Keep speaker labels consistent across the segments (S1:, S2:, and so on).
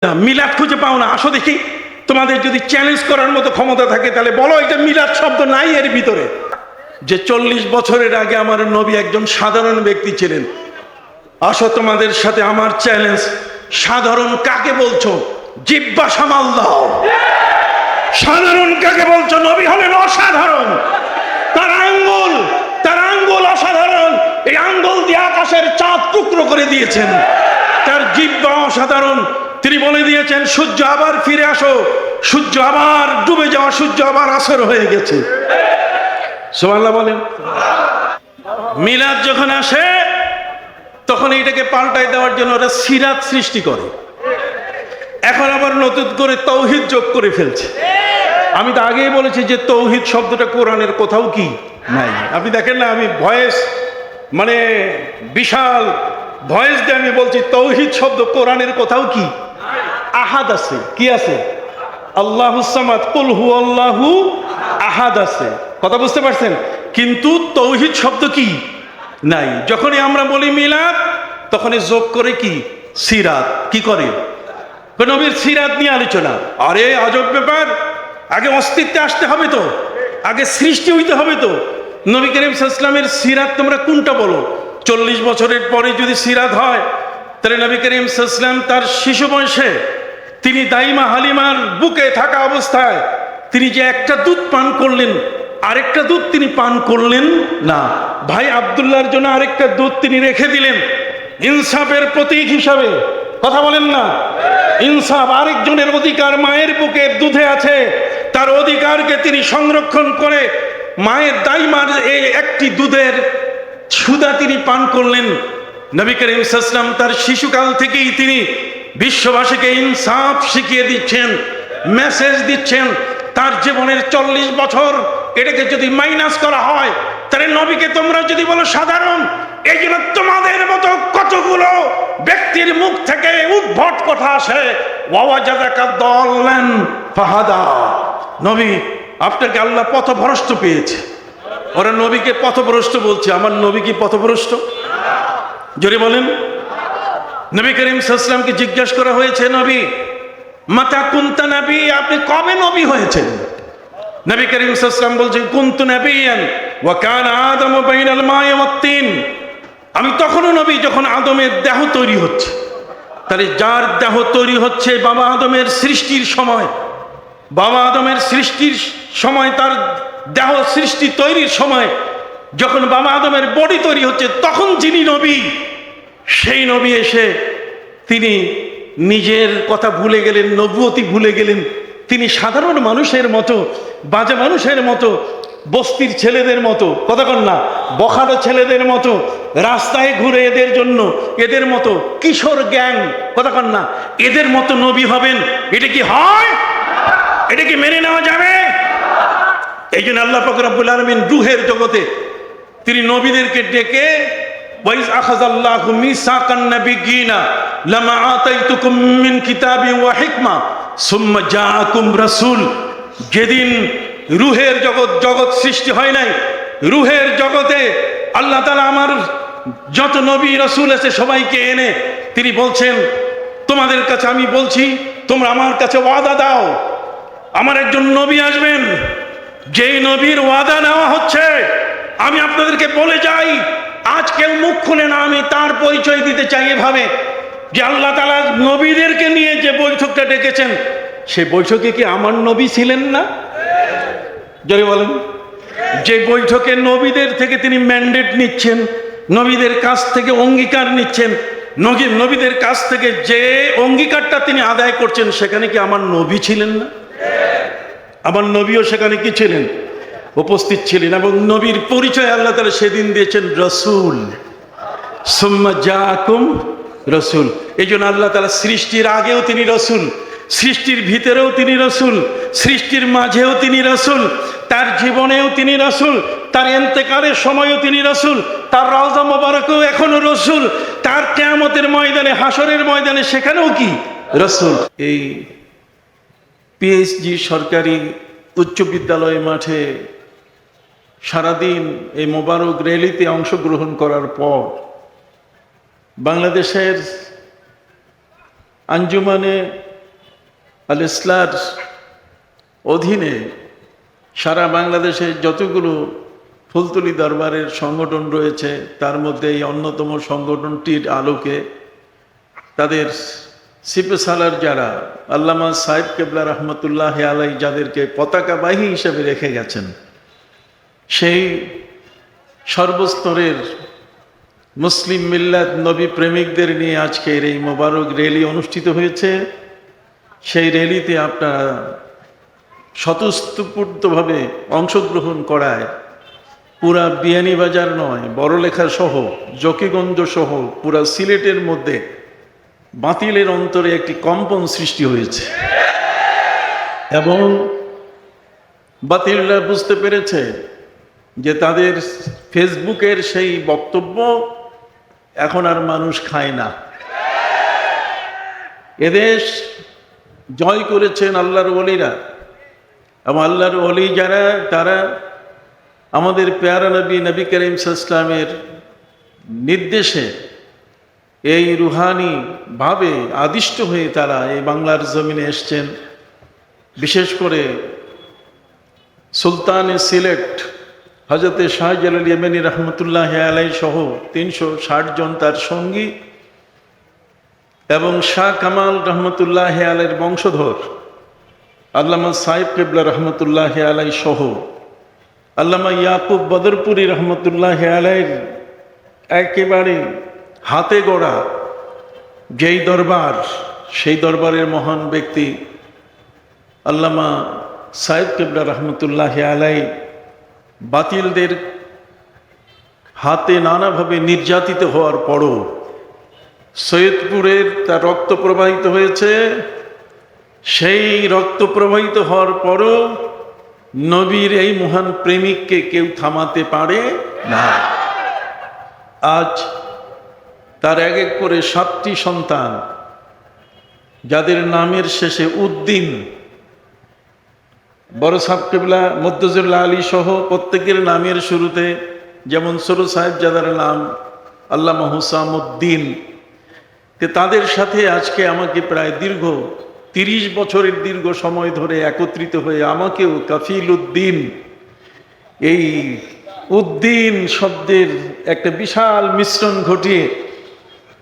S1: মিলাদ খুঁজে পাও না, আসো দেখি। তোমাদের যদি চ্যালেঞ্জ করার মতো ক্ষমতা থাকে তাহলে বলো এটা মিলাদ শব্দ নাই এর ভিতরে। যে 40 বছরের আগে আমার নবী একজন সাধারণ ব্যক্তি ছিলেন। আসো তোমাদের সাথে আমার চ্যালেঞ্জ, সাধারণ কাকে বলছো? জিহ্বা সামাল দাও। সাধারণ কাকে বলছো? নবী হলেন অসাধারণ। তার আঙ্গুল অসাধারণ। এই আঙ্গুল দিয়ে আকাশের চাঁদ টুকরো করে দিয়েছেন। তার জিহ্বা অসাধারণ। তিনি বলে দিয়েছেন সূর্য আবার ফিরে আসো, সূর্য আবার ডুবে যাওয়া, সূর্য আবার আসর হয়ে গেছে। সুবহানাল্লাহ বলেন। মিলাদ যখন আসে তখন এটাকে পাল্টাই দেওয়ার জন্য ওরা সিরাত সৃষ্টি করে। এখন আবার নতুন করে তৌহিদ যোগ করে ফেলছে। আমি তো আগেই বলেছি যে তৌহিদ শব্দটা কোরআনের কোথাও কি নাই। আপনি দেখেন না, আমি ভয়েস মানে বিশাল ভয়েস দিয়ে আমি বলছি তৌহিদ শব্দ কোরআনের কোথাও কি আহাদ আছে। কি আছে? আল্লাহুস সামাদ, কুল হুয়াল্লাহু আহাদ আছে। কথা বুঝতে পারছেন? কিন্তু তৌহিদ শব্দ কি নাই। যখনই আমরা বলি মিলাদ তখনই যোগ করে কি সিরাত। কি করে? নবীর সিরাত নিয়ে আলোচনা। আরে আজব ব্যাপার। আগে অস্তিত্বে আসতে হবে তো, আগে সৃষ্টি হইতে হবে তো। নবী করিম সাল্লাল্লাহু আলাইহি ওয়াসাল্লামের সিরাত তোমরা কোনটা বলো? 40 বছরের পরে যদি সিরাত হয় তাহলে নবী করিম সাল্লাল্লাহু আলাইহি ওয়াসাল্লাম তার শিশু বয়সে তিনি দাইমা হালিমার বুকে থাকা অবস্থায় তিনি যে একটা দুধ পান করলেন, আরেকটা দুধ তিনি পান করলেন না। ভাই আব্দুল্লাহর জন্য আরেকটা দুধ তিনি রেখে দিলেন ইনসাফের প্রতীক হিসাবে। কথা বলেন না? ইনসাফ, আরেকজনের অধিকার মায়ের বুকে দুধে আছে, তার অধিকারকে তিনি সংরক্ষণ করে মায়ের দাইমার এই একটি দুধের সুধা তিনি পান করলেন। নবী করিম সাল্লাল্লাহু আলাইহি ওয়াসাল্লাম তার শিশুকাল থেকেই তিনি বিশ্ববাসীকে ইনসাফ শিখিয়ে দিচ্ছেন, মেসেজ দিচ্ছেন। তার জীবনের 40 বছর এটাকে যদি মাইনাস করা হয় তাহলে নবীকে তোমরা যদি বলো সাধারণ, এই জন্য তোমাদের মতো কতগুলো ব্যক্তির মুখ থেকে উদ্ভট কথা আসে। ওয়াওয়াজাদাকা দাল্লান ফাহাদা। নবী আপনাকে আল্লাহ পথভ্রষ্ট পেয়েছে। ওরা নবীকে পথভ্রষ্ট বলছে। আমার নবী কি পথভ্রষ্ট? জোরে বলেন। নবী করিম সাল্লাল্লাহু আলাইহি ওয়াসাল্লামকে জিজ্ঞাসা করা হয়েছে, নবী মাতা কুনতা নবী, আপনি কবে নবী হয়েছেন? নবী করিম সাল্লাল্লাহু আলাইহি ওয়াসাল্লাম বলছেন কুনতু নবিয়ান ওয়া কানা আদমু বাইনাল মাই ওয়াত তিন। আমি তখনও নবী যখন আদমের দেহ তৈরি হচ্ছে। তাহলে যার দেহ তৈরি হচ্ছে বাবা আদমের সৃষ্টির সময়, বাবা আদমের সৃষ্টির সময়, তার দেহ সৃষ্টি তৈরির সময় যখন বাবা আদমের বডি তৈরি হচ্ছে তখন যিনি নবী, সেই নবী এসে তিনি নিজের কথা ভুলে গেলেন, নবুয়তি ভুলে গেলেন। তিনি সাধারণ মানুষের মতো, বাজে মানুষের মতো, বস্তির ছেলেদের মতো, কথা কন না, বখাটো ছেলেদের মতো রাস্তায় ঘুরে এদের মতো কিশোর গ্যাং, কথা কন না, এদের মতো নবী হবেন। এটা কি হয়? এটা কি মেনে নেওয়া যাবে? এই জন্য আল্লাহ পাক রব্বুল আলামিন রূহের জগতে তিনি নবীদেরকে ডেকে ওয়াইজ আখাযাল্লাহু মিসাকান নাবিয়্যিনা লামা আতাইতুকুম মিন কিতাবিন ওয়া হিকমা সুম্মা জাআকুম রাসূল। যেদিন রূহের জগৎ সৃষ্টি হয় নাই, রূহের জগতে আল্লাহ তাআলা আমার যত নবী রাসূল আছে সবাইকে এনে তিনি বলছেন তোমাদের কাছে আমি বলছি তোমরা আমার কাছে ওয়াদা দাও, আমার একজন নবী আসবেন, যেই নবীর ওয়াদা নেওয়া হচ্ছে। আমি আপনাদেরকে বলে যাই, আজ কেউ মুখ খুলে না, আমি তার পরিচয় দিতে চাই এভাবে যে আল্লাহ তাআলা নবীদেরকে নিয়ে যে বৈঠকটা ডেকেছেন সে বৈঠকে কি আমার নবী ছিলেন না? জোরে বলেন। যে বৈঠকে নবীদের থেকে তিনি ম্যান্ডেট নিচ্ছেন, নবীদের কাছ থেকে অঙ্গীকার নিচ্ছেন, নবীদের কাছ থেকে যে অঙ্গীকারটা তিনি আদায় করছেন সেখানে কি আমার নবী ছিলেন না? আমার নবীও সেখানে কি ছিলেন? উপস্থিত ছিলেন। এবং নবীর পরিচয় আল্লাহ তাআলা সেদিন দিয়েছেন রাসূল। সুম্মা জাআকুম রাসূল। এই জন্য আল্লাহ তাআলা সৃষ্টির আগেও তিনি রাসূল, সৃষ্টির ভিতরেও তিনি রাসূল, সৃষ্টির মাঝেও তিনি রাসূল, তার জীবনেও তিনি রাসূল, তার ইন্তেকালের সময়ও তিনি রাসূল, তার রওজা মোবারকেও এখনো রাসূল, তার কিয়ামতের ময়দানে, হাসরের ময়দানে সেখানেও কি রাসূল। এই পিএইচডি সরকারি উচ্চ বিদ্যালয় মাঠে সারাদিন এই মোবারক র্যালিতে অংশগ্রহণ করার পর বাংলাদেশের আঞ্জুমানে আল ইসলার অধীনে সারা বাংলাদেশে যতগুলো ফুলতলি দরবারের সংগঠন রয়েছে তার মধ্যে এই অন্যতম সংগঠনটির আলোকে তাদের সিপে সালার যারা আল্লামা সাহেব কেবলা রহমতুল্লাহ আলাই যাদেরকে পতাকাবাহী হিসেবে রেখে গেছেন, সেই সর্বস্তরের মুসলিম মিল্লাত নবী প্রেমিকদের নিয়ে আজকের এই মোবারক র্যালি অনুষ্ঠিত হয়েছে। সেই র্যালিতে আপনারা স্বতঃস্ফূর্তভাবে অংশগ্রহণ করায় পুরা বিয়ানীবাজার নয়, বড়লেখা সহ জকিগঞ্জ সহ পুরা সিলেটের মধ্যে বাতিলের অন্তরে একটি কম্পন সৃষ্টি হয়েছে এবং বাতিলরা বুঝতে পেরেছে যে তাদের ফেসবুকের সেই বক্তব্য এখন আর মানুষ খায় না। এদেশ জয় করেছেন আল্লাহর ওলিরা এবং আল্লাহর ওলি যারা, তারা আমাদের পেয়ারা নবী নবী করিম সাল্লাল্লাহু আলাইহি ওয়াসাল্লামের নির্দেশে এই রুহানি ভাবে আদিষ্ট হয়ে তারা এই বাংলার জমিনে এসছেন। বিশেষ করে সুলতানে সিলেট হযরতে শাহজালাল ইয়েমেনি রহমতুল্লাহ আলাইহি সহ 360 জন তার সঙ্গী এবং শাহ কামাল রহমতুল্লাহ আলাইহির বংশধর আল্লামা সাহেব কেবলা রহমতুল্লাহ আলাইহি সহ আল্লামা ইয়াকুব বদরপুরি রহমতুল্লাহ আলাইহির একেবারে হাতে গড়া যেই দরবার, সেই দরবারের মহান ব্যক্তি আল্লামা সাহেব কেবলা রহমতুল্লাহ আলাইহি বাতিলদের হাতে নানাভাবে নির্যাতিত হওয়ার পরও সৈয়দপুরের তার রক্ত প্রবাহিত হয়েছে। সেই রক্ত প্রবাহিত হওয়ার পরও নবীর এই মহান প্রেমিককে কেউ থামাতে পারে না। আজ তার এক এক করে 7টি সন্তান, যাদের নামের শেষে উদ্দিন, বড় সাহেব কেবলা মদ্দুজুল্লাহ আলী সহ প্রত্যেকের নামের শুরুতে যেমন ছোট সাহেব যাদের নাম আল্লামা হুসামউদ্দিন, তাদের সাথে আজকে আমাকে প্রায় দীর্ঘ 30 বছরের দীর্ঘ সময় ধরে একত্রিত হয়ে আমাকেও কাফিল উদ্দিন, এই উদ্দিন শব্দের একটা বিশাল মিশ্রণ ঘটিয়ে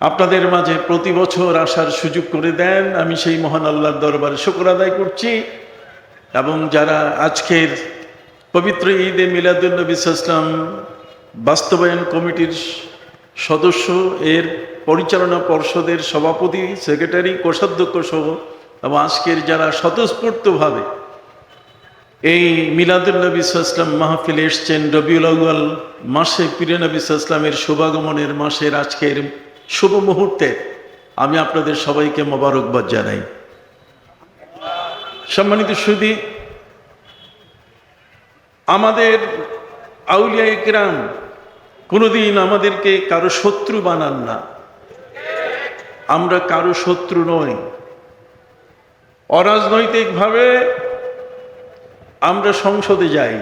S1: আপনাদের মাঝে প্রতি বছর আসার সুযোগ করে দেন। আমি সেই মহান আল্লাহর দরবারে শুকর আদায় করছি এবং যারা আজকের পবিত্র ঈদে মিলাদুন নবী সাল্লাল্লাহু আলাইহি ওয়াসাল্লাম বাস্তবায়ন কমিটির সদস্য, এর পরিচালনা পর্ষদের সভাপতি, সেক্রেটারি, কোষাধ্যক্ষ সহ এবং আজকের যারা স্বতঃস্ফূর্তভাবে এই মিলাদুন নবী সাল্লাল্লাহু আলাইহি ওয়াসাল্লাম মাহফিলে এসছেন, রবিউল আউয়াল মাসে প্রিয় নবী সাল্লাল্লাহু আলাইহি ওয়াসাল্লামের শুভাগমনের মাসের আজকের শুভ মুহূর্তে আমি আপনাদের সবাইকে মোবারকবাদ জানাই। সম্মানিত সুধী, আমাদের আউলিয়া ইকরাম কোনোদিন আমাদেরকে কারো শত্রু বানান না। আমরা কারো শত্রু নই। অরাজনৈতিকভাবে আমরা সংসদে যাই।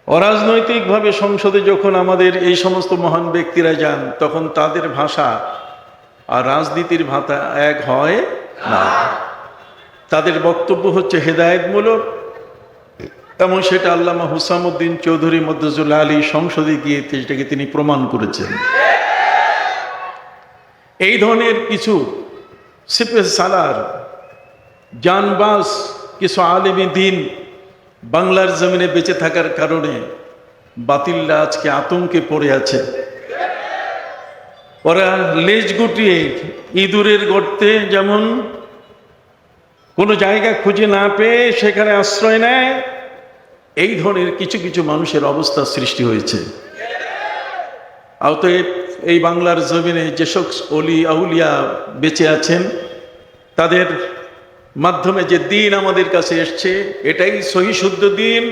S1: অরাজনৈতিকভাবে সংসদে যখন আমাদের এই সমস্ত মহান ব্যক্তিরা যান, তখন তাদের ভাষা আর রাজনীতির ভাষা এক হয় না। তাদের বক্তব্য হচ্ছে হেদায়েতমূলক এবং সেটা আল্লামা হুসামউদ্দিন চৌধুরী মদ্দুজুল্লাহ আলী সংসদে গিয়ে সেটাকে তিনি প্রমাণ করেছেন। এই ধরনের কিছু সিপে সালার জানবাজ কিছু আলেমী দিন বাংলার জমিনে বেঁচে থাকার কারণে বাতিলরা আজকে আতঙ্কে পড়ে আছে। ওরা লেজ গুটিয়ে ইঁদুরের গর্তে যেমন কোনো জায়গা খুঁজে না পেয়ে সেখানে আশ্রয় নেয়, এই ধরনের কিছু কিছু মানুষের অবস্থা সৃষ্টি হয়েছে। অতএব এই বাংলার জমিনে যেসব অলি আউলিয়া বেঁচে আছেন, তাদের মাধ্যমে যে দিন আমাদের কাছে এসছে এটাই সহি শুদ্ধ দিন।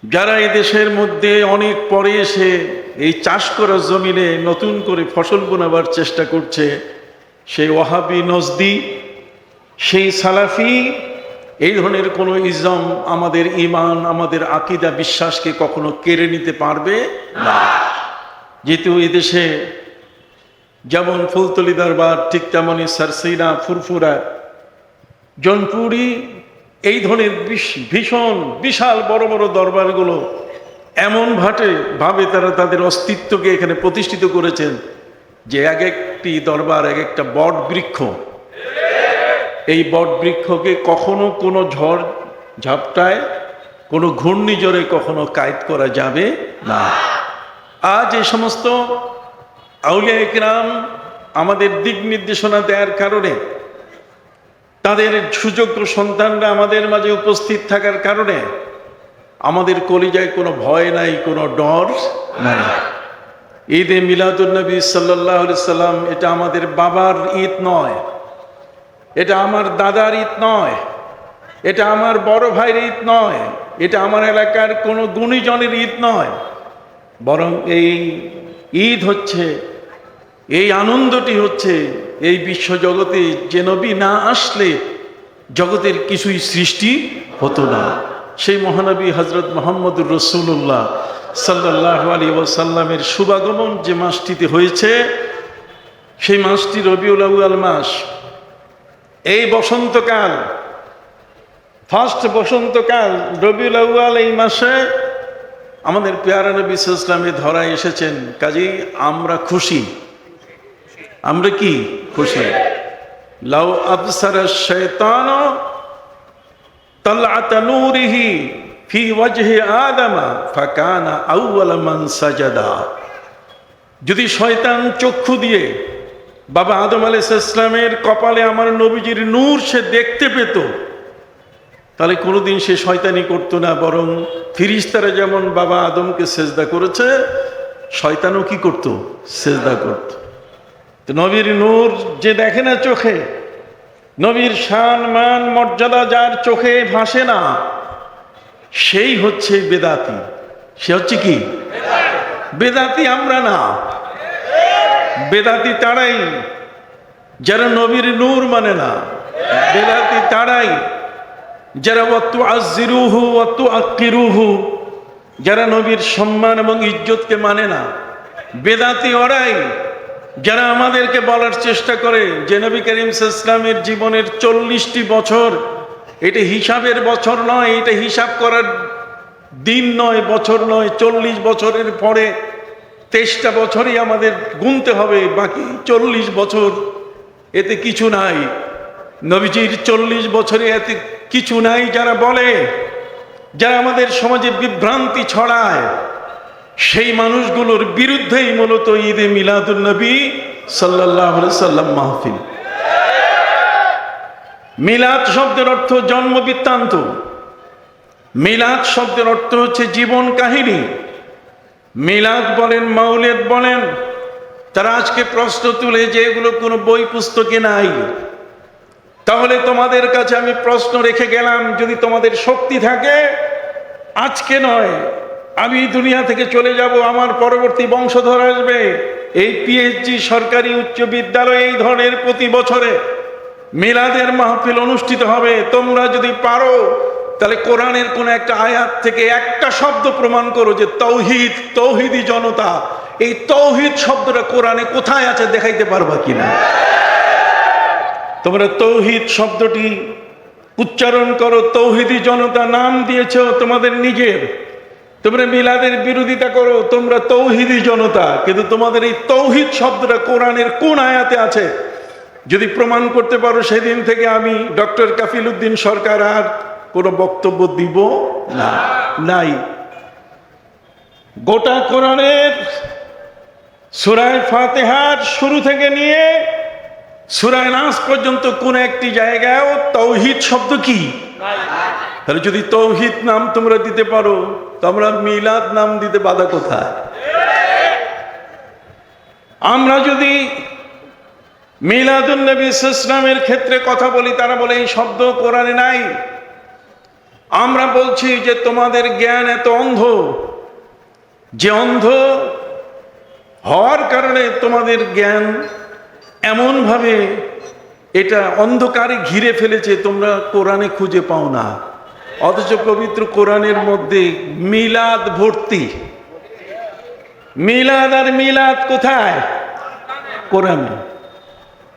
S1: যারা এই দেশের মধ্যে অনেক পরে এসে এই চাষ করা জমিনে নতুন করে ফসল বোনাবার চেষ্টা করছে, সেই ওয়াহাবি নজদি, সেই সালাফি, এই ধরনের কোনো ইজম আমাদের ঈমান, আমাদের আকীদা, বিশ্বাসকে কখনো কেড়ে নিতে পারবে না। যেহেতু এই দেশে যেমন ফুলতলি দরবার, ঠিক তেমনই সারসিনা, ফুরফুরা, জনপুরি এই ধরনের ভীষণ বিশাল বড় বড় দরবারগুলো এমন ভাবে তারা তাদের অস্তিত্বকে এখানে প্রতিষ্ঠিত করেছেন যে এক একটি দরবার এক একটা বট বৃক্ষ। এই বট বৃক্ষকে কখনো কোনো ঝড় ঝাপটায় কোনো ঘূর্ণিঝড়ে কখনো কায়েদ করা যাবে না। আজ এই সমস্ত আউলিয়া ইকরাম আমাদের দিক নির্দেশনা দেওয়ার কারণে, তাদের সুযোগ্য সন্তানরা আমাদের মাঝে উপস্থিত থাকার কারণে আমাদের কলিজায় কোনো ভয় নাই, কোনো ডর নাই। ঈদে মিলাদুন্নবী সাল্লাল্লাহু আলাইহি সাল্লাম এটা আমাদের বাবার ঈদ নয়, এটা আমার দাদার ঈদ নয়, এটা আমার বড় ভাইয়ের ঈদ নয়, এটা আমার এলাকার কোনো গুণীজনের ঈদ নয়, বরং এই ঈদ হচ্ছে, এই আনন্দটি হচ্ছে এই বিশ্বজগতে যে নবী না আসলে জগতের কিছুই সৃষ্টি হতো না। সেই মহানবী হযরত মুহাম্মদুর রাসূলুল্লাহ সাল্লাল্লাহু আলাইহি ওয়াসাল্লামের শুভাগমন যে মাসটিতে হয়েছে, সেই মাসটি রবিউল আউয়াল মাস। এই বসন্তকাল, ফার্স্ট বসন্তকাল রবিউল আউয়াল, এই মাসে আমাদের পেয়ারা নবী সাল্লাল্লাহু আলাইহি ওয়াসাল্লাম ধরায় এসেছেন। কাজেই আমরা খুশি। আমরা কি খুশি? লাউ আবসারা শাইতান তালআত নূরিহি ফি ওয়াজহি আদম ফাকানা আউওয়াল মান সাজাদা। যদি শয়তান চক্ষু দিয়ে বাবা আদম আলাইহিস সালামের কপালে আমার নবীজির নূর সে দেখতে পেত, তাহলে কোনোদিন সে শয়তানি করতো না, বরং ফিরিস্তারা যেমন বাবা আদমকে সেজদা করেছে, শয়তানও কি করত? সেজদা করত। তো নবীর নূর যে দেখে না চোখে, নবীর শান মান মর্যাদা যার চোখে ভাসে না, সেই হচ্ছে বেদাতি। সে হচ্ছে কি? বেদাতি আমরা না। বেদাতি তারাই যারা নবীর নূর মানে না। বেদাতি তারাই যারা ওয়াতু আজিরুহু ওয়াতু আকিরুহু, যারা নবীর সম্মান এবং ইজ্জতকে মানে না। বেদাতি ওরাই যারা আমাদেরকে বলার চেষ্টা করে যে নবী করিম সাল্লাল্লাহু আলাইহি ওয়াসাল্লামের জীবনের 40টি বছর এটা হিসাবের বছর নয়, এটা হিসাব করার দিন নয়, বছর নয়। 40 বছরের পরে 23টা বছরই আমাদের গুনতে হবে, বাকি 40 বছর এতে কিছু নাই। নবীজির 40 বছরে এতে কিছু নাই যারা বলে, যারা আমাদের সমাজে বিভ্রান্তি ছড়ায়, সেই মানুষগুলোর বিরুদ্ধেই মূলত ঈদে মিলাদুন নবী সাল্লাল্লাহু আলাইহি ওয়াসাল্লাম মাহফিল। মিলাদ শব্দের অর্থ জন্ম বৃত্তান্ত। মিলাদ শব্দের অর্থ হচ্ছে জীবন কাহিনী। মিলাদ বলেন, মাউলিদ বলেন, তারা আজকে প্রশ্ন তুলে যে এগুলো কোনো বই পুস্তকে নাই। তাহলে তোমাদের কাছে আমি প্রশ্ন রেখে গেলাম, যদি তোমাদের শক্তি থাকে, আজকে নয়, আমি দুনিয়া থেকে চলে যাব, আমার পরবর্তী বংশধর আসবে, এই পিএইচডি সরকারি উচ্চ বিদ্যালয়ে এই ধরনের প্রতি বছরে মিলাদের মাহফিল অনুষ্ঠিত হবে। তোমরা যদি পারো তাহলে কোরআনের কোন একটা আয়াত থেকে একটা শব্দ প্রমাণ করো যে তৌহিদ, তৌহিদি জনতা, এই তৌহিদ শব্দটা কোরআনে কোথায় আছে দেখাইতে পারবা কিনা? তোমরা তৌহিদ শব্দটি উচ্চারণ করো, তৌহিদি জনতা নাম দিয়েছো তোমাদের নিজের। তোমরা মিলাদের বিরোধিতা করো, তোমরা তৌহিদি জনতা, কিন্তু তোমাদের এই তৌহিদ শব্দটা কোরআনের কোন আয়াতে আছে যদি প্রমাণ করতে পারো, সেদিন থেকে আমি ডক্টর কাফিল উদ্দিন সরকার আর কোনো বক্তব্য দিব না। নাই। গোটা কোরআনের সূরা ফাতিহার শুরু থেকে নিয়ে সূরা নাস পর্যন্ত কোন একটি জায়গায়ও তৌহিদ শব্দ কি? তাহলে যদি তৌহিদ নাম তোমরা দিতে পারো, তোমরা মিলাদ নাম দিতে বাধা কোথায়? আমরা যদি মিলাদুন নবী সাল্লাল্লাহু আলাইহি ওয়াসাল্লামের ক্ষেত্রে কথা বলি, তারা বলে এই শব্দ কোরআনে নাই। আমরা বলছি যে তোমাদের জ্ঞান এত অন্ধ, যে অন্ধ হওয়ার কারণে তোমাদের জ্ঞান এমনভাবে এটা অন্ধকারে ঘিরে ফেলেছে, তোমরা কোরআনে খুঁজে পাও না। অথচ পবিত্র কোরআনের মধ্যে মিলাদ ভর্তি। মিলাদ আর মিলাদ কোথায়? কোরআনে।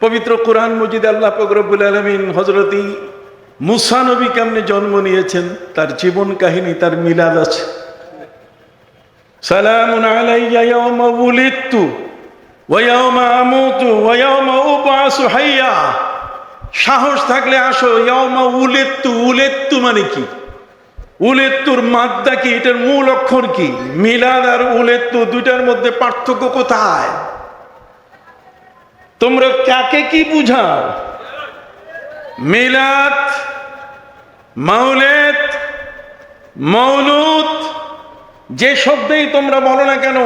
S1: পবিত্র কোরআন মজিদ আল্লাহ পাক রব্বুল আলামিন হযরত মুসা নবী কেমনে জন্ম নিয়েছেন তার জীবন কাহিনী, তার মিলাদ আছে। সালামুন আলাইয়া ইয়াওমা উলিদতু ওয়া ইয়াওমা আমুতু ওয়া ইয়াওমা উবআসু হাইয়া। সাহস থাকলে আসো। ইয়াওমা উলিদতু, উলিদতু মানে কি? উলিদতুর মাদ্দা কি? এটার মূল অক্ষর কি? মিলাদ আর উলিদতু দুইটার মধ্যে পার্থক্য কোথায়? তোমরা কাকে কি বুঝাও? মিলাদ, মাউলিদ, মৌলুদ, যে শব্দেই তোমরা বলো না কেন,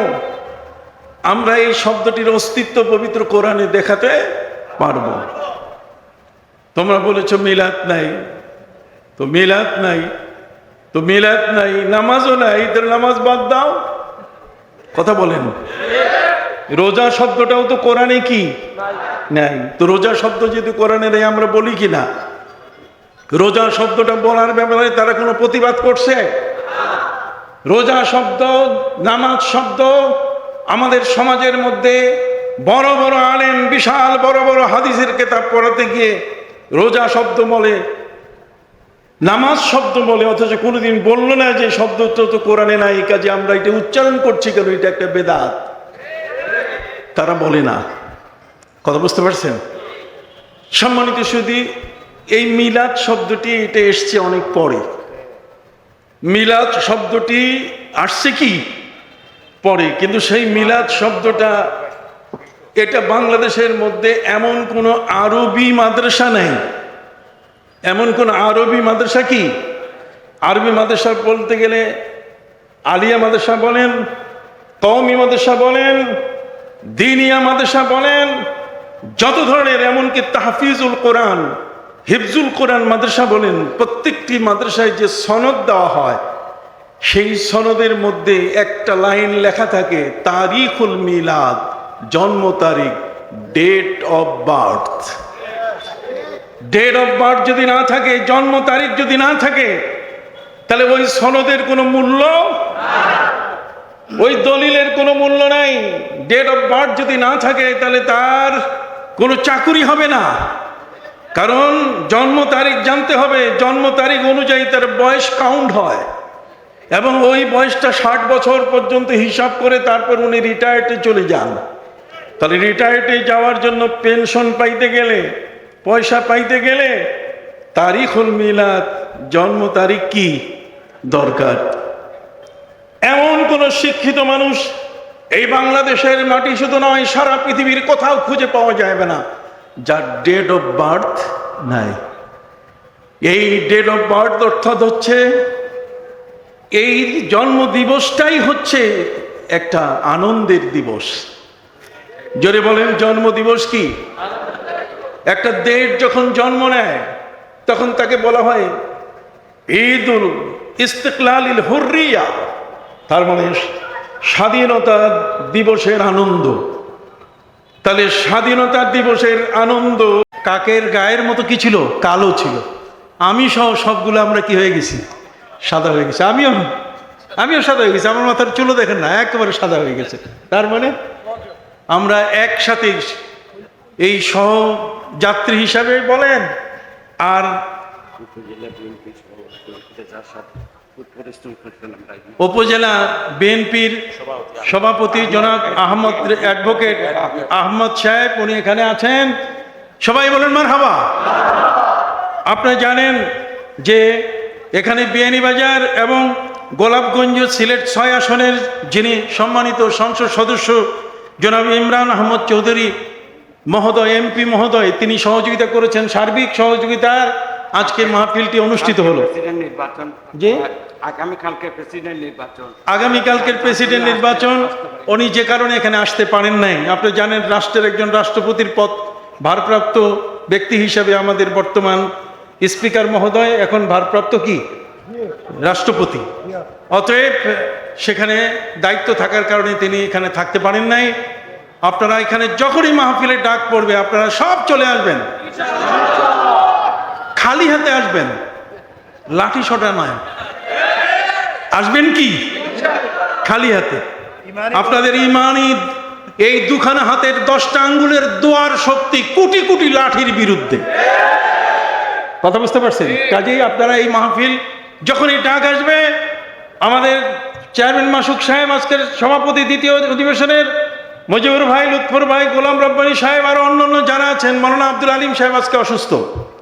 S1: আমরা এই শব্দটির অস্তিত্ব পবিত্র কোরআনে দেখাতে পারবো। তোমরা বলেছো মিলাদ নাই, তো মিলাদ নাই, তো মিলাদ নাই, নামাজও নাই, ঈদের নামাজ বাদ দাও। কথা বলেন। রোজা শব্দটাও তো কোরআনে কি নাই, তো রোজা শব্দ যদি কোরআনে নেই আমরা বলি কি না? রোজা শব্দটা বলার ব্যাপারে তারা কোনো প্রতিবাদ করছে? রোজা শব্দ, নামাজ শব্দ আমাদের সমাজের মধ্যে বড় বড় আলেম, বিশাল বড় বড় হাদিসের কিতাব পড়াতে গিয়ে রোজা শব্দ বলে, নামাজ শব্দ বলে, অথচ কোনোদিন বললো না যে শব্দটা তো কোরআনে নাই, কাজে আমরা এটা উচ্চারণ করছি কেন, এটা একটা বেদাত। তারা বলে না। কথা বুঝতে পারছেন? সম্মানিত সুধী, এই মিলাদ শব্দটি এটা এসছে অনেক পরে। মিলাদ শব্দটি আসছে কি পরে, কিন্তু সেই মিলাদ শব্দটা, এটা বাংলাদেশের মধ্যে এমন কোনো আরবি মাদ্রাসা নেই। এমন কোন আরবি মাদ্রাসা কি? আরবি মাদ্রাসা বলতে গেলে আলিয়া মাদ্রাসা বলেন, কওমি মাদ্রাসা বলেন, দিনিয়া মাদ্রাসা বলেন, যত ধরনের, এমনকি তাহফিজুল কোরআন, হিফজুল কোরআন মাদ্রাসা বলেন, প্রত্যেকটি মাদ্রাসায় যে সনদ দেওয়া হয়, সেই সনদের মধ্যে একটা লাইন লেখা থাকে তারিখুল মিলাদ, জন্ম তারিখ, date of birth. Date of birth যদি না থাকে, জন্ম তারিখ যদি না থাকে, তাহলে ওই সনদের কোনো মূল্য, ওই দলিলের কোনো মূল্য নাই। ডেট অফ বার্থ যদি না থাকে তাহলে তার কোনো চাকুরি হবে না, কারণ জন্ম তারিখ জানতে হবে। জন্ম তারিখ অনুযায়ী তার বয়স কাউন্ট হয়, এবং ওই বয়সটা 60 বছর পর্যন্ত হিসাব করে তারপর উনি রিটায়ার্ডে চলে যান। তাহলে রিটায়ার্ডে যাওয়ার জন্য পেনশন পাইতে গেলে, পয়সা পাইতে গেলে তারিখুল মিলাদ, জন্ম তারিখ কি দরকার। এমন কোন শিক্ষিত মানুষ এই বাংলাদেশের মাটি শুধু নয়, সারা পৃথিবীর কোথাও খুঁজে পাওয়া যাবে না যার ডেট অফ বার্থ নাই। এই ডেট অফ বার্থ অর্থাৎ হচ্ছে, এই জন্ম দিবসটাই হচ্ছে একটা আনন্দের দিবস। জোরে বলেন, জন্ম দিবস কি? একটা দেশ যখন জন্ম নেয় তখন তাকে বলা হয় ঈদুল ইস্তিকলালিল হুররিয়া, তার মানে স্বাধীনতা দিবসের আনন্দ। তাহলে স্বাধীনতা দিবসের আনন্দ কাকের গায়ের মতো কি ছিল? কালো ছিল। আমি সহ সবগুলো আমরা কি হয়ে গেছি? সাদা হয়ে গেছে। আমিও সাদা হয়ে গেছি। আমার মাথার চুলও দেখেন না, একেবারে সাদা হয়ে গেছে। তার মানে আমরা একসাথে এই সহযাত্রী হিসাবে বলেন, আর উপজেলা বিএনপির সভাপতি জনাব আহমদ, অ্যাডভোকেট আহমদ সাহেব, উনি এখানে আছেন। সবাই বলেন মারহাবা। আপনারা জানেন যে এখানে বিয়ানীবাজার এবং গোলাপগঞ্জ সিলেট 6 আসনের যিনি সম্মানিত সংসদ সদস্য জনাব ইমরান আহমদ চৌধুরী মহোদয়, এমপি মহোদয়, তিনি সহযোগিতা করেছেন, সার্বিক সহযোগিতার আজকে মাহফিলটি অনুষ্ঠিত হলো। যে আগামীকালকের প্রেসিডেন্ট নির্বাচন, উনি যে কারণে এখানে আসতে পারেন নাই। আপনি জানেন রাষ্ট্রের একজন রাষ্ট্রপতির পদ ভারপ্রাপ্ত ব্যক্তি হিসাবে আমাদের বর্তমান স্পিকার মহোদয় এখন ভারপ্রাপ্ত কি রাষ্ট্রপতি, অতএব সেখানে দায়িত্ব থাকার কারণে তিনি এখানে থাকতে পারেন নাই। আপনারা এখানে যখনই মাহফিলের ডাক পড়বে আপনারা সব চলে আসবেন, খালি হাতে আসবেন, লাঠি সোটা নয়। আসবেন কি খালি হাতে? আপনাদের ইমানি এই দুখানা হাতের 10টা আঙ্গুলের দোয়ার শক্তি কোটি কোটি লাঠির বিরুদ্ধে। কথা বুঝতে পারছেন? কাজেই আপনারা এই মাহফিল যখনই ডাক আসবে, আমাদের চেয়ারম্যান মাসুক সাহেব, আজকের সভাপতি দ্বিতীয় অধিবেশনের মুজিবুর ভাই, লুৎফর ভাই, গোলাম রব্বানী সাহেব, আরো অন্যান্য যারা আছেন, মাওলানা আব্দুল আলিম সাহেব আজকে অসুস্থ,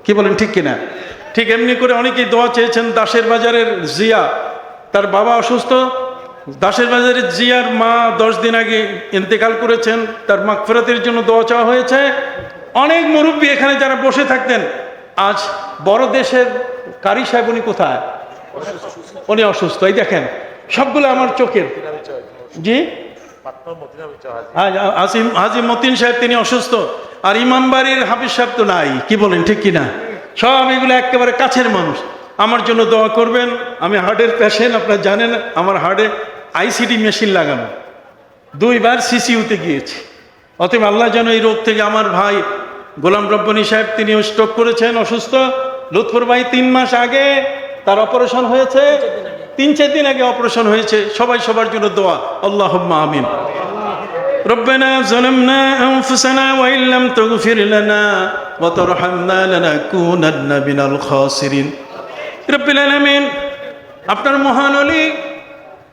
S1: কি বলেন ঠিক কিনা? ঠিক এমনি করে অনেকেই দোয়া চেয়েছেন। দাসের বাজারের জিয়া, তার বাবা অসুস্থ। দাসের বাজারের জিয়ার মা 10 দিন আগে ইন্তেকাল করেছেন, তার মাগফিরাতের জন্য দোয়া চাওয়া হয়েছে। অনেক মুরব্বী এখানে যারা বসে থাকতেন, আজ বড় দেশের কারি সাহেব, উনি কোথায়? উনি অসুস্থ। এই দেখেন সবগুলো আমার চোখের। জি, হাজি মতিন সাহেব, তিনি অসুস্থ। আর ইমাম বাড়ির হাফিজ সাহেব তো নাই, কি বলেন ঠিক কিনা? সব এগুলো একেবারে কাছের মানুষ। আমার জন্য দোয়া করবেন। আমি হার্টের পেশেন্ট, আপনারা জানেন আমার হার্টে আইসিডি মেশিন লাগানো, 2 বার সিসিউতে গিয়েছি। অতএব আল্লাহ যেন এই রোগ থেকে, আমার ভাই গোলাম রব্বানী সাহেব তিনিও স্ট্রোক করেছেন, অসুস্থ। লুৎফর ভাই 3 মাস আগে তার অপারেশন হয়েছে, 3-4 দিন আগে অপারেশন হয়েছে। সবাই সবার জন্য দোয়া, আল্লাহুম্মা আমিন। ربنا ظلمنا أنفسنا وإن لم تغفر لنا وترحمنا لنكونن من الخاسرين رب العالمين। আপনার মহান ওলি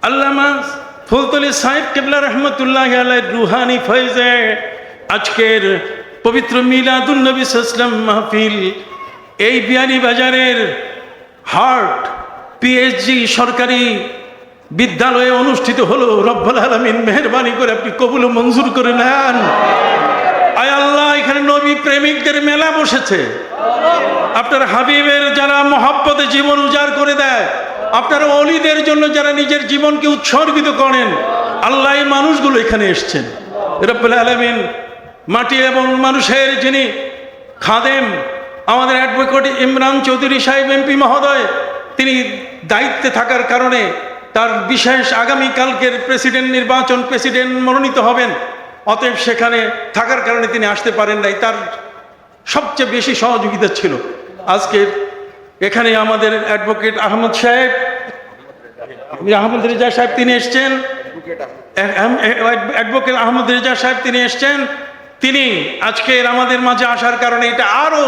S1: আল্লামা ফুলতলি সাহেব কিবলা রহমতুল্লাহি আলাইহি রুহানি ফয়জে আজকের পবিত্র মিলাদুন নবী সাল্লাল্লাহু আলাইহি মাহফিল এই বিয়ানীবাজারের হার্ট পিএইচজি সরকারি বিদ্যালয়ে অনুষ্ঠিত হলো। রব্বুল আলামিন মেহেরবানি করে আপনি কবুল ও মঞ্জুর করে নেন। আয় আল্লাহ, এখানে নবী প্রেমিকদের মেলা বসেছে। আপনার হাবিবের যারা মহব্বতে জীবন উজাড় করে দেয়, আপনার ওলিদের জন্য যারা নিজের জীবনকে উৎসর্গিত করেন, আল্লাহ এই মানুষগুলো এখানে এসছেন। রব্বুল আলামিন মাটি এবং মানুষের যিনি খাদেম, আমাদের অ্যাডভোকেট ইমরান চৌধুরী সাহেব এমপি মহোদয়, তিনি দায়িত্বে থাকার কারণে তার বিশেষ আগামীকালকের প্রেসিডেন্ট নির্বাচন, প্রেসিডেন্ট মনোনীত হবেন, অতএব সেখানে থাকার কারণে তিনি আসতে পারেন নাই। তার সবচেয়ে বেশি সহযোগিতা ছিল। আজকে এখানে আমাদের অ্যাডভোকেট আহমদ সাহেব, আহমদ রেজা সাহেব তিনি এসছেন, অ্যাডভোকেট আহমদ রেজা সাহেব তিনি এসছেন। তিনি আজকের আমাদের মাঝে আসার কারণে এটা আরো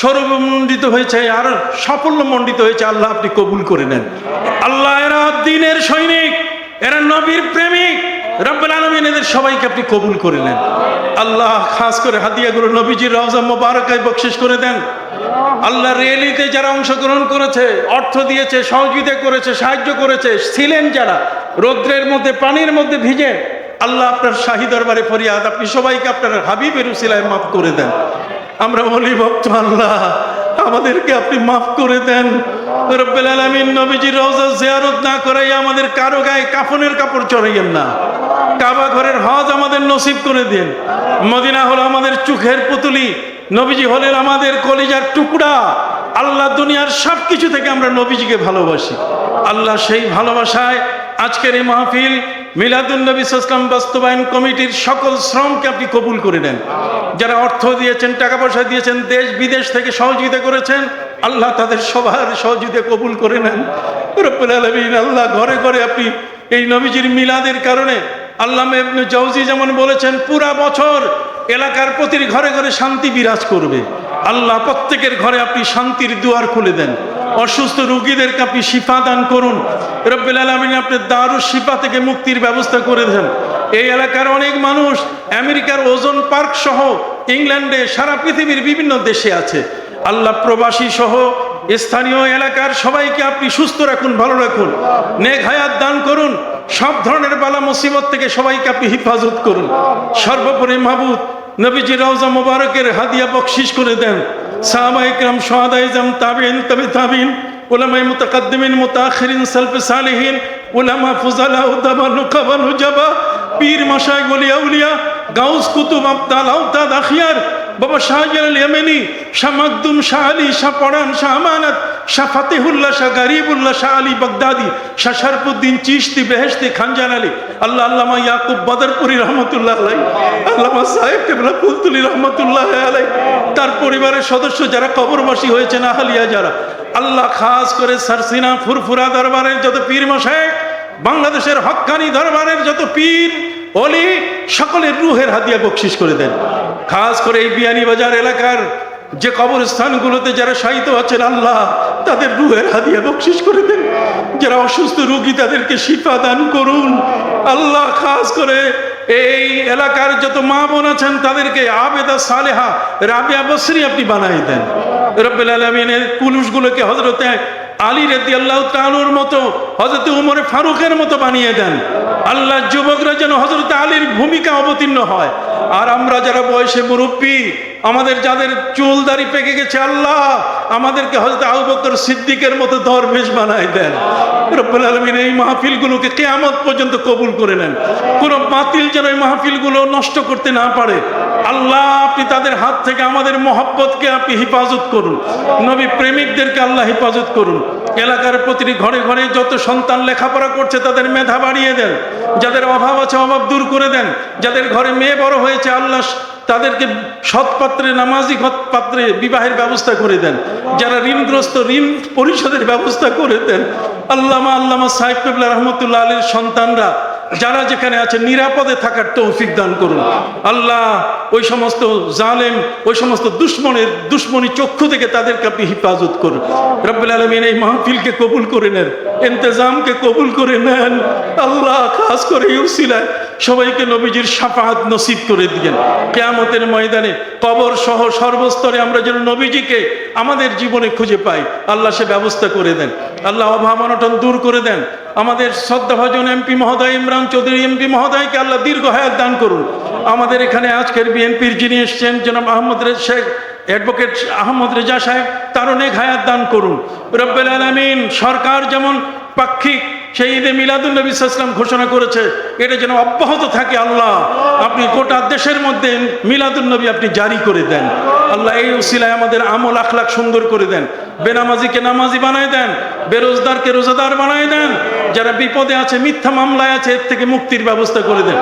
S1: সৌরভমণ্ডিত হয়েছে, আরো সাফল্যমণ্ডিত হয়েছে। আল্লাহ আপনি কবুল করে নেন। আল্লাহ, এরা দ্বীনের সৈনিক, এরা নবীর প্রেমিক। রব্বুল আলামিন এদের সবাইকে আপনি কবুল করে নেন। আল্লাহ, খাস করে হাদিয়াগুলো নবীজির রওজা মোবারকায় বকশিশ করে দেন। আল্লাহ, র্যালিতে যারা অংশগ্রহণ করেছে, অর্থ দিয়েছে, সহযোগিতা করেছে, সাহায্য করেছে, ছিলেন যারা রৌদ্রের মধ্যে পানির মধ্যে ভিজে, আল্লাহ আপনার শাহী দরবারে ফরিয়াদ, আপনি সবাইকে আপনার হাবিবের উসিলায় মাফ করে দেন। আমরা বলি ভক্ত, আল্লাহ আমাদেরকে আপনি মাফ করে দেন। রব্বুল আলামিন নবীজির রওজা জিয়ারত না করাই আমাদের কারো গায়ে কাফনের কাপড় চড়াইয়েন না। কাবা ঘরের হজ আমাদের নসিব করে দেন। মদিনা হলো আমাদের চোখের পুতুলি, নবীজি হলেন আমাদের কলিজার টুকরা। আল্লাহ, দুনিয়ার সব কিছু থেকে আমরা নবীজিকে ভালোবাসি। আল্লাহ, সেই ভালোবাসায় আজকের এই মাহফিল মিলাদুন নবী সাল্লাল্লাহু বাস্তবায়ন কমিটির সকল শ্রমকে আপনি কবুল করে নেন। যারা অর্থ দিয়েছেন, টাকা পয়সা দিয়েছেন, দেশ বিদেশ থেকে সহযোগিতা করেছেন, আল্লাহ তাদের সবার সহযোগিতা কবুল করে নেন। রব্বুল আলামিন, আল্লাহ ঘরে ঘরে আপনি এই নবীজির মিলাদের কারণে, আল্লামা ইবনে জাওজি যেমন বলেছেন, পুরা বছর এলাকার প্রতিটি ঘরে ঘরে শান্তি বিরাজ করবে। আল্লাহ, প্রত্যেকের ঘরে আপনি শান্তির দুয়ার খুলে দেন। অসুস্থ রোগীদেরকে আপনি শিফা দান করুন। রব্বুল আলামিন, আপনি দারুস শিফা থেকে মুক্তির ব্যবস্থা করে দেন। এই এলাকার অনেক মানুষ আমেরিকার ওজন পার্ক সহ ইংল্যান্ডে, সারা পৃথিবীর বিভিন্ন দেশে আছে। আল্লাহ, প্রবাসী সহ স্থানীয় এলাকার সবাইকে আপনি সুস্থ রাখুন, ভালো রাখুন, নেক হায়াত দান করুন। সব ধরনের বালা মুসিবত থেকে সবাইকে আপনি হিফাজত করুন। সর্বোপরি মাহবুব নবীজি রওজা মোবারকের হাদিয়া বকশিশ করে দেন। সাহাবায়ে ইকরাম, শুহাদায়ে ইজম, তাবিঈন, তাবে তাবিঈন, উলামায়ে মুতাকাদ্দিমিন, মুতাআখিরিন, সালফে সালেহিন, উলামা ফুজালা, উদাবা, নুকাবা, নুজাবা, পীর, মাশায়েখ, ওলিয়া উলিয়া, গাউস, কুতুব, আবদাল, আওতাদ, আখিয়ার, বাবা শাহজালাল ইয়ামানি, শাহ মাকদুম, শাহ আলী, শাহ পরান, শাহ আমানত, শাহ ফাতেহুল্লাহ, শাহ গরিবুল্লাহ, শাহ আলী বাগদাদি, শাহ শরফুদ্দিন চিশতি, বেহেশতি, খানজান আলী, আল্লাহ, আল্লামা ইয়াকুব বদরপুরি রহমতুল্লাহ আলাইহি, আল্লামা সাহেব কিবলা ফুলতুলি রহমতুল্লাহ আলাইহি, তার পরিবারের সদস্য যারা কবরবাসী হয়েছেন, আহলিয়া যারা, আল্লাহ খাস করে সারসিনা ফুরফুরা দরবারের যত পীর মাশায়েখ, বাংলাদেশের হক্কানি দরবারের যত পীর ওলি, সকলের রুহের হাদিয়া বকশিশ করে দেন। খাস করে এই বিয়ানীবাজার এলাকার যে কবরস্থানগুলোতে যারা শায়িত আছেন আল্লাহ তাদের রুহের হাদিয়া বকশিশ করে দেন। যারা অসুস্থ রোগী তাদেরকে শিফা দান করুন আল্লাহ। খাস করে এই এলাকার যত মা বোন আছেন তাদেরকে আবেদা সালেহা রাবিয়া বসরি আপনি বানাই দেন রব্বুল আলামিনের। পুরুষগুলোকে হযরতে আলী রাদিয়াল্লাহু তাআলার মতো, হযরত উমর ফারুকের মতো বানিয়ে দেন আল্লাহ। যুবকরা যেন হযরত আলীর ভূমিকা অবতীর্ণ হয়। আর আমরা যারা বয়সে মুরব্বী, আমাদের যাদের চুল দাড়ি পেকে গেছে আল্লাহ আমাদেরকে হযরত আবু বকর সিদ্দিকের মতো দরবেশ বানাই দেন রব্বুল আলামিন। এই মাহফিলগুলোকে কিয়ামত পর্যন্ত কবুল করে নেন। কোনো বাতিল যেন এই মাহফিলগুলো নষ্ট করতে না পারে আল্লাহ। আপনি তাদের হাত থেকে আমাদের মহব্বতকে আপনি হেফাজত করুন। নবী প্রেমিকদেরকে আল্লাহ হেফাজত করুন। এলাকার প্রতিটি ঘরে ঘরে যত সন্তান লেখাপড়া করছে তাদের মেধা বাড়িয়ে দেন। যাদের অভাব আছে অভাব দূর করে দেন। যাদের ঘরে মেয়ে বড় হয়েছে আল্লাহ তাদেরকে সৎ পাত্রে, নামাজি পাত্রে বিবাহের ব্যবস্থা করে দেন। যারা ঋণগ্রস্ত ঋণ পরিশোধের ব্যবস্থা করে দেন। আল্লামা সাহেব কিবলা রহমতুল্লাহ আলীর সন্তানরা যারা যেখানে আছে নিরাপদে থাকার তৌফিক দান করুন আল্লাহ। ওই সমস্ত জালেম, ওই সমস্ত দুশ্মনী চক্ষু থেকে তাদেরকে আপনি হেফাজত করুন রব্বুল আলামিন। এই মাহফিলকে কবুল করে নেন, ইন্তজামকে কবুল করে নেন আল্লাহ। খাস করে এই উসিলায় সবাইকে নবীজির শাফাআত নসিব করে দিয়েন। কিয়ামতের ময়দানে কবর সহ সর্বস্তরে আমরা যেন নবীজিকে আমাদের জীবনে খুঁজে পাই আল্লাহ, সে ব্যবস্থা করে দেন আল্লাহ। অভাব অনটন দূর করে দেন। আমাদের শ্রদ্ধাভাজন এমপি মহোদয় ইমরান চৌধুরী এমপি মহোদয়কে আল্লাহ দীর্ঘ হায়াত দান করুন। আমাদের এখানে আজকের বিএনপির যিনি এসছেন জনাব অ্যাডভোকেট আহমদ রেজা সাহেব, তার অনেক হায়াত দান করুন রব্বুল আলামিন। সরকার যেমন পাক্ষিক সেই ঈদে মিলাদুন নবী সাল্লাল্লাহু আলাইহি ওয়াসাল্লাম ঘোষণা করেছে, এটা যেন অব্যাহত থাকে আল্লাহ। আপনি গোটা দেশের মধ্যে মিলাদুন নবী আপনি জারি করে দেন আল্লাহ। এই উসিলায় আমাদের আমল আখলাক সুন্দর করে দেন। বেনামাজিকে নামাজি বানায় দেন, বেরোজদারকে রোজাদার বানায় দেন। যারা বিপদে আছে, মিথ্যা মামলায় আছে, এর থেকে মুক্তির ব্যবস্থা করে দেন।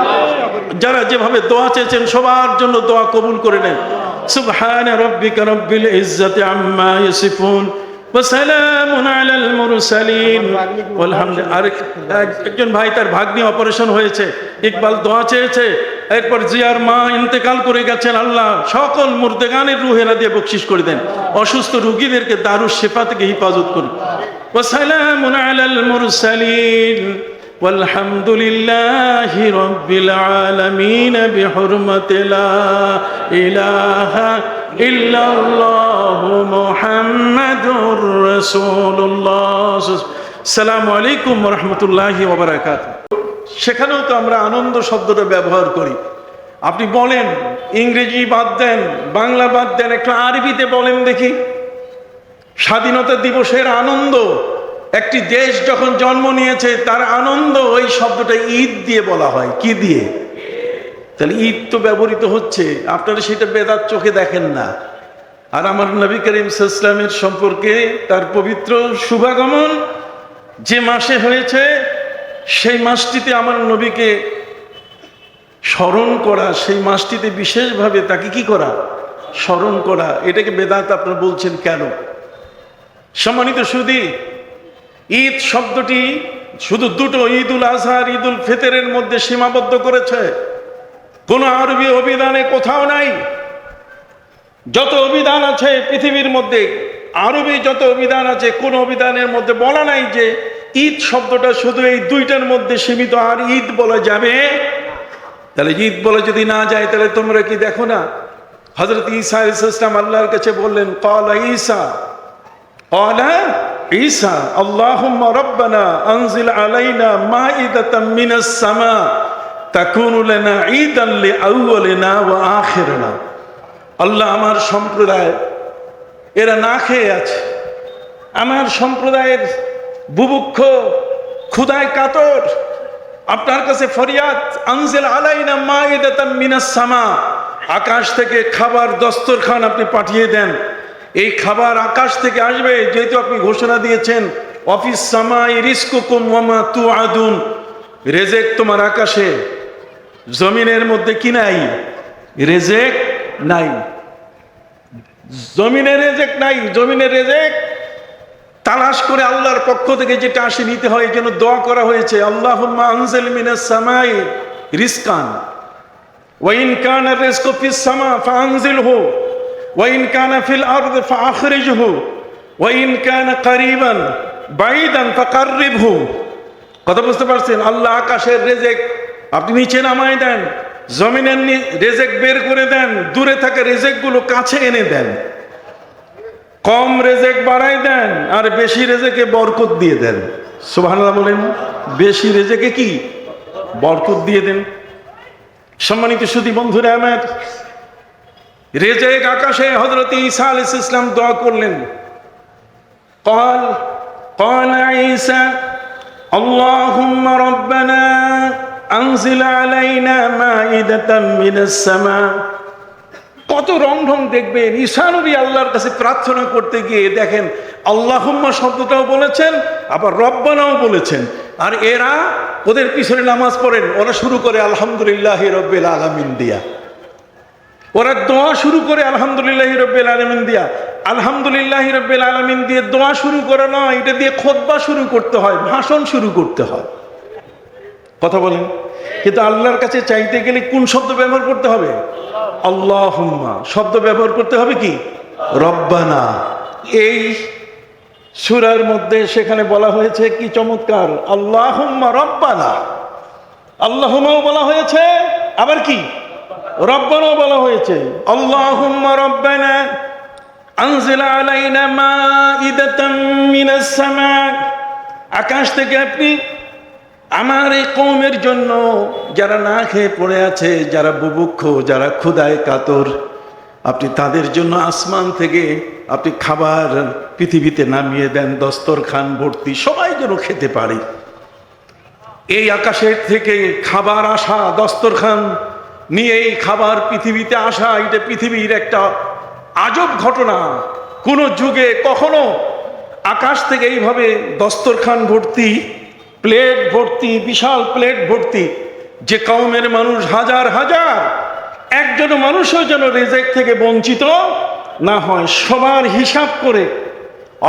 S1: যারা যেভাবে দোয়া চেয়েছেন সবার জন্য দোয়া কবুল করে নেন। সুবহানা রাব্বিকা রাব্বিল ইজ্জাতি আম্মা ইয়াসিফুন ওয়া সালামুন আলাল মুরসালিন ওয়ালহামদুলিল্লাহ। আর একজন ভাই তার ভাগ্নি অপারেশন হয়েছে, ইকবাল দোয়া চেয়েছে। এরপর জিয়ার মা ইন্তেকাল করে গেছেন আল্লাহ। সকল মুর্দেগানের রুহেরা দিয়ে বকশিশ করে দেন। অসুস্থ রোগীদেরকে দারুশ শিফা থেকে হেফাজত করুন। ওয়া সালামুন আলাল মুরসালিন ওয়ালহামদুলিল্লাহি রাব্বিল আলামিন বিহুরমাতি লা ইলাহা ইল্লাল্লাহু মুহাম্মাদুর রাসূলুল্লাহ। আসসালামু আলাইকুম ওয়া রাহমাতুল্লাহি ওয়া বারাকাতুহু। সেখানেও তো আমরা আনন্দ শব্দটা ব্যবহার করি। আপনি বলেন, ইংরেজি বাদ দেন, বাংলা বাদ দেন, একটু আরবিতে বলেন দেখি। স্বাধীনতা দিবসের আনন্দ, একটি দেশ যখন জন্ম নিয়েছে তার আনন্দ, ওই শব্দটা ঈদ দিয়ে বলা হয়। কি দিয়ে? তাহলে ঈদ তো ব্যবহৃত হচ্ছে, আপনারা সেটা বেদাত চোখে দেখেন না। আর আমার নবী করিম সাল্লাল্লাহু আলাইহি ওয়াসাল্লামের সম্পর্কে তার পবিত্র শুভাগমন যে মাসে হয়েছে, সেই মাসটিতে আমার নবীকে স্মরণ করা, সেই মাসটিতে বিশেষভাবে তাকে কি করা? স্মরণ করা। এটাকে বেদাত আপনারা বলছেন কেন? সম্মানিত সুধী, ঈদ শব্দটি শুধু দুটো, ঈদুল আজহা আর ঈদুল ফিতরের মধ্যে সীমাবদ্ধ করেছে। কোন আরবি অভিধানে কোথাও নাই। যত অভিধান আছে পৃথিবীর মধ্যে, আরবি যত অভিধান আছে, কোন অভিধানের মধ্যে বলা নাই যে ঈদ শব্দটা শুধু এই দুইটার মধ্যে সীমিত, আর ঈদ বলা যাবে। তাহলে ঈদ বলা যদি না যায়, তাহলে তোমরা কি দেখো না, হযরত ঈসা আলাইহিস সালাম আল্লাহর কাছে বললেন, ক্বালা ঈসা আল্লাহুম্মা রাব্বানা আনজিল আলাইনা মাইদাতাম মিনাস সামা তাকুনু লানা ঈদান লিআউয়ালিনা ওয়া আখিরিনা। আল্লাহ, আমার সম্প্রদায় এরা না খেয়ে আছে, আমার সম্প্রদায়ের বুভুক্ষ, ক্ষুধায় কাতর, আপনার কাছে ফরিয়াদ। আনজিল আলাইনা মাইদাতাম মিনাস সামা, আকাশ থেকে খাবার দস্তরখান আপনি পাঠিয়ে দেন। এই খাবার আকাশ থেকে আসবে, যেহেতু আপনি ঘোষণা দিয়েছেন অফিস সামাই রিজকুকুম ওয়া মা তুআদুন, রেজেক তোমার আকাশে, জমিনের মধ্যে কি নাই? রেজেক নাই, জমিনে রেজেক নাই। জমিনের রেজেক তালাশ করে আল্লাহর পক্ষ থেকে যেটা আসে নিতে হয়, এই জন্য দোয়া করা হয়েছে, আল্লাহুম্মা আনজিল মিনাস সামাই রিজকান ওয়া ইন কানা রিজকু ফিস সামা ফাআনজিলহু ওয়াইন কানা ফিল আরদ ফাআখরিজহু ওয়াইন কানা কারিবান বাইদান ফাকাররিবহু। কথা বুঝতে পারছেন? আল্লাহ আকাশের রেজেক আপনি নিচে নামায় দেন, জমিনের রেজেক বের করে দেন, দূরে থাকা রেজেকগুলো কাছে এনে দেন, কম রেজেক বাড়াই দেন, আর বেশি রেজেকে বরকত দিয়ে দেন। সুবহানাল্লাহ বলেন। বেশি রেজেকে কি বরকত দিয়ে দেন। সম্মানিত সুধী বন্ধুরা আমার, রেজেক আকাশে হযরত ঈসা আলাইহিস সালাম দোয়া করলেন। قال عيسى اللهم ربنا أنزل علينا مائدة من السماء। কত রংঢং দেখবেন ঈসা নবী আল্লাহর কাছে প্রার্থনা করতে গিয়ে দেখেন আল্লাহুম্মা শব্দটাও বলেছেন, আবার রব্বানাও বলেছেন। আর এরা ওদের পিছনে নামাজ পড়েন, ওরা শুরু করে আলহামদুলিল্লাহি রাব্বিল আলামিন দিয়া। ওরা দোয়া শুরু করে আলহামদুলিল্লাহি রাব্বিল আলামিন দিয়া। আলহামদুলিল্লাহি রাব্বিল আলামিন দিয়ে দোয়া শুরু করে নয়, এটা দিয়ে খুতবা শুরু করতে হয়, ভাষণ শুরু করতে হয়। কথা বলেন। কিন্তু আল্লাহর কাছে চাইতে গেলে কোন শব্দ ব্যবহার করতে হবে? আল্লাহুম্মা শব্দ ব্যবহার করতে হবে কি? রব্বানা। এই সূরার মধ্যে সেখানে বলা হয়েছে কি চমৎকার, আল্লাহুম্মা রব্বানা। আল্লাহুম্মাও বলা হয়েছে, আবার কি রব্বানাও বলা হয়েছে। আল্লাহুম্মা রব্বানা আনজিল আলাইনা মাইদাতাম মিনাস সামা। আকাশ থেকে আপনি আমার এই কওমের জন্য, যারা না খেয়ে পড়ে আছে, যারা বুভুক্ষ, যারা ক্ষুধায় কাতর, আপনি তাদের জন্য আসমান থেকে আপনি খাবার পৃথিবীতে নামিয়ে দেন, দস্তরখান ভর্তি, সবাই যেন খেতে পারে। এই আকাশের থেকে খাবার আসা, দস্তরখান নিয়ে এই খাবার পৃথিবীতে আসা, এটা পৃথিবীর একটা আজব ঘটনা। কোন যুগে কখনো আকাশ থেকে এইভাবে দস্তরখান ভর্তি, প্লেট ভর্তি, বিশাল প্লেট ভর্তি, যে কওমের মানুষ হাজার হাজার, একজন মানুষও যেন রিজিক থেকে বঞ্চিত না হয়। সবার হিসাব করে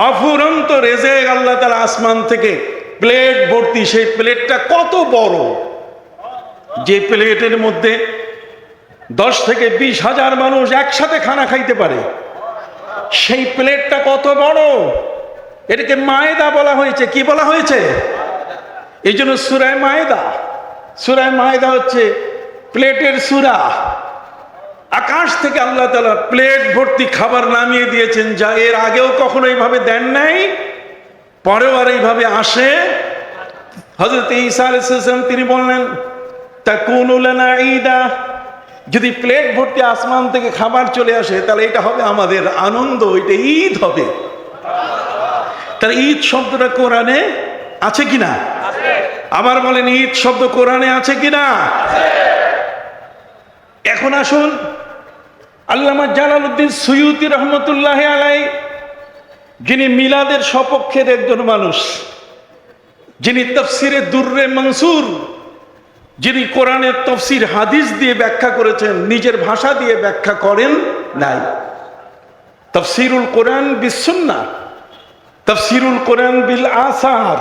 S1: অফুরন্ত রিজিক আল্লাহ তাআলা আসমান থেকে প্লেট ভর্তি। সেই প্লেটটা কত বড়, যে প্লেটের মধ্যে 10 থেকে 20 হাজার মানুষ একসাথে খানা খাইতে পারে, সেই প্লেটটা কত বড়। এটাকে মায়েদা বলা হয়েছে। কি বলা হয়েছে? এই জন্য সূরা মায়েদা, সূরা মায়েদা হচ্ছে প্লেটের সূরা। আকাশ থেকে আল্লাহ তাআলা প্লেট ভর্তি খাবার নামিয়ে দিয়েছেন, যা এর আগেও কখনো এইভাবে দেন নাই, পরেও আর এইভাবে আসে। হযরত ঈসা আলাইহিস সালাম তিনি বললেন তাকুনু লানা ঈদা, যদি প্লেট ভর্তি আসমান থেকে খাবার চলে আসে তাহলে এটা হবে আমাদের আনন্দ, এটা ঈদ হবে। তাহলে ঈদ শব্দটা কোরআনে আছে কিনা? আবার বলেন, ঈদ শব্দ কোরআনে আছে কিনা? এখন আসুন, আল্লামা জালালউদ্দিন সুয়ুতী রহমতুল্লাহি আলাইহি, যিনি মিলাদের সপক্ষের একজন মানুষ, যিনি তাফসিরে দুররে মনসুর, যিনি কোরআনের তাফসির হাদিস দিয়ে ব্যাখ্যা করেছেন, নিজের ভাষা দিয়ে ব্যাখ্যা করেন নাই। তাফসিরুল কোরআন বিস সুন্নাহ, তাফসিরুল কোরআন বিল আসার,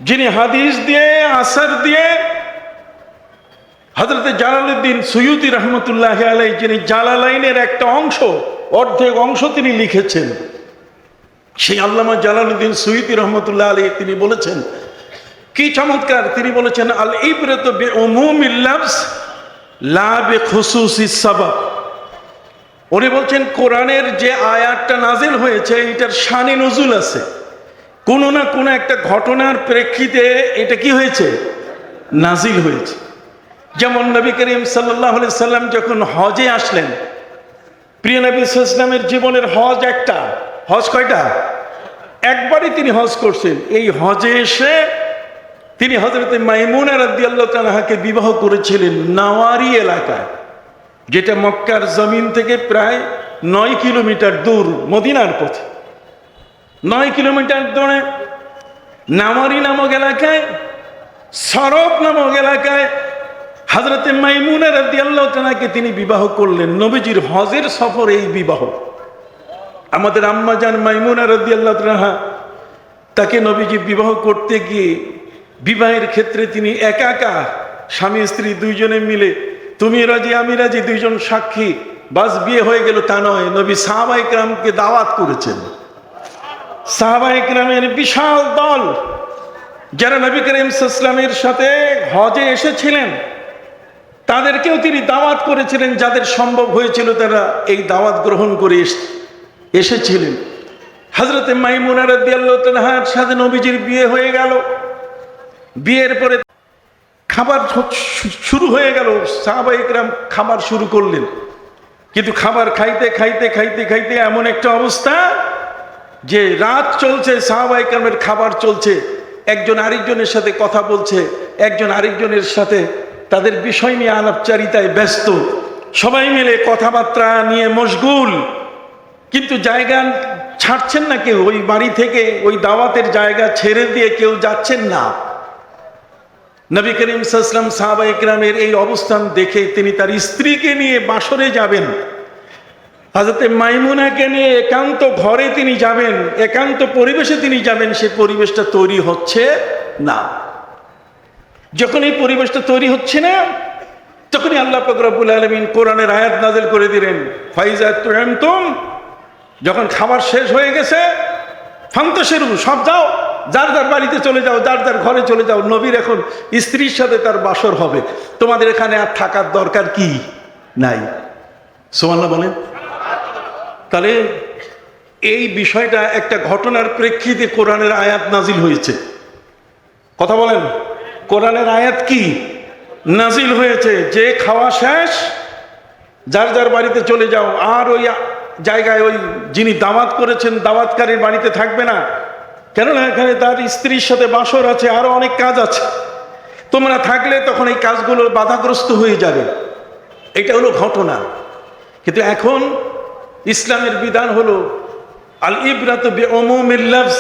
S1: যিনি হাদিস দিয়ে, আসার দিয়ে, হযরত জালালউদ্দিন সুয়ুতী রহমতুল্লাহি আলাইহি, যিনি জালালাইনের একটা অংশ, অর্ধেক অংশ তিনি লিখেছেন, সেই আল্লামা জালালউদ্দিন সুয়ুতী রহমতুল্লাহি আলাইহি তিনি বলেছেন কি চমৎকার, তিনি বলেছেন আল ইবরাতু বিউমুমিল লাফজ লা বিখুসুসিস সাবাব। উনি বলছেন কোরআনের যে আয়াতটা নাজিল হয়েছে এটার শানে নজুল আছে, কোনো না কোনো একটা ঘটনার প্রেক্ষিতে এটা কি হয়েছে? নাজিল হয়েছে। যেমন নবী করিম সাল্লাল্লাহু আলাইহি সাল্লাম যখন হজে আসলেন, প্রিয় নবী সাল্লাল্লাহু আলাইহি সাল্লামের জীবনের হজ একটা, হজ কয়টা? একবারই তিনি হজ করছেন। এই হজে এসে তিনি হযরত মাইমুনা রাদিয়াল্লাহু তাআলাকে বিবাহ করেছিলেন নাওয়ারি এলাকায়, যেটা মক্কার জমিন থেকে প্রায় 9 কিলোমিটার দূর, মদিনার পথে 9 কিলোমিটার দূরে নাওয়ারি নামক এলাকায়, সরব নামক এলাকায় হযরত মাইমুনা রাদিয়াল্লাহু তাআলাকে তিনি বিবাহ করলেন। নবীজির হজের সফর এই বিবাহ। আমাদের আম্মা জান মাইমুনা রাদিয়াল্লাহু তাআলা, তাকে নবীজি বিবাহ করতে গিয়ে বিবাহের ক্ষেত্রে তিনি একা একা, স্বামী স্ত্রী দুইজনে মিলে, তুমি রাজি আমি রাজি, দুইজন সাক্ষী, বাস বিয়ে হয়ে গেল তা নয়, নবী সাহাবা ইকরামকে দাওয়াত করেছেন। সাহাবা ইকরামের বিশাল দল যারা নবী করিম সাল্লাল্লাহু আলাইহি ওয়াসাল্লামের সাথে হজে এসেছিলেন, তাদেরকেও তিনি দাওয়াত করেছিলেন। যাদের সম্ভব হয়েছিল তারা এই দাওয়াত গ্রহণ করে এসেছিলেন। হযরতে মাইমুনা রাদিয়াল্লাহু তাআলার সাথে নবীজির বিয়ে হয়ে গেল। বিয়ের পরে খাবার শুরু হয়ে গেল, সাহাবা ইকরাম খাবার শুরু করলেন। কিন্তু খাবার খাইতে খাইতে খাইতে খাইতে এমন একটা অবস্থা যে রাত চলছে, সাহাবা ইকরামের খাবার চলছে, একজন আরেকজনের সাথে কথা বলছে, একজন আরেকজনের সাথে তাদের বিষয় নিয়ে আলাপচারিতায় ব্যস্ত, সবাই মিলে কথাবার্তা নিয়ে মশগুল, কিন্তু জায়গা ছাড়ছেন না কেউ। ওই বাড়ি থেকে ওই দাওয়াতের জায়গা ছেড়ে দিয়ে কেউ যাচ্ছেন না। নবী করিম সাল্লাল্লাহু আলাইহি ওয়াসাল্লাম সাহাবা ইকরামের এই অবস্থান দেখে তিনি তার স্ত্রীকে নিয়ে বাসরে যাবেন, হযরতে মাইমুনাকে নিয়ে একান্ত ঘরে তিনি যাবেন, একান্ত পরিবেশে তিনি যাবেন। সে পরিবেশটা তৈরি হচ্ছে না। যখন এই পরিবেশটা তৈরি হচ্ছে না, তখনই আল্লাহ পাক রব্বুল আলামিন কোরআনের আয়াত নাযিল করে দিলেন, ফাইজা তু'আমতুম, যখন খাবার শেষ হয়ে গেছে, ফান্তাশিরু, সব যাও, যার যার বাড়িতে চলে যাও, যার যার ঘরে চলে যাও। নবীর এখন স্ত্রীর সাথে তার বাসর হবে, তোমাদের এখানে আর থাকার দরকার কি নাই। সুবহানাল্লাহ বলেন। তাহলে এই বিষয়টা একটা ঘটনার প্রেক্ষিতে কোরআনের আয়াত নাজিল হয়েছে। কথা বলেন, কোরআনের আয়াত কি নাজিল হয়েছে যে খাওয়া শেষ, যার যার বাড়িতে চলে যাও, আর ওই জায়গায় ওই যিনি দাওয়াত করেছেন দাওয়াতকারীর বাড়িতে থাকবে না, কেননা এখানে তার স্ত্রীর সাথে বাসর আছে, আরো অনেক কাজ আছে। তোমরা থাকলে তখন এই কাজগুলো বাধাগ্রস্ত হয়ে যাবে। এটা হলো ঘটনা। কিন্তু এখন ইসলামের বিধান হলো আল ইবরাতু বিউমুমিল লাফজ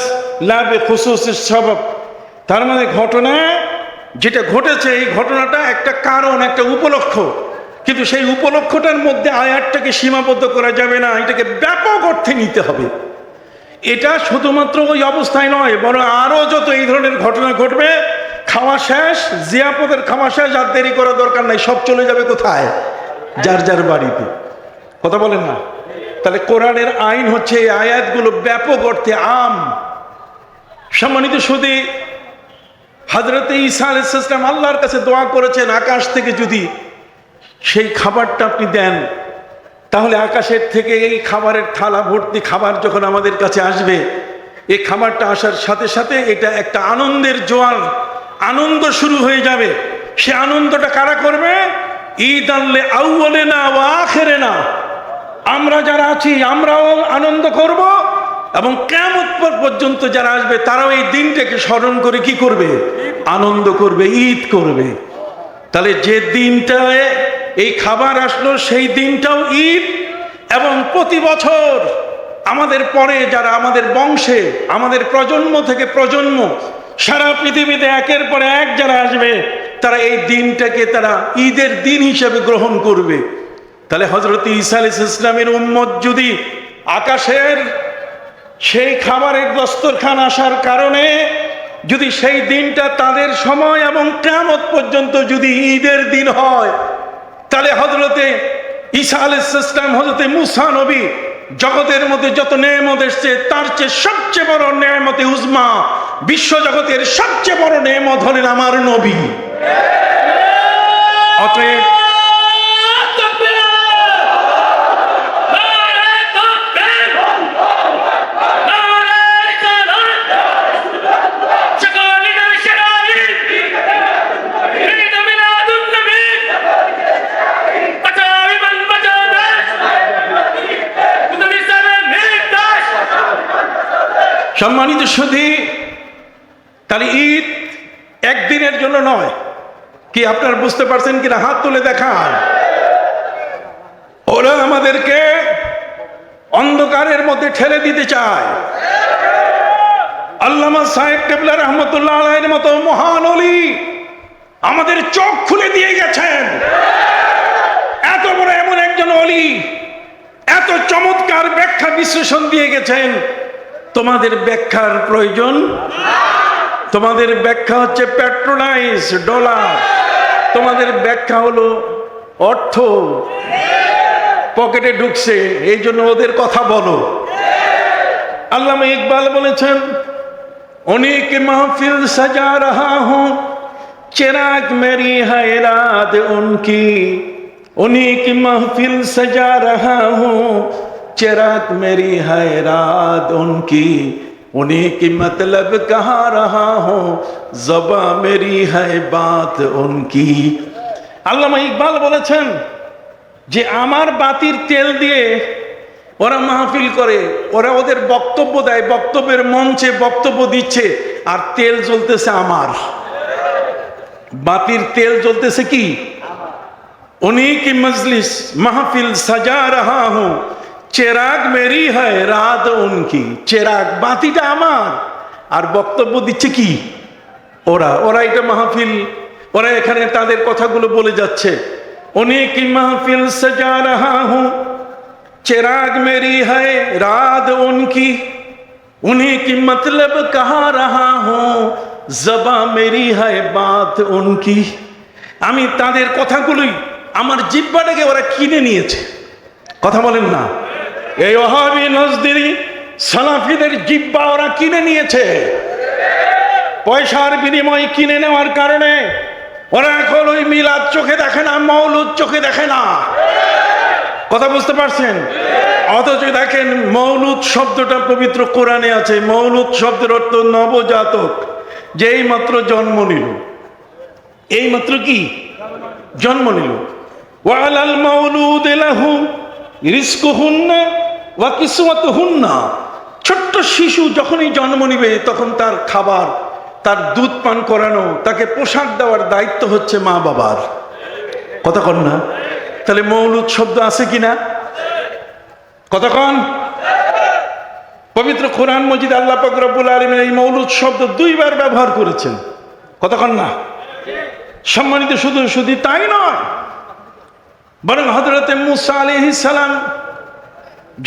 S1: লা বিখুসুসিস সাবাব। তার মানে ঘটনা যেটা ঘটেছে, এই ঘটনাটা একটা কারণ, একটা উপলক্ষ, কিন্তু সেই উপলক্ষটার মধ্যে আয়াতটাকে সীমাবদ্ধ করা যাবে না, এটাকে ব্যাপক অর্থে নিতে হবে। এটা শুধুমাত্র ওই অবস্থায় নয়, বরং আরো যত এই ধরনের ঘটনা ঘটবে, খাওয়া শেষ, জিয়াপদের খাওয়া শেষ, আর দেরি করা দরকার নাই, সব চলে যাবে কোথায়? যার যার বাড়িতে। কথা বলেন না? তাহলে কোরআনের আইন হচ্ছে এই আয়াতগুলো ব্যাপক অর্থে আম। সম্মানিত সুধী, হযরতে ঈসা আলাইহিস সালাম আল্লাহর কাছে দোয়া করেছেন, আকাশ থেকে যদি সেই খাবারটা আপনি দেন, তাহলে আকাশের থেকে এই খাবারের থালা ভর্তি খাবার যখন আমাদের কাছে আসবে, এই খাবারটা আসার সাথে সাথে এটা একটা আনন্দের জোয়ার, আনন্দ শুরু হয়ে যাবে। সে আনন্দটা কারা করবে? ঈদ আল্লে আউয়ালেনা ওয়া আখিরেনা, আমরা যারা আছি আমরাও আনন্দ করব, এবং কিয়ামত পর্যন্ত যারা আসবে তারাও এই দিনটাকে স্মরণ করে কি করবে? আনন্দ করবে, ঈদ করবে। তাহলে যে দিনটায় এই খাবার আসলো সেই দিনটাও ঈদ। এবং প্রতি বছর আমাদের পরে যারা আমাদের বংশে, আমাদের প্রজন্ম থেকে প্রজন্ম সারা পৃথিবীতে একের পর এক যারা আসবে, তারা এই দিনটাকে তারা ঈদের দিন হিসেবে গ্রহণ করবে। তাহলে হযরত ঈসা আলাইহিস সালামের উম্মত যদি আকাশের সেই খাবারের দস্তরখান আসার কারণে যদি সেই দিনটা তাদের সময় এবং কিয়ামত পর্যন্ত যদি ঈদের দিন হয়, তাহলে হযরতে ঈসা আলাইহিস সালাম, হযরতে মুসা নবী, জগতের মধ্যে যত নেয়ামত এসেছে তার চেয়ে সবচেয়ে বড় নেয়ামতে উজমা, বিশ্ব জগতের সবচেয়ে বড় নেয়ামত হলেন আমার নবী। অতএব সম্মানিত সুধী, তাহলে ঈদ একদিনের জন্য নয়। কি আপনারা বুঝতে পারছেন কিনা? হাত তুলে দেখান। ওরা আমাদেরকে অন্ধকারের মধ্যে ঠেলে দিতে চায়। আল্লামা সাহেব কেবলা রহমতুল্লাহ আলাইহির মতো মহান ওলি আমাদের চোখ খুলে দিয়ে গেছেন। এত বড় এমন একজন ওলি এত চমৎকার ব্যাখ্যা বিশ্লেষণ দিয়ে গেছেন, তোমাদের ব্যাখ্যার প্রয়োজন। তোমাদের ব্যাখ্যা হচ্ছে প্যাট্রোনাইজ, ডলার। তোমাদের ব্যাখ্যা হলো অর্থ। পকেটে ঢুকছে, এই জন্য ওদের কথা বলো। আল্লামা ইকবাল বলেছেন, অনেক মাহফিল সাজা রহা হুঁ, চিরাগ মেরি है रात उनकी, उन्हीं की महफिल सजा रहा हूँ, चिराग मेरी है रात उनकी, उन्हीं की मतलब कहा रहा हूँ, ज़बां मेरी है बात उनकी। আল্লামা ইকবাল বলেছেন যে আমার বাতির তেল দিয়ে ওরা মাহফিল করে, ওরা ওদের বক্তব্য দেয়, বক্তব্যের মঞ্চে বক্তব্য দিচ্ছে, আর তেল জ্বলতেছে আমার। বাতির তেল জ্বলতেছে কি? उन्हीं की मजलिस महफिल सजा रहा हूं, चिराग मेरी है रात उनकी। चिराग বাতিটা আমার, আর বক্তব্য দিচ্ছে কি? ওরা। ওরা এটা মাহফিল, ওরা এখানে তাদের কথাগুলো বলে যাচ্ছে। उन्हीं की महफिल सजा रहा हूं, चिराग मेरी है रात उनकी, उन्हीं की मतलब कहा रहा हूं, ज़बां मेरी है बात उनकी। আমি তাদের কথাগুলোই, আমার জিহ্বাটাকে ওরা কিনে নিয়েছে। কথা বলেন না? এই ওহাবি নজদিরি সালাফিদের জিহ্বা ওরা কিনে নিয়েছে। পয়সার বিনিময়ে কিনে নেওয়ার কারণে ওরা এখন ওই মিলাদ চোখে দেখে না, মৌলুদ চোখে দেখে না। কথা বুঝতে পারছেন? অথচ দেখেন মৌলুদ শব্দটা পবিত্র কোরআনে আছে। মৌলুদ শব্দের অর্থ নবজাতক, যে এই মাত্র জন্ম নিল। এই মাত্র কি জন্ম নিল। ওয়ালাল মাউলুদ লাহু রিজকুহুন্না ওয়া কিসওয়াতুহুন্না। ছোট্ট শিশু যখনই জন্ম নিবে তখন তার খাবার, তার দুধ পান করানো, তাকে পোশাক দেওয়ার দায়িত্ব হচ্ছে মা বাবার। কথা কন না? তাহলে মৌলুদ শব্দ আছে কিনা? কথা কন? পবিত্র কোরআন মজিদ আল্লাহ পাক রব্বুল আলামিন এই মৌলুদ শব্দ 2 বার ব্যবহার করেছেন। কথা কন না? সম্মানিত, শুধু তাই নয়, বরং হযরতে মুসা আলাইহিস সালাম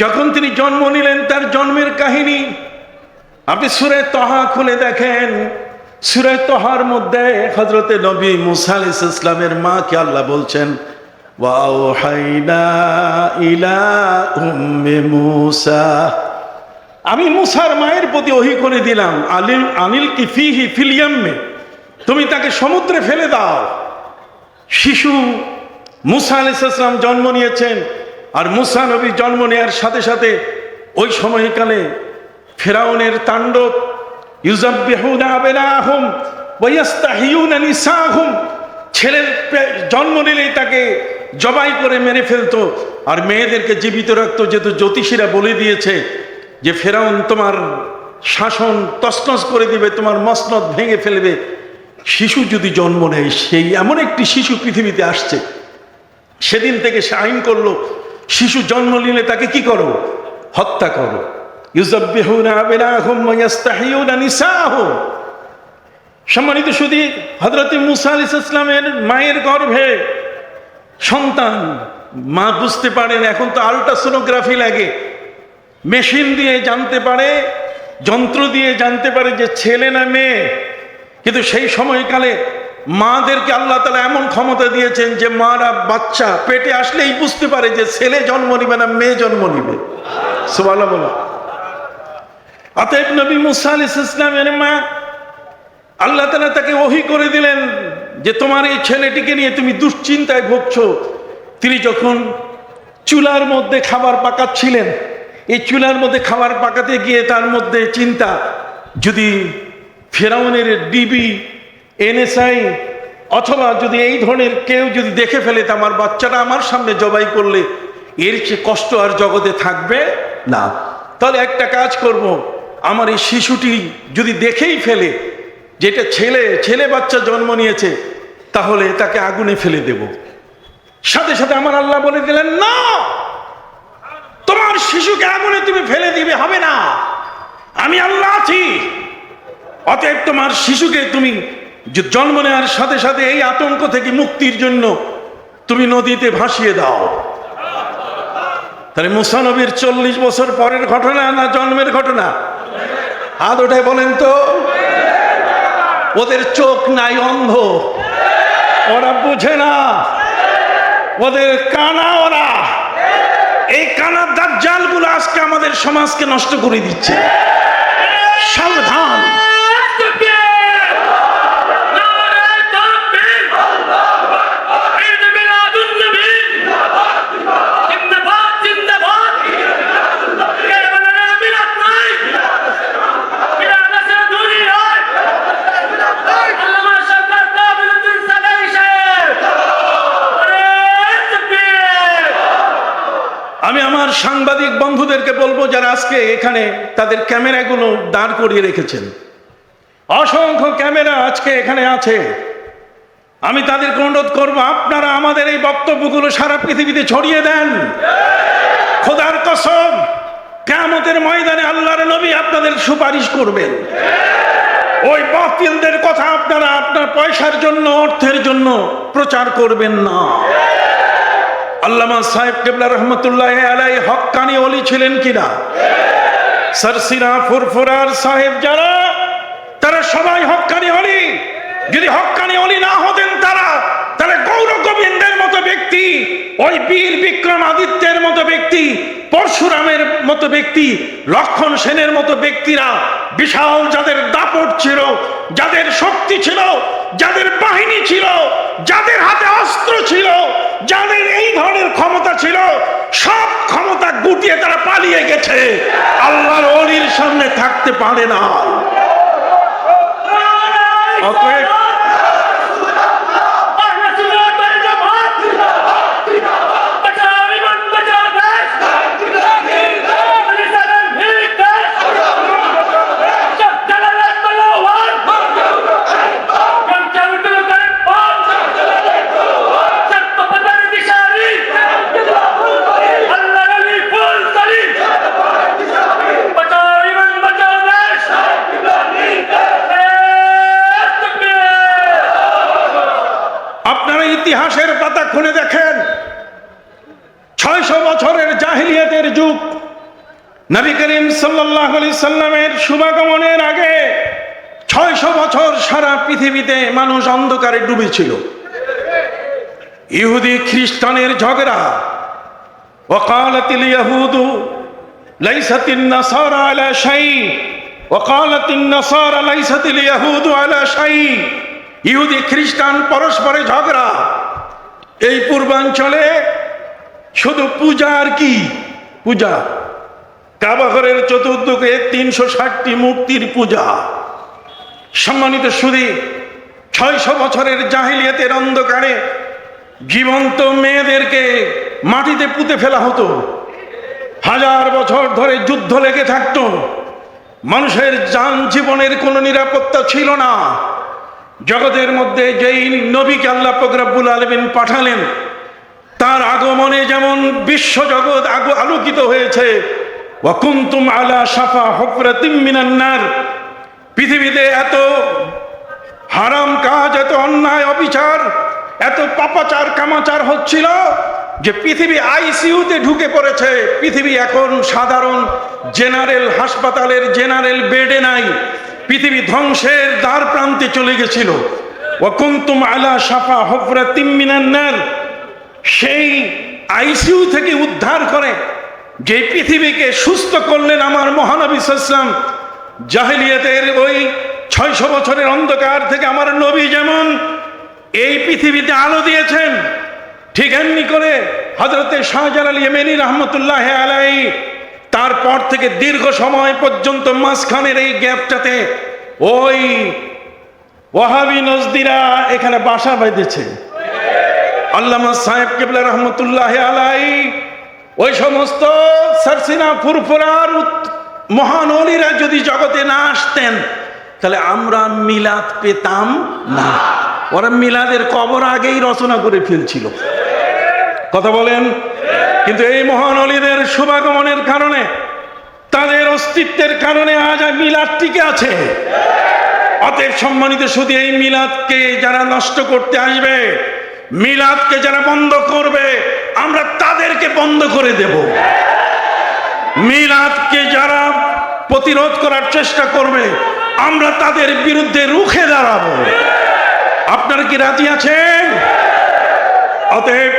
S1: যখন তিনি জন্ম নিলেন, তার জন্মের কাহিনী আপনি সূরা তাহা খুলে দেখেন। সূরা তাহার মধ্যে হযরতে নবী মুসা আলাইহিস সালামের মাকে আল্লাহ বলছেন, ওয়া আওহাইনা ইলা উম্মি মুসা, আমি মুসার মায়ের প্রতি ওহী করে দিলাম, আনিল কি ফিহি ফিল ইয়াম্মে, তুমি তাকে সমুদ্রে ফেলে দাও। শিশু মুসা আলাইহিস সালাম জন্ম নিয়েছেন, আর মুসা নবী জন্ম নেওয়ার সাথে সাথে ওই সময়কালে ফিরাউনের তাণ্ডব, ইউযাব্বিহুনা আবনাহুম ওয়া ইস্তাহিয়ুনা নিসাহুম, ছেলের জন্ম নিলেই তাকে জবাই করে মেরে ফেলতো, আর মেয়েদেরকে জীবিত রাখতো। যেহেতু জ্যোতিষীরা বলে দিয়েছে যে ফিরাউন তোমার শাসন তছনছ করে দিবে, তোমার মসনদ ভেঙে ফেলবে। শিশু যদি জন্ম নেয়, সেই এমন একটি শিশু পৃথিবীতে আসছে, সেদিন থেকে সে আইন করলো, শিশু জন্ম নিলে তাকে কি করো? হত্যা করো। ইউযাব্বিহুনা আবনাহুম ওয়া ইস্তাহিয়ুনা নিসাহুম। সম্মানিত সুধী, হযরত মুসা আলাইহিস সালামের মায়ের গর্ভে সন্তান, মা বুঝতে পারেন, এখন তো আল্ট্রাসোনোগ্রাফি লাগে, মেশিন দিয়ে জানতে পারে, যন্ত্র দিয়ে জানতে পারে যে ছেলে না মেয়ে। কিন্তু সেই সময়কালে মাদেরকে আল্লাহ তাআলা এমন ক্ষমতা দিয়েছেন যে মারা বাচ্চা পেটে আসলেই বুঝতে পারে যে ছেলে জন্ম নিবে না মেয়ে জন্ম নিবে। সুবহানাল্লাহ বলো। অতএব নবী মুসা আলাইহিস সালামের মা, আল্লাহ তাআলা তাকে ওহী করে দিলেন যে তোমার এই ছেলেটিকে নিয়ে তুমি দুশ্চিন্তায় ভুগছো। তিনি যখন চুলার মধ্যে খাবার পাকাচ্ছিলেন, এই চুলার মধ্যে খাবার পাকাতে গিয়ে তার মধ্যে চিন্তা, যদি ফিরাউনের ডিবি, এনএসআই অথবা যদি এই ধরনের কেউ যদি দেখে ফেলে, তা আমার বাচ্চাটা আমার সামনে জবাই করলে এর চেয়ে কষ্ট আর জগতে থাকবে না। তাহলে একটা কাজ করব, আমার এই শিশুটি যদি দেখেই ফেলে যেটা ছেলে বাচ্চা জন্ম নিয়েছে, তাহলে তাকে আগুনে ফেলে দেব। সাথে সাথে আমার আল্লাহ বলে দিলেন, না, তোমার শিশুকে আগুনে তুমি ফেলে দিবে হবে না, আমি আল্লাহ আছি। অতএব তোমার শিশুকে তুমি জন্ম নেওয়ার সাথে সাথে এই আতঙ্ক থেকে মুক্তির জন্য তুমি নদীতে ভাসিয়ে দাও। তাহলে মুসা নবীর 40 বছর পরের ঘটনা না জন্মের ঘটনা? হাত ওঠায় বলেন তো। ওদের চোখ নাই, অন্ধ, ওরা বুঝে না, ওদের কানা, ওরা এই কানা দাজ্জালগুলো আজকে আমাদের সমাজকে নষ্ট করে দিচ্ছে। সাবধান। আমি আমার সাংবাদিক বন্ধুদেরকে বলবো যারা আজকে এখানে তাদের ক্যামেরাগুলো দাঁড় করিয়ে রেখেছেন, অসংখ্য ক্যামেরা আজকে এখানে আছে, আমি তাদেরকে অনুরোধ করবো আপনারা আমাদের এই বক্তব্যগুলো সারা পৃথিবীতে ছড়িয়ে দেন। খোদার কসম, কিয়ামতের ময়দানে আল্লাহর নবী আপনাদের সুপারিশ করবেন। ওই বাতিলদের কথা আপনারা আপনার পয়সার জন্য, অর্থের জন্য প্রচার করবেন না। আল্লামা সাহেব কেবলা রহমতুল্লাহ আলাইহি হক্কানি ওলি ছিলেন কিনা? সরসিনা ফুরফুরার সাহেব যারা, তারা সবাই হক্কানি ওলি। যদি হক্কানি ওলি না হতেন তাহলে গৌর গোবিন্দের মতো ব্যক্তি, ওই বীর বিক্রমাদিত্যের মতো ব্যক্তি, পরশুরামের মতো ব্যক্তি, লক্ষণ সেনের মতো ব্যক্তিরা, বিশাল যাদের দাপট ছিল, যাদের শক্তি ছিল, যাদের বাহিনী ছিল, যাদের হাতে অস্ত্র ছিল, যাদের এই ধরনের ক্ষমতা ছিল, সব ক্ষমতা গুটিয়ে তারা পালিয়ে গেছে, আল্লাহর ওলির সামনে থাকতে পারে না। অতএব ইতিহাসের পাতা খুলে দেখেন, 600 বছরের জাহিলিয়াতের যুগ, নবী করিম সাল্লাল্লাহু আলাইহি সাল্লামের শুভাগমনের আগে 600 বছর সারা পৃথিবীতে মানুষ অন্ধকারে ডুবেছিল। ইহুদি খ্রিস্টানের ঝগড়া, ওয়াকালাতিল ইয়াহুদু লাইসাতিন নাসারা আলা শাই, ওয়াকালাতিন নাসারা লাইসাতিল ইয়াহুদু আলা শাই। ইহুদি খ্রিস্টান পরস্পরে ঝগড়া। এই পূর্বাঞ্চলে শুধু পূজা আর কি পূজা, কাবা ঘরের চতুর্দিকে 360টি মূর্তির পূজা। সম্মানিত সুধী, 600 বছরের জাহিলিয়াতের অন্ধকারে জীবন্ত মেয়েদেরকে মাটিতে পুঁতে ফেলা হতো। 1000 বছর ধরে যুদ্ধ লেগে থাকতো। মানুষের জান জীবনের কোনো নিরাপত্তা ছিল না। জগতের মধ্যে যেই নবীকে আল্লাহ পাক রব্বুল আলামিন পাঠালেন, তার আগমনে যেমন বিশ্বজগৎ আলোকিত হয়েছে। ওয়া কুনতুম আলা শাফা হুফরাতিম মিনান নার। পৃথিবীতে এত হারাম কাজ, এত অন্যায় অবিচার, এত পাপাচার কামাচার হচ্ছিল যে পৃথিবী আইসিইউতে ঢুকে পড়েছে। পৃথিবী এখন সাধারণ জেনারেল হাসপাতালের জেনারেল বেডে নাই। পৃথিবী ধ্বংসের দ্বার প্রান্তে চলে গেছিল। ওয়া কুনতুম আলা শাফা হুফরাতিম মিনান নার। সেই আইসিইউ থেকে উদ্ধার করে যে পৃথিবীকে সুস্থ করলেন আমার মহানবী সাল্লাল্লাহু আলাইহি ওয়াসাল্লাম। জাহেলিয়াতের ওই 600 বছরের অন্ধকার থেকে আমার নবী যেমন এই পৃথিবীতে আলো দিয়েছেন, ঠিক এমনি করে হযরতে শাহজালাল ইয়েমেনি রহমতুল্লাহ আলাইহি তারপর থেকে দীর্ঘ সময় পর্যন্ত মাঝখানের এই গ্যাপটাতে ওই ওয়াহাবি নজদিরা এখানে বাসা বেঁধেছে। আল্লামা সাহেব কেবলা রহমতুল্লাহ আলাইহি ওই সমস্ত সরসিনা ফুরফুরার মহান ওলিরা যদি জগতে না আসতেন তাহলে আমরা মিলাদ পেতাম না। ওরা মিলাদের কবর আগেই রচনা করে ফেলছিল। কথা বলেন। কিন্তু এই মহান ওলিদের শুভাগমনের কারণে, তাদের অস্তিত্বের কারণে আজ মিলাদ টিকে আছে। অতএব সম্মানিত শুধু এই মিলাদকে যারা নষ্ট করতে আসবে, মিলাদকে যারা বন্ধ করবে, আমরা তাদেরকে বন্ধ করে দেব। মিলাদকে যারা প্রতিরোধ করার চেষ্টা করবে, আমরা তাদের বিরুদ্ধে রুখে দাঁড়াবো। আপনারা কি রাজি আছেন? অতএব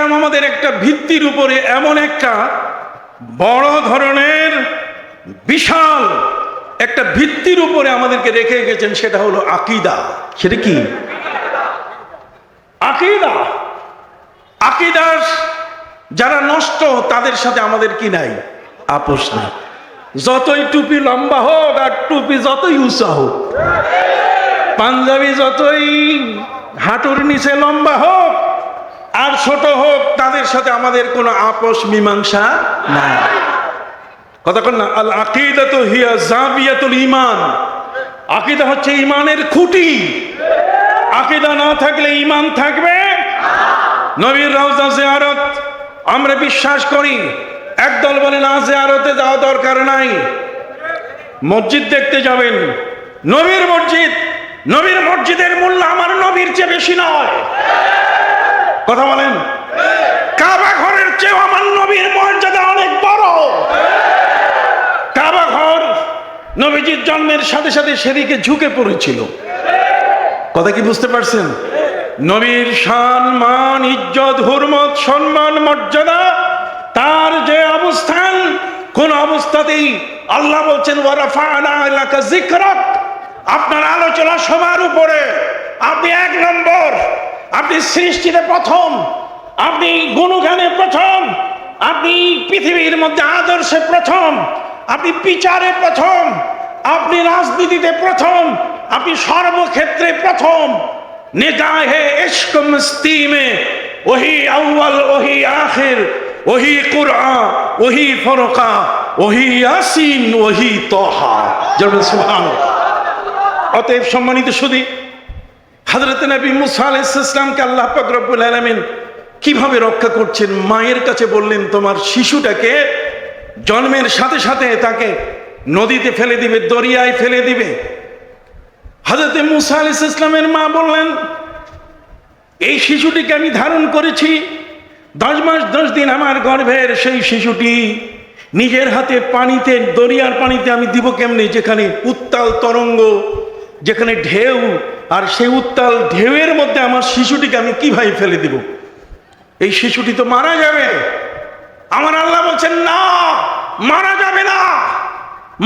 S1: ইসলাম আমাদের একটা ভিত্তির উপরে এমন একটা বড় ধরনের বিশাল একটা ভিত্তির উপরে আমাদেরকে রেখে গেছেন, সেটা হলো আকীদা। সেটা কি? আকীদা। আকীদার যারা নষ্ট তাদের সাথে আমাদের কি নাই? আপোষ নাই। যতই টুপি লম্বা হোক আর টুপি যতই উঁচা হোক, পাঞ্জাবি যতই হাঁটুর নিচে লম্বা হোক আর ছোট হোক, তাদের সাথে আমাদের কোনো আপোষ মীমাংসা নাই। কতক্ষণ না? আল আকীদাতু হিয়া জাবিয়াতুল ঈমান। আকীদা হচ্ছে ঈমানের খুঁটি। আকীদা না থাকলে ঈমান থাকবে না। নবীর রওজা জিয়ারত আমরা বিশ্বাস করি। একদল বলে না, জিয়ারতে যাওয়া দরকার নাই, মসজিদ দেখতে যাবেন। নবীর মসজিদ, নবীর মসজিদের মূল্য আমার নবীর চেয়ে বেশি নয়। কথা বলেন? কাবা ঘরের চেয়ে আমার নবীর মর্যাদা অনেক বড়। কাবা ঘর নবীজির জন্মের সাথে সাথে সেদিকে ঝুঁকে পড়েছিল। কথা কি বুঝতে পারছেন? নবীর শান, মান, ইজ্জত, হুরমত, সম্মান, মর্যাদা, তার যে অবস্থান, কোন অবস্থাতেই আল্লাহ বলছেন ওয়ারাফা'না লাকা যিকরাক, আপনার আলোচনা সবার উপরে। আপনি এক নম্বর, আপনি সৃষ্টিতে প্রথম, আপনি গুণগানে প্রথম, আপনি পৃথিবীর মধ্যে আদর্শে প্রথম, আপনি বিচারে প্রথম, আপনি রাজনীতিতে প্রথম, আপনি সর্বক্ষেত্রে প্রথম। নিগাহে ইশক মস্তি মে ওহি আউয়াল ওহি আখির ওহি কুরআন ওহি ফুরকা ওহি ইয়াসিন ওহি তাহা। জয় সুবহানাল্লাহ। অতএব সম্মানিত সুধী, হযরত নবী মুসা আলাইহিস সালামকে আল্লাহ পাক রব্বুল আলামিন কিভাবে রক্ষা করছেন? মায়ের কাছে বললেন তোমার শিশুটাকে জন্মের সাথে সাথে তাকে নদীতে ফেলে দিবে, দরিয়ায় ফেলে দিবে। হযরত মুসা আলাইহিস সালামের মা বললেন এই শিশুটিকে আমি ধারণ করেছি 10 মাস 10 দিন আমার গর্ভের, সেই শিশুটি নিজের হাতে পানিতে, দরিয়ার পানিতে আমি দিব কেমনে? যেখানে উত্তাল তরঙ্গ, যেখানে ঢেউ, আর সেই উত্তাল ঢেউয়ের মধ্যে আমার শিশুটিকে আমি কিভাবে ফেলে দিব? এই শিশুটি তো মারা যাবে। আমার আল্লাহ বলছেন না, মারা যাবে না,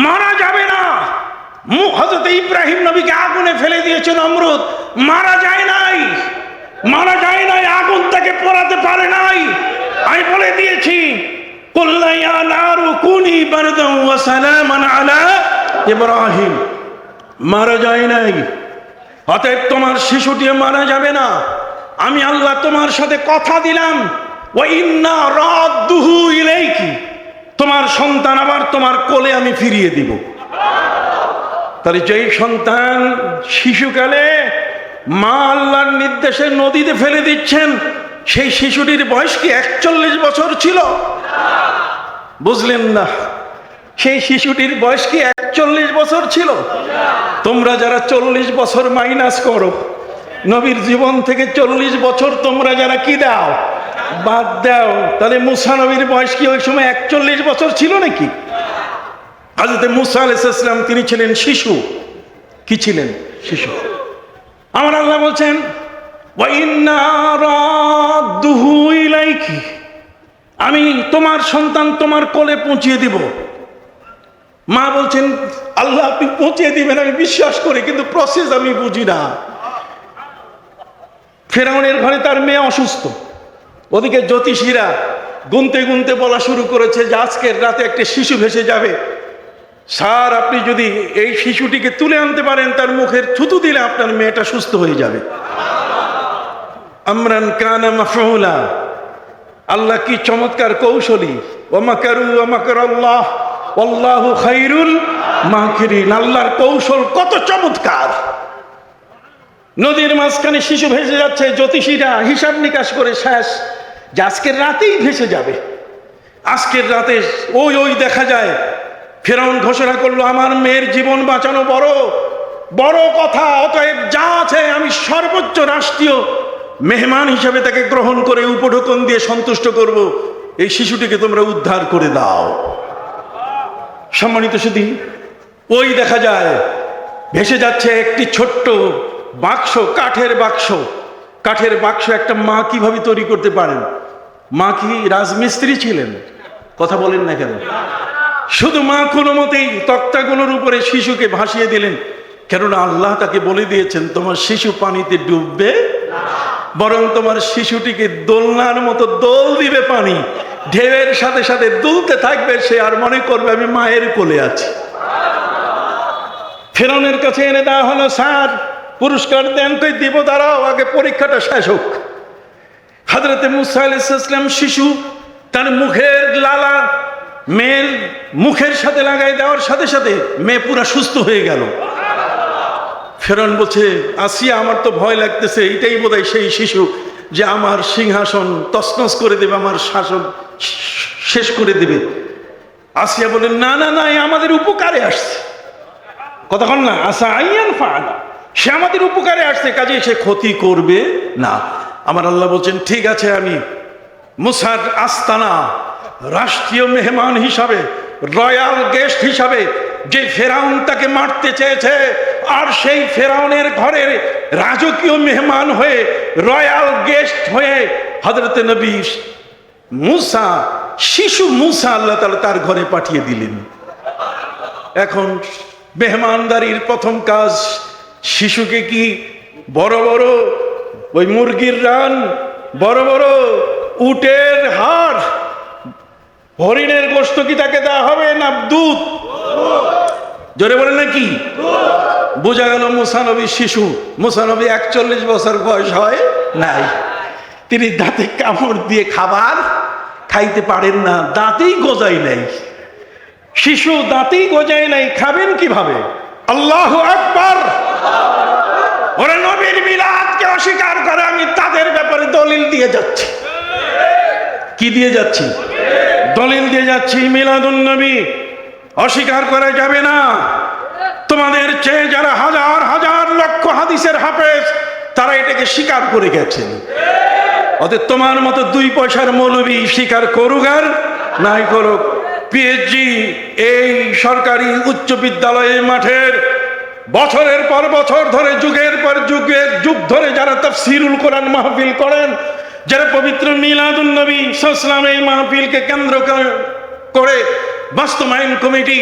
S1: মারা যাবে না। হযরত ইব্রাহিম নবীকে আগুনে ফেলে দিয়েছে নমরুদ, মারা যায় নাই, মারা যায় নাই, আগুন তাকে পোড়াতে পারে নাই। আমি বলে দিয়েছি কুল্লা ইয়া নারু কুনি বারদান ওয়া সালামান আলা ইব্রাহিম, মারা যায় নাই। অতএব তোমার শিশুটি মারা যাবে না। আমি আল্লাহ তোমার সাথে কথা দিলাম ওয়া ইন্না রাদ্দুহু ইলাইকি, তোমার সন্তান আবার তোমার কোলে আমি ফিরিয়ে দিব। তাহলে যেই সন্তান শিশুকালে মা আল্লাহর নির্দেশে নদীতে ফেলে দিচ্ছেন, সেই শিশুটির বয়স কি 41 বছর ছিল? বুঝলেন না? সেই শিশুটির বয়স কি 41 বছর ছিল? তোমরা যারা 40 বছর মাইনাস করো নবীর জীবন থেকে, 40 বছর তোমরা যারা কি দাও, বাদ দাও, তাহলে মুসা নবীর বয়স কি ওই সময় 41 বছর ছিল নাকি? হযরত মুসা আলাইহিস সালাম তিনি ছিলেন শিশু। কি ছিলেন? শিশু। আমার আল্লাহ বলছেন ওয়া ইন্না রাদ্দুহু ইলাইকি, আমি তোমার সন্তান তোমার কোলে পৌঁছিয়ে দিব। মা বলছেন আল্লাহ আপনি পৌঁছিয়ে দিবেন আমি বিশ্বাস করি, কিন্তু প্রসেস আমি বুঝি না। ফেরাউনের ঘরে তার মেয়ে অসুস্থ, ওদিকে জ্যোতিষীরা গুনতে গুনতে বলা শুরু করেছে যে আজকের রাতে একটা শিশু ভেসে যাবে। স্যার আপনি যদি এই শিশুটিকে তুলে আনতে পারেন, তার মুখের থুতু দিলে আপনার মেয়েটা সুস্থ হয়ে যাবে। আমরান কানা মাফউলা। আল্লাহ কি চমৎকার কৌশলী। ওয়া মাকারু ওয়া মাকারাল্লাহ ওয়াল্লাহু খায়রুল মাকিরিন। আল্লাহর কৌশল কত চমৎকার। নদীর মাঝখানে শিশু ভেসে যাচ্ছে, জ্যোতিষীরা হিসাব নিকাশ করে শেষ যে আজকের রাতেই ভেসে যাবে। আজকের রাতে ওই দেখা যায় ফেরাউন ঘোষণা করলো আমার মেয়ের জীবন বাঁচানো বড় বড় কথা, অতএব যা আছে আমি সর্বোচ্চ রাষ্ট্রীয় মেহমান হিসেবে তাকে গ্রহণ করে উপঢৌকন দিয়ে সন্তুষ্ট করব, এই শিশুটিকে তোমরা উদ্ধার করে দাও। সম্মানিত সুধী, ওই দেখা যায় ভেসে যাচ্ছে একটি ছোট্ট বাক্স, কাঠের বাক্স। কাঠের বাক্স একটা মা কিভাবে তৈরি করতে পারেন? মা কি রাজমিস্ত্রি ছিলেন? কথা বলেন না কেন? শুধু মা কোনো মতেই তক্তাগুলোর উপরে শিশুকে ভাসিয়ে দিলেন, কেননা আল্লাহ তাকে বলে দিয়েছেন তোমার শিশু পানিতে ডুববে, বরং তোমার শিশুটিকে দোলনার মতো দোল দিবে, পানি ঢেউয়ের সাথে সাথে দুলতে থাকবে, সে আর মনে করবে আমি মায়ের কোলে আছি। ফেরাউনের কাছে এনে দেওয়া হলো, স্যার পুরস্কার দেন, কই দিব, দাঁড়াও আগে পরীক্ষাটা শেষ হোক। হযরতে মূসা আলাইহিস সালাম শিশু, তার মুখের লালা মেয়ের মুখের সাথে লাগাই দেওয়ার সাথে সাথে মেয়ে পুরা সুস্থ হয়ে গেল। ফেরাউন বলছে, আসিয়া আমার তো ভয় লাগতেছে, এটাই বোধহয় সেই শিশু যে আমার সিংহাসন তছনছ করে দেবে, আমার শাসন শেষ করে দেবে। আসিয়া বলেন, না না না, আমাদের উপকারে আসছে। কতক্ষণ না, আসা আইয়ান ফাআলা, সে আমাদের উপকারে আসছে, কাজে সে ক্ষতি করবে না। আমার আল্লাহ বলছেন, ঠিক আছে, আমি মুসার আস্তানা রাষ্ট্রীয় মেহমান হিসাবে, রয়্যাল গেস্ট হিসাবে যে ফেরাউন তাকে মারতে চেয়েছে, আর সেই ফেরাউনের ঘরের রাজকীয় মেহমান হয়ে, রয়্যাল গেস্ট হয়ে হযরতে নবী মুসা, শিশু মুসা আল্লাহ তাআলা তার ঘরে পাঠিয়ে দিলেন। এখন মেহমানদারির প্রথম কাজ, শিশুকে কি বড় বড় ওই মুরগির রান, বড় বড় উটের হাড়, হরিণের গোশত কি তাকে দেওয়া হবে, না দুধ? জোরে বলে নাকি? বোঝা গেল মুসা নবী শিশু। মুসা নবী 41 বছর বয়স হয় নাই, তিনি দাঁতে কামড় দিয়ে খাবার খাইতে পারেন না, দাঁতেই গজাই নাই। শিশু দাঁতেই গজায় নাই, খাবেন কিভাবে? আল্লাহু আকবার। ওরা নবীর মিলাদকে অস্বীকার করে, আমি তাদের ব্যাপারে দলিল দিয়ে যাচ্ছি। কি দিয়ে যাচ্ছি? দলিল দিয়ে যাচ্ছি। মিলাদুন নবী অস্বীকার করা যাবে না। তোমাদের চেয়ে যারা হাজার হাজার লক্ষ হাদিসের হাফেজ, তারা এটাকে স্বীকার করে গেছেন। অতএব তোমার মতো 2 পয়সার মৌলবী স্বীকার করুক আর নাই করুক, পিএইচডি এই সরকারি উচ্চ বিদ্যালয়ের মাঠের বছরের পর বছর ধরে, যুগের পর যুগ ধরে যারা তাফসীরুল কোরআন মাহফিল করেন, যারা পবিত্র মিলাদুন নবী সাল্লাল্লাহু আলাইহি ওয়াসাল্লাম এই মাহফিলকে কেন্দ্র করে বাস্তবায়ন কমিটি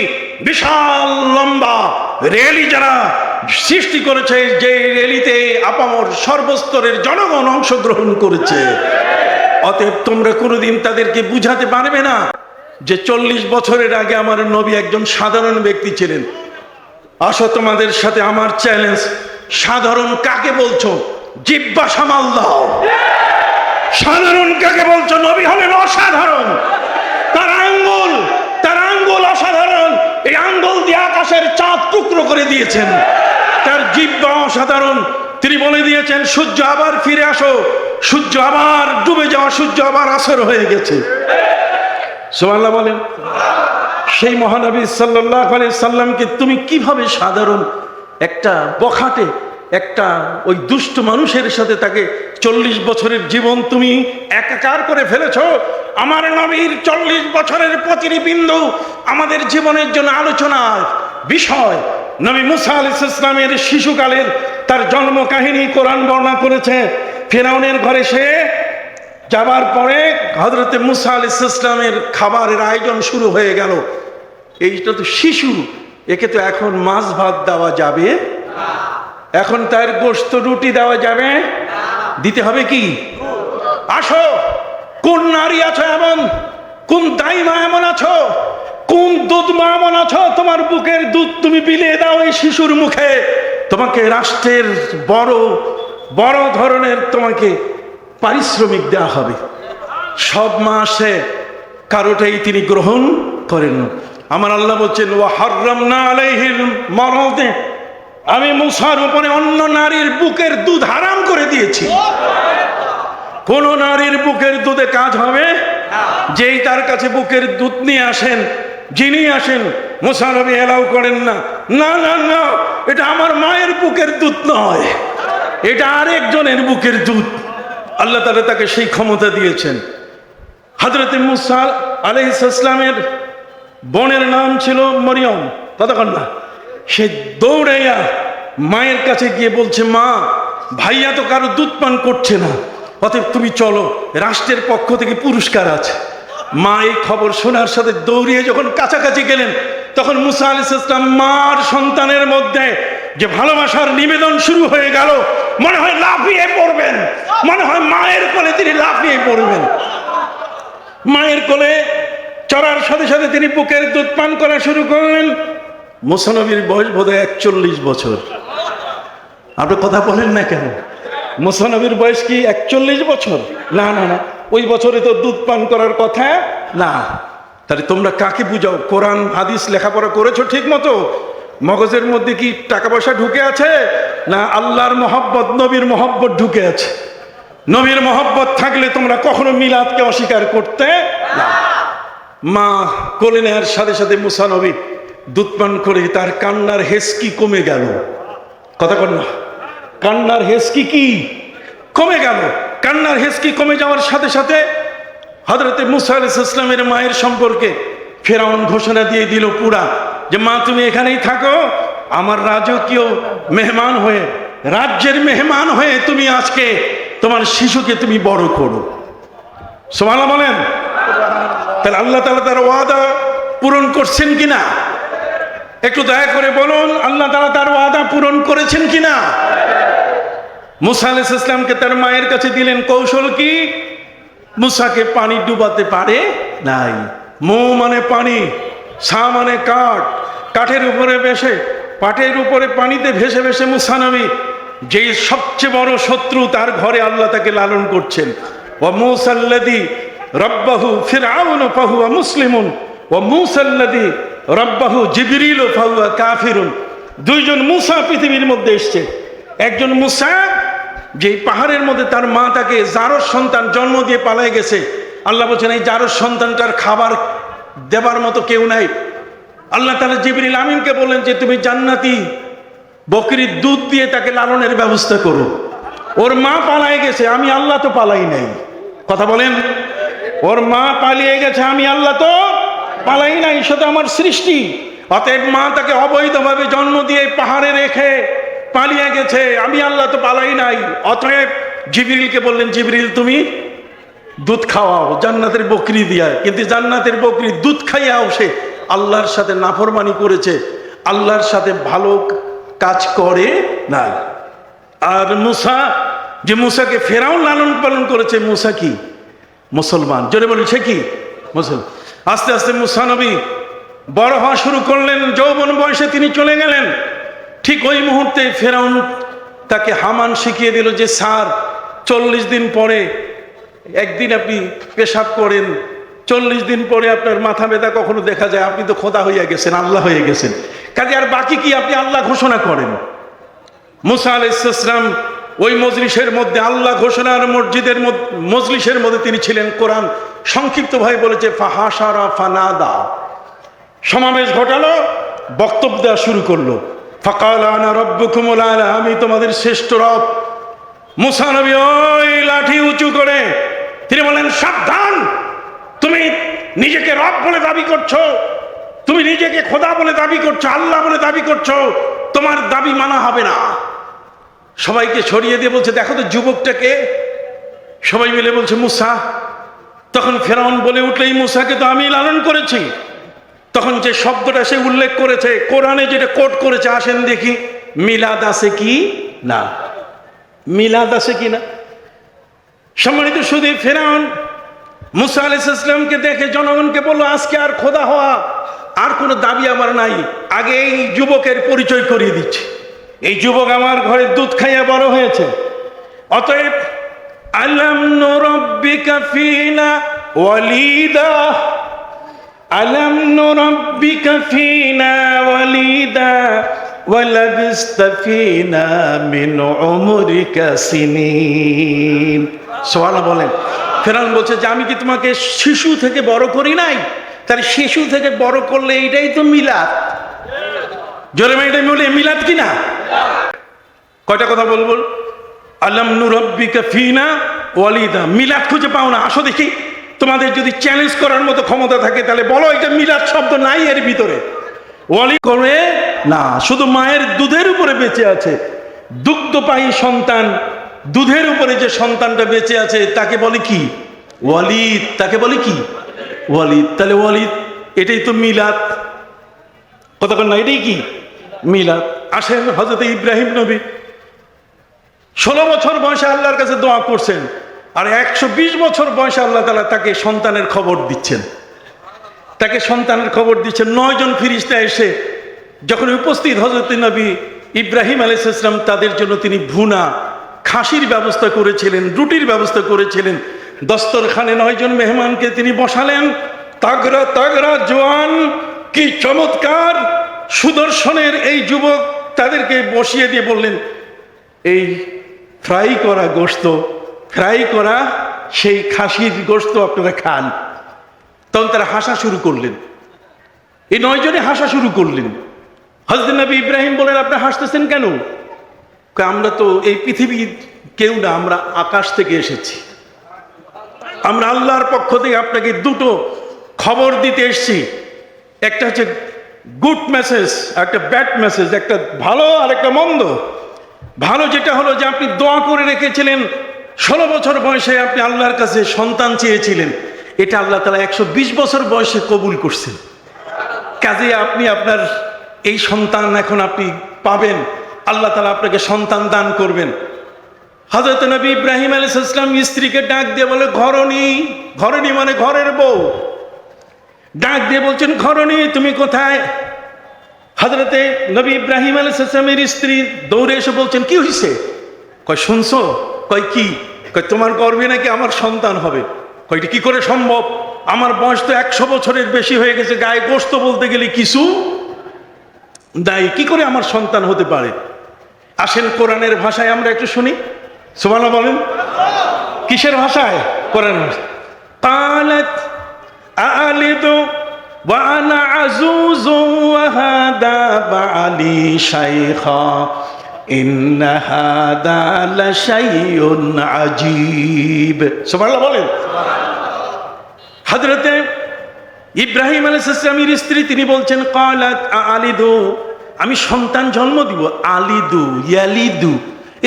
S1: বিশাল লম্বা র্যালি যারা সৃষ্টি করেছে, যে র্যালিতে আপামর সর্বস্তরের জনগণ অংশগ্রহণ করেছে, অতএব তোমরা কোনোদিন তাদেরকে বুঝাতে পারবে না যে 40 বছরের আগে আমার নবী একজন সাধারণ ব্যক্তি ছিলেন। আসো, তোমাদের সাথে আমার চ্যালেঞ্জ। সাধারণ কাকে বলছো? জিহ্বা সামাল দাও। সাধারণ কাকে বলছো? নবী হলেন অসাধারণ। তার আঙ্গুল অসাধারণ। এই আঙ্গুল দিয়ে আকাশের চাঁদ টুকরো করে দিয়েছেন। তার জিহ্বা অসাধারণ। তিনি বলে দিয়েছেন, সূর্য আবার ফিরে আসো। সূর্য আবার ডুবে যাওয়া, সূর্য আবার আসর হয়ে গেছে। সুবহানাল্লাহ বলেন। সেই মহানবী সাল্লাল্লাহু আলাইহি সাল্লামকে তুমি কিভাবে সাধারণ একটা বখাটে, একটা ওই দুষ্ট মানুষের সাথে তাকে 40 বছরের জীবন তুমি একাকার করে ফেলেছো? আমার নবীর 40 বছরের প্রতিটি বিন্দু আমাদের জীবনের জন্য আলোচনার বিষয়। নবী মুসা আলাইহিস সালামের শিশুকালের তার জন্ম কাহিনী কোরআন বর্ণনা করেছে। ফেরাউনের ঘরে সে যাবার পরে হযরতে মুসা আলাইহিস সালামের খাবারের আয়োজন শুরু হয়ে গেল। এইটা তো শিশু, একে তো এখন মাছ ভাত দেওয়া যাবে, এখন তার গোশত রুটি দেওয়া যাবে, দিতে হবে কি? আসো, কোন নারী আছো এমন, কোন দাইমা এমন আছো, কোন দুধ মা এমন আছো, তোমার বুকের দুধ তুমি বিলিয়ে দাও এই শিশুর মুখে, তোমাকে রাষ্ট্রের বড় বড় ধরনের তোমাকে পারিশ্রমিক দেওয়া হবে। সব মা আসে, কারোটাই তিনি গ্রহণ করেন না। আমার আল্লাহ বলছেন, ওয়া হাররামনা আলাইহিল মারাদি, আমি মুসার উপরে অন্য নারীর বুকের দুধ হারাম করে দিয়েছি। কোন নারীর বুকের দুধে কাজ হবে? যেই তার কাছে বুকের দুধ নিয়ে আসেন, যিনি আসেন, মুসা নবী এলাও করেন না। না না না, এটা আমার মায়ের বুকের দুধ নয়, এটা আরেকজনের বুকের দুধ। আল্লাহ তাআলা তাকে সেই ক্ষমতা দিয়েছেন। হযরত মুসা আলাইহিস সালামের বোনের নাম ছিল মরিয়ম, ততক্ষণ না, সে দৌড়াইয়া মায়ের কাছে গিয়ে বলছে, মা, ভাইয়া তো কারো দুধ পান করছে না, অতএব তুমি চলো, রাষ্ট্রের পক্ষ থেকে পুরস্কার আছে। মা এই খবর শোনার সাথে দৌড়িয়ে যখন কাছাকাছি গেলেন, তখন মুসা আলাইহিস সালাম মার সন্তানের মধ্যে যে ভালোবাসার নিবেদন শুরু হয়ে গেল, মনে হয় লাফিয়ে পড়বেন, মনে হয় মায়ের কোলে তিনি লাফিয়ে পড়বেন। মায়ের কোলে চড়ার সাথে সাথে তিনি বুকের দুধ পান করা শুরু করলেন। মুসা নবীর বয়স বোধহয় 41 বছর। আপনি কথা বলেন না কেন? মুসা নবীর বয়স কি 41 বছর? না না না, ওই বছরে তো দুধ পান করার কথা না। তাহলে তোমরা কাকে বুঝাও? কোরআন হাদিস লেখাপড়া করেছো ঠিক মতো? মগজের মধ্যে কি টাকা পয়সা ঢুকে আছে, না আল্লাহর মহব্বত, নবীর মহব্বত ঢুকে আছে? নবীর মহব্বত থাকলে তোমরা কখনো মিলাদকে অস্বীকার করতে না। মা কোলে নেওয়ার সাথে সাথে মুসা নবী দুধ পান করে তার কান্নার হেসকি কমে গেল। কথা কর না, কান্নার হেসকি কি কমে গেল। কান্নার হেসকি কমে যাওয়ার সাথে সাথে হযরতে মুসা আলাইহিস সালামের মায়ের সম্পর্কে ফেরাউন ঘোষণা দিয়ে দিল পুরা, যে মা তুমি এখানেই থাকো, আমার রাজকীয় মেহমান হয়ে, রাজ্যের মেহমান হয়ে তুমি আজকে তোমার শিশুকে তুমি বড় করো। সুবহানাল্লাহ বলেন। তাহলে আল্লাহ তাআলা তার ওয়াদা পূরণ করছেন কিনা? একটু দয়া করে বলুন, আল্লাহ তাআলা তার ওয়াদা পূরণ করেছেন কিনা? মুসা আলাইহিস সালামকে তার মায়ের কাছে দিলেন কৌশল কি? মুসাকে পানি ডুবাতে পারে নাই। মৌ মানে পানি, সা মানে কাঠ, কাঠের উপরে ভেসে, পাটের উপরে পানিতে ভেসে ভেসে মুসা নবী, যে সবচেয়ে বড় শত্রু, তার ঘরে আল্লাহ তাকে লালন করছেন। ওয়া মুসাল্লাযী রাব্বাহু ফিরআউন ফাহুয়া মুসলিমুন ওয়া মুসাল্লাযী রাব্বাহু জিবরিল ফাহুয়া কাফিরুন। দুইজন মুসা পৃথিবীর মধ্যে এসছে। একজন মুসা যে পাহাড়ের মধ্যে তার মা তাকে জারজ সন্তান জন্ম দিয়ে পালায় গেছে। আল্লাহ বলছেন এই জারজ সন্তানটার খাবার দেবার মতো কেউ নাই। আল্লাহ তাআলা জিবরিল আমিনকে বললেন যে তুমি জান্নাতি বকরির দুধ দিয়ে তাকে লালনের ব্যবস্থা করো। ওর মা পালায় গেছে, আমি আল্লাহ তো পালাই নাই। কথা বলেন। ওর মা পালিয়ে গেছে, আমি আল্লাহ তো পালাই নাই, সেটা আমার সৃষ্টি। অতএব মা তাকে অবৈধভাবে জন্ম দিয়ে পাহাড়ে রেখে পালিয়ে গেছে, আমি আল্লাহ তো পালাই নাই। অতএব জিবরিলকে বললেন, জিবরিল তুমি দুধ খাওয়াও জান্নাতের বকরি দিয়া। কিন্তু জান্নাতের বকরি দুধ খাইয়াও সে আল্লাহর সাথে নাফরমানি করেছে, আল্লাহর সাথে ভালো কাজ করে নাই। আর মুসা, যে মুসাকে ফেরাউন লালন পালন করেছে, মুসা কি মুসলমান? জোরে বলেন, সে কি মুসলমান। আস্তে আস্তে মুসা নবী বড় হওয়া শুরু করলেন, যৌবন বয়সে তিনি চলে গেলেন। ঠিক ওই মুহূর্তে ফেরাউন তাকে হামান শিখিয়ে দিল যে স্যার 40 দিন পরে একদিন আপনি পেশাব করেন, 40 দিন পরে আপনার মাথা ব্যথা কখনো দেখা যায়, আপনি তো খোদা হইয়া গেছেন, আল্লাহ হয়ে গেছেন, কাজে আর বাকি কি আপনি আল্লাহ ঘোষণা করেন। মুসা আলাইহিস সালাম ওই মজলিসের মধ্যে, আল্লাহ ঘোষণার মসজিদের মজলিসের মধ্যে তিনি ছিলেন। কোরআন সংক্ষিপ্ত ভাবে বলেছে ফাহাসারা ফানাদা, সমাবেশ ঘটালো, বক্তব্য দেওয়া শুরু করলো। ফাকাল আনা রাব্বুকুমুল আলা, আমি তোমাদের শ্রেষ্ঠ রব। মুসা নবী ওই লাঠি উঁচু করে তিনি বলেন, সাবধান, তুমি নিজেকে রব বলে দাবি করছো, তুমি নিজেকে খোদা বলে দাবি করছো, আল্লাহ বলে দাবি করছো, তোমার দাবি মানা হবে না। সবাইকে সরিয়ে দিয়ে বলছে, দেখো তো যুবকটাকে। সবাই মিলে বলছে মুসা। তখন ফেরাউন বলে উঠলে, এই মুসাকে তো আমি লালন করেছি। তখন যে শব্দটা সে উল্লেখ করেছে, কোরআনে যেটা কোট করেছে, আসেন দেখি মিলাদ আছে কি না, মিলাদ আছে কি না। সম্মানিত শুধু ফেরাউন মুসা আলাইহিস সালামকে দেখে জনগণকে বলল, আজকে আর খোদা হওয়া আর কোনো দাবি আমার নাই, আগে এই যুবকের পরিচয় করিয়ে দিচ্ছি। এই যুবক আমার ঘরে দুধ খাইয়া বড় হয়েছে। অতএব আলাম নুরাব্বিকা ফিনা ওয়ালিদা, আলাম নুরাব্বিকা ফিনা ওয়ালিদা ওয়ালাবিস্তা ফিনা মিন উমরিকা সিনিন। সুবহানাল্লাহ বলেন। ফেরাউন বলছে যে আমি কি তোমাকে শিশু থেকে বড় করি নাই? তাহলে শিশু থেকে বড় করলে এইটাই তো মিলাদ। জোরে এটা মিলাদ কিনা? কয়টা কথা বলবো? আলাম নুরাব্বিকা ফিনা ওয়ালিদা, মিলাদ খুঁজে পাও না? আসো দেখি, তোমাদের যদি চ্যালেঞ্জ করার মতো ক্ষমতা থাকে তাহলে বলো এটা মিলাদ শব্দ নাই এর ভিতরে। ওয়ালি করে না, শুধু মায়ের দুধের উপরে বেঁচে আছে। দুগ্ধপায়ী সন্তান দুধের উপরে যে সন্তানটা বেঁচে আছে তাকে বলে কি? ওয়ালিদ। তাকে বলে কি? ওয়ালিদ। তাহলে ওয়ালিদ এটাই তো মিলাদ, কতক্ষণ না, এটাই কি মিলাদ। আসেন হযরত ইব্রাহিম নবী 16 বছর বয়সে আল্লাহর কাছে দোয়া করছেন, আর 120 বছর বয়সে আল্লাহ তাআলা তাকে সন্তানের খবর দিচ্ছেন। তাকে সন্তানের খবর দিচ্ছেন। 9 জন ফেরেশতা এসে যখন উপস্থিত হযরত নবী ইব্রাহিম আলাইহিস সালাম, তাদের জন্য তিনি ভুনা খাসির ব্যবস্থা করেছিলেন, রুটির ব্যবস্থা করেছিলেন। দস্তরখানে 9 জন মেহমানকে তিনি বসালেন। তাগড়া তাগড়া জওয়ান, কি চমৎকার সুদর্শনের এই যুবক, তাদেরকে বসিয়ে দিয়ে বললেন, এই ফ্রাই করা গোশত, ফ্রাই করা সেই খাসির গোশত আপনারা খান। তখন তারা হাসা শুরু করলেন। এই 9 জনে হাসা শুরু করলেন। হযরত নবী ইব্রাহিম বলেন, আপনি হাসতেছেন কেন? আমরা তো এই পৃথিবীর কেউ না, আমরা আকাশ থেকে এসেছি। আমরা আল্লাহর পক্ষ থেকে আপনাকে দুটো খবর দিতে এসেছি। একটা হচ্ছে গুড মেসেজ, একটা ব্যাড মেসেজ, একটা ভালো আর একটা মন্দ। ভালো যেটা হলো যে আপনি দোয়া করে রেখেছিলেন, 16 বছর বয়সে আপনি আল্লাহর কাছে সন্তান চেয়েছিলেন, এটা আল্লাহ তাআলা 120 বছর বয়সে কবুল করছেন। কাজে আপনি আপনার এই সন্তান এখন আপনি পাবেন, আল্লাহ তাআলা আপনাকে সন্তান দান করবেন। হযরত নবী ইব্রাহিম আলাইহিস সালাম স্ত্রীকে ডাক দিয়ে বলে, ঘরণী। ঘরণী মানে ঘরের বউ। ডাক দিয়ে বলছেন, ঘরণী তুমি কোথায়? হযরতে নবী ইব্রাহিম আলাইহিস সালামের স্ত্রী দৌড়ে এসে বলছেন, কি হয়েছে? কয় শুনছো? কয় কি? কয় তোমার গর্ভে নাকি আমার সন্তান হবে। কয় এটা কি করে সম্ভব? আমার বয়স তো 100 বছরের বেশি হয়ে গেছে, গায়ে গোশত বলতে গেলে কিছু নাই, কি করে আমার সন্তান হতে পারে? আসেন কোরআনের ভাষায় আমরা একটু শুনি, সুবহানাল্লাহ বলেন। কিসের ভাষায়? কোরআন ভাষায়। قالت أألد وأنا عجوز وهذا بعلي شيخا إن هذا لشيء عجيب। সুবহানাল্লাহ বলেন। হযরতে ইব্রাহিম আলাইহিস সালামের স্ত্রী তিনি বলছেন, قالت أألد, আমি সন্তান জন্ম দিব। আলিদু ইয়ালিদু,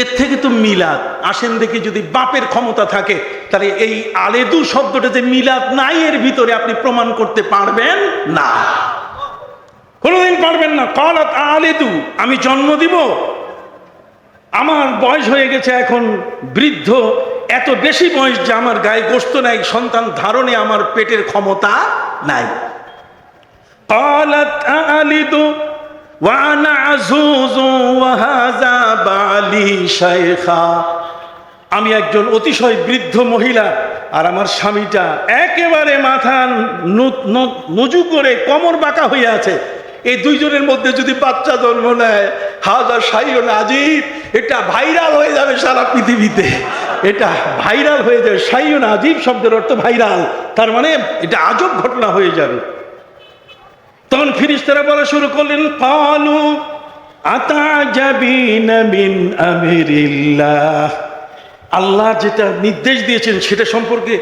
S1: এর থেকে তো মিলাদ। আসেন দেখি, যদি বাপের ক্ষমতা থাকে তাহলে এই আলেদু শব্দটা যে মিলাদ নাই এর ভিতরে আপনি প্রমাণ করতে পারবেন না, কোনোদিন পারবেন না। কালাত আলেদু, আমি জন্ম দিব, আমার বয়স হয়ে গেছে এখন বৃদ্ধ, এত বেশি বয়স যে আমার গায়ে গোশত নাই, সন্তান ধারণে আমার পেটের ক্ষমতা নাই। কালাত আলিদু ওয়ানা আজুজু ওয়াহাযা বালি শাইখা, আমি একজন অতিশয় বৃদ্ধ মহিলা, আর আমার স্বামীটা একেবারে মাথা নুজু করে কোমর বাঁকা হয়ে আছে। এই দুইজনের মধ্যে যদি বাচ্চা জন্ম নেয়, হাযা শাইউন আজীব, এটা ভাইরাল হয়ে যাবে সারা পৃথিবীতে, এটা ভাইরাল হয়ে যাবে। শাইউন আজীব শব্দের অর্থ ভাইরাল, তার মানে এটা আজব ঘটনা হয়ে যাবে। তখন ফেরেশতারা বলা শুরু করলেন, ক্বালু আতাজাবিনা মিন আমরিল্লাহ, আল্লাহ যেটা নির্দেশ দিয়েছেন সেটা সম্পর্কে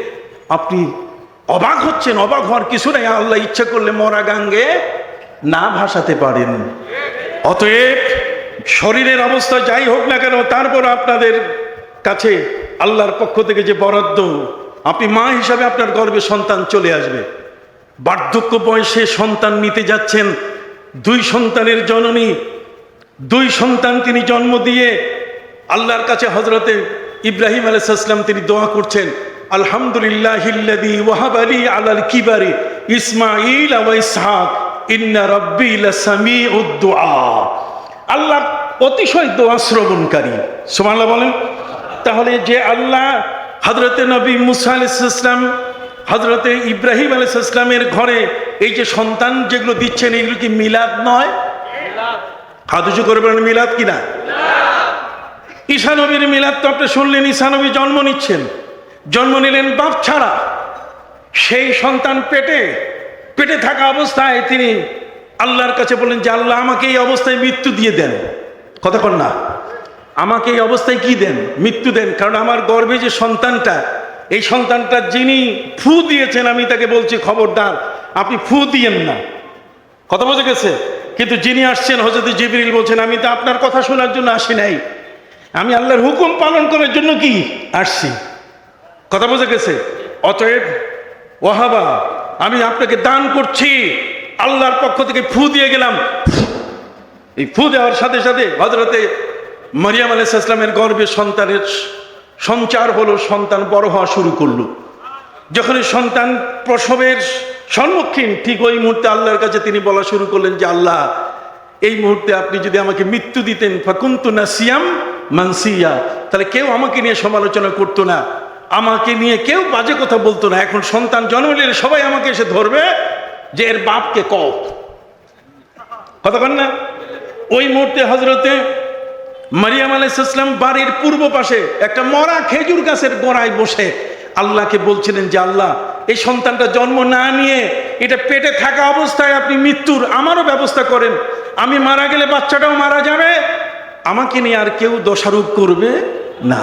S1: আপনি অবাক হচ্ছেন। অবাক হওয়ার কিছু নাই, আল্লাহ ইচ্ছা করলে মরা গাঙ্গে না ভাসাতে পারেন। অতএব শরীরের অবস্থা যাই হোক না কেন, তারপর আপনাদের কাছে আল্লাহর পক্ষ থেকে যে বরাদ্দ, আপনি মা হিসাবে আপনার গর্ভে সন্তান চলে আসবে। বার্ধক্য বয়সে সন্তান নিতে যাচ্ছেন, 2 সন্তানের জননী, 2 সন্তান তিনি জন্ম দিয়ে আল্লাহর কাছে হযরতে ইব্রাহিম আলাইহিস সালাম তিনি দোয়া করছেন, আলহামদুলিল্লাহিল্লাযী ওয়াহাবা লি আলাল কিবারি ইসমাঈল ওয়া ইসহাক ইন্না রাব্বী লাসামিউদ দুআ। আল্লাহ অতিশয় দোয়া শ্রবণকারী, সুবহানাল্লাহ বলেন। তাহলে যে আল্লাহ হযরতে নবী মুসা আলাইহিস সালাম, হযরতে ইব্রাহিম আলাইহিস সালামের ঘরে এই যে সন্তান যেগুলো দিচ্ছেন, এগুলো কি মিলাদ নয়? হাত উঁচু করে বলেন, মিলাদ কিনা? ঈসা নবীর মিলাদ তো আপনি শুনলেন, ঈসা নবী জন্ম নিচ্ছেন, জন্ম নিলেন বাপ ছাড়া। সেই সন্তান পেটে থাকা অবস্থায় তিনি আল্লাহর কাছে বললেন যে আল্লাহ আমাকে এই অবস্থায় মৃত্যু দিয়ে দেন। কথা কন না, আমাকে এই অবস্থায় কি দেন? মৃত্যু দেন। কারণ আমার গর্ভে যে সন্তানটা, এই সন্তানটা যিনি ফু দিয়েছেন, আমি তাকে বলছি খবরদার আপনি ফু দিয়েন না। কথা বোঝা গেছে? কিন্তু যিনি আসছেন হযরত জিবরিল বলছেন, আমি তো আপনার কথা শোনার জন্য আসি নাই, আমি আল্লাহর হুকুম পালন করার জন্য কি আসছি। কথা বোঝা গেছে? অতএব ওয়াহাবা, আমি আপনাকে দান করছি, আল্লাহর পক্ষ থেকে ফু দিয়ে গেলাম। এই ফু দেওয়ার সাথে সাথে হযরতে মারিয়াম আলাইহিস সালামের গর্ভে সন্তানের সঞ্চার হলো, সন্তান বড় হওয়া শুরু করলো। যখন সন্তান প্রসবের সম্মুখীন, ঠিক ওই মুহূর্তে আল্লাহর কাছে তিনি বলা শুরু করলেন যে আল্লাহ, এই মুহূর্তে আপনি যদি আমাকে মৃত্যু দিতেন, ফাকুনতু নাসিয়াম মানসিয়া, তাহলে কেউ আমাকে নিয়ে সমালোচনা করতো না, আমাকে নিয়ে কেউ বাজে কথা বলতো না। এখন সন্তান জন্ম নিলে সবাই আমাকে এসে ধরবে যে এর বাপকে কও। কথা বল না? ওই মুহূর্তে হযরতে মারিয়াম আলাইহিস সালাম বাড়ির পূর্ব পাশে একটা মরা খেজুর গাছের গোড়ায় বসে আল্লাহকে বলছিলেন যে আল্লাহ, এই সন্তানটা জন্ম না নিয়ে এটা পেটে থাকা অবস্থায় আপনি মৃত্যুর আমারও ব্যবস্থা করেন। আমি মারা গেলে বাচ্চাটাও মারা যাবে, আমাকে নিয়ে আর কেউ দোষারোপ করবে না।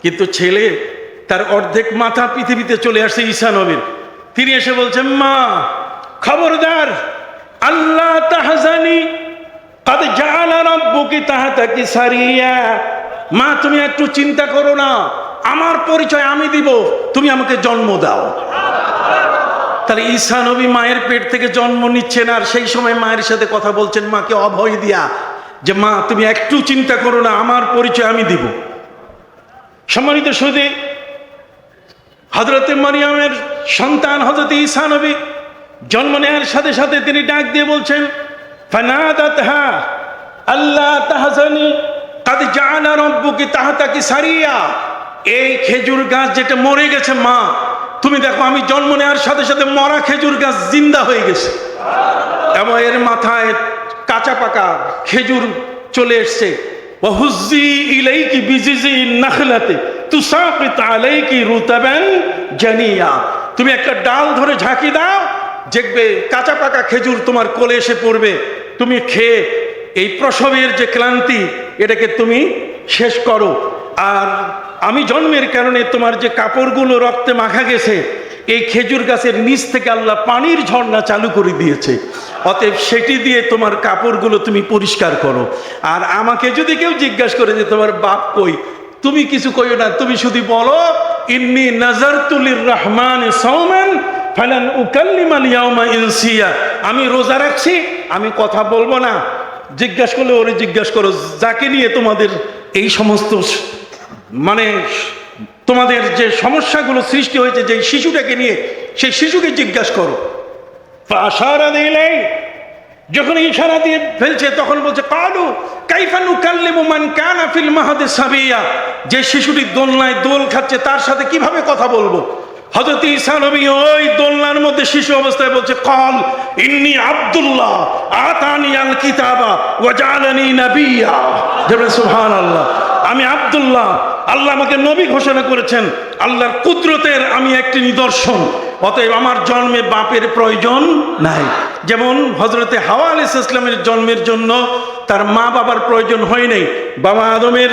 S1: কিন্তু ছেলে, তার অর্ধেক মাথা পৃথিবীতে চলে আসছে ঈসা নবীর, তিনি এসে বলছেন, মা খবরদার, আল্লাহ তাহজানি কাদ জাআলা রাব্বুকি তাহতাকি সারিয়া, মা তুমি একটু চিন্তা করো না, আমার পরিচয় আমি দিব, তুমি আমাকে জন্ম দাও। তাহলে ঈসা নবী মায়ের পেট থেকে জন্ম নিচ্ছেন, আর সেই সময় মায়ের সাথে কথা বলছেন, মাকে অভয় দিয়া যে মা তুমি একটু চিন্তা করো না, আমার পরিচয় আমি দিব। সম্মানিত সুধী, হযরতে মারিয়ামের সন্তান হযরতে ঈসা নবী জন্ম নেওয়ার সাথে সাথে তিনি ডাক দিয়ে বলছেন, ফানাদাতহা আল্লাহ তাহজানি কাদ জাআলা রাব্বুকি তাহতাকি সারিয়া, এই খেজুর গাছ যেটা মরে গেছে মা, তুমি দেখো আমি জন্ম নেওয়ার সাথে সাথে মরা খেজুর গাছ জিন্দা হয়ে গেছে, এবং এর মাথায় কাঁচা পাকা খেজুর চলে এসছে। ওয়াহুজ্জি ইলাইকি বিজিজিন নাখলাতি তুসাকিত আলাইকি রুতাবান জানিয়া, তুমি একটা ডাল ধরে ঝাঁকি দাও, দেখবে কাঁচা পাকা খেজুর তোমার কোলে এসে পড়বে, তুমি খেয়ে এই প্রসবের যে ক্লান্তি এটাকে তুমি শেষ করো। আর আমি জন্মের কারণে তোমার যে কাপড়গুলো রক্তে মাখা গেছে, এই খেজুর গাছের নিচ থেকে আল্লাহ পানির ঝর্ণা চালু করে দিয়েছে, অতএব সেটি দিয়ে তোমার কাপড়গুলো তুমি পরিষ্কার করো। আর আমাকে যদি কেউ জিজ্ঞাসা করে যে তোমার বাপ কই, তুমি কিছু কইও না, তুমি শুধু বলো ইন্নী নাযারতু লিররহমানি সাওমান ফালান উকাল্লিমাল ইয়াওমা ইনসিয়া, আমি রোজা রাখছি, আমি কথা বলবো না। জিজ্ঞাসা করলে ওরে জিজ্ঞাসা করো যাকে নিয়ে তোমাদের এই সমস্ত মানে তোমাদের যে সমস্যাগুলো সৃষ্টি হয়েছে, যে শিশুটাকে নিয়ে, সেই শিশুকে জিজ্ঞাসা করো। ফাশারা দিলাই, যখন ইশারা দিয়ে ফেলছে তখন বলছে কালু কাইফা নুকাল্লিমু মান কানা ফিল মাহদি সাবিয়া, যে শিশুটি দোলনায় দোল খাচ্ছে তার সাথে কিভাবে কথা বলবো। হযরত ঈসা নবী ওই দোলনার মধ্যে শিশু অবস্থায় বলছে, ক্বাল ইন্নী আব্দুল্লাহ আতানি আল কিতাবা ওয়া জাআলানি নাবিয়্যা, সুবহানাল্লাহ, আমি আব্দুল্লাহ, আল্লাহ আমাকে নবী ঘোষণা করেছেন, আল্লাহর কুদরতের আমি একটি নিদর্শন, অতএব আমার জন্মে বাপের প্রয়োজন নাই। যেমন হযরতে হাওয়া আলাইহিস সালামের জন্মের জন্য তার মা বাবার প্রয়োজন হয় নাই, বাবা আদমের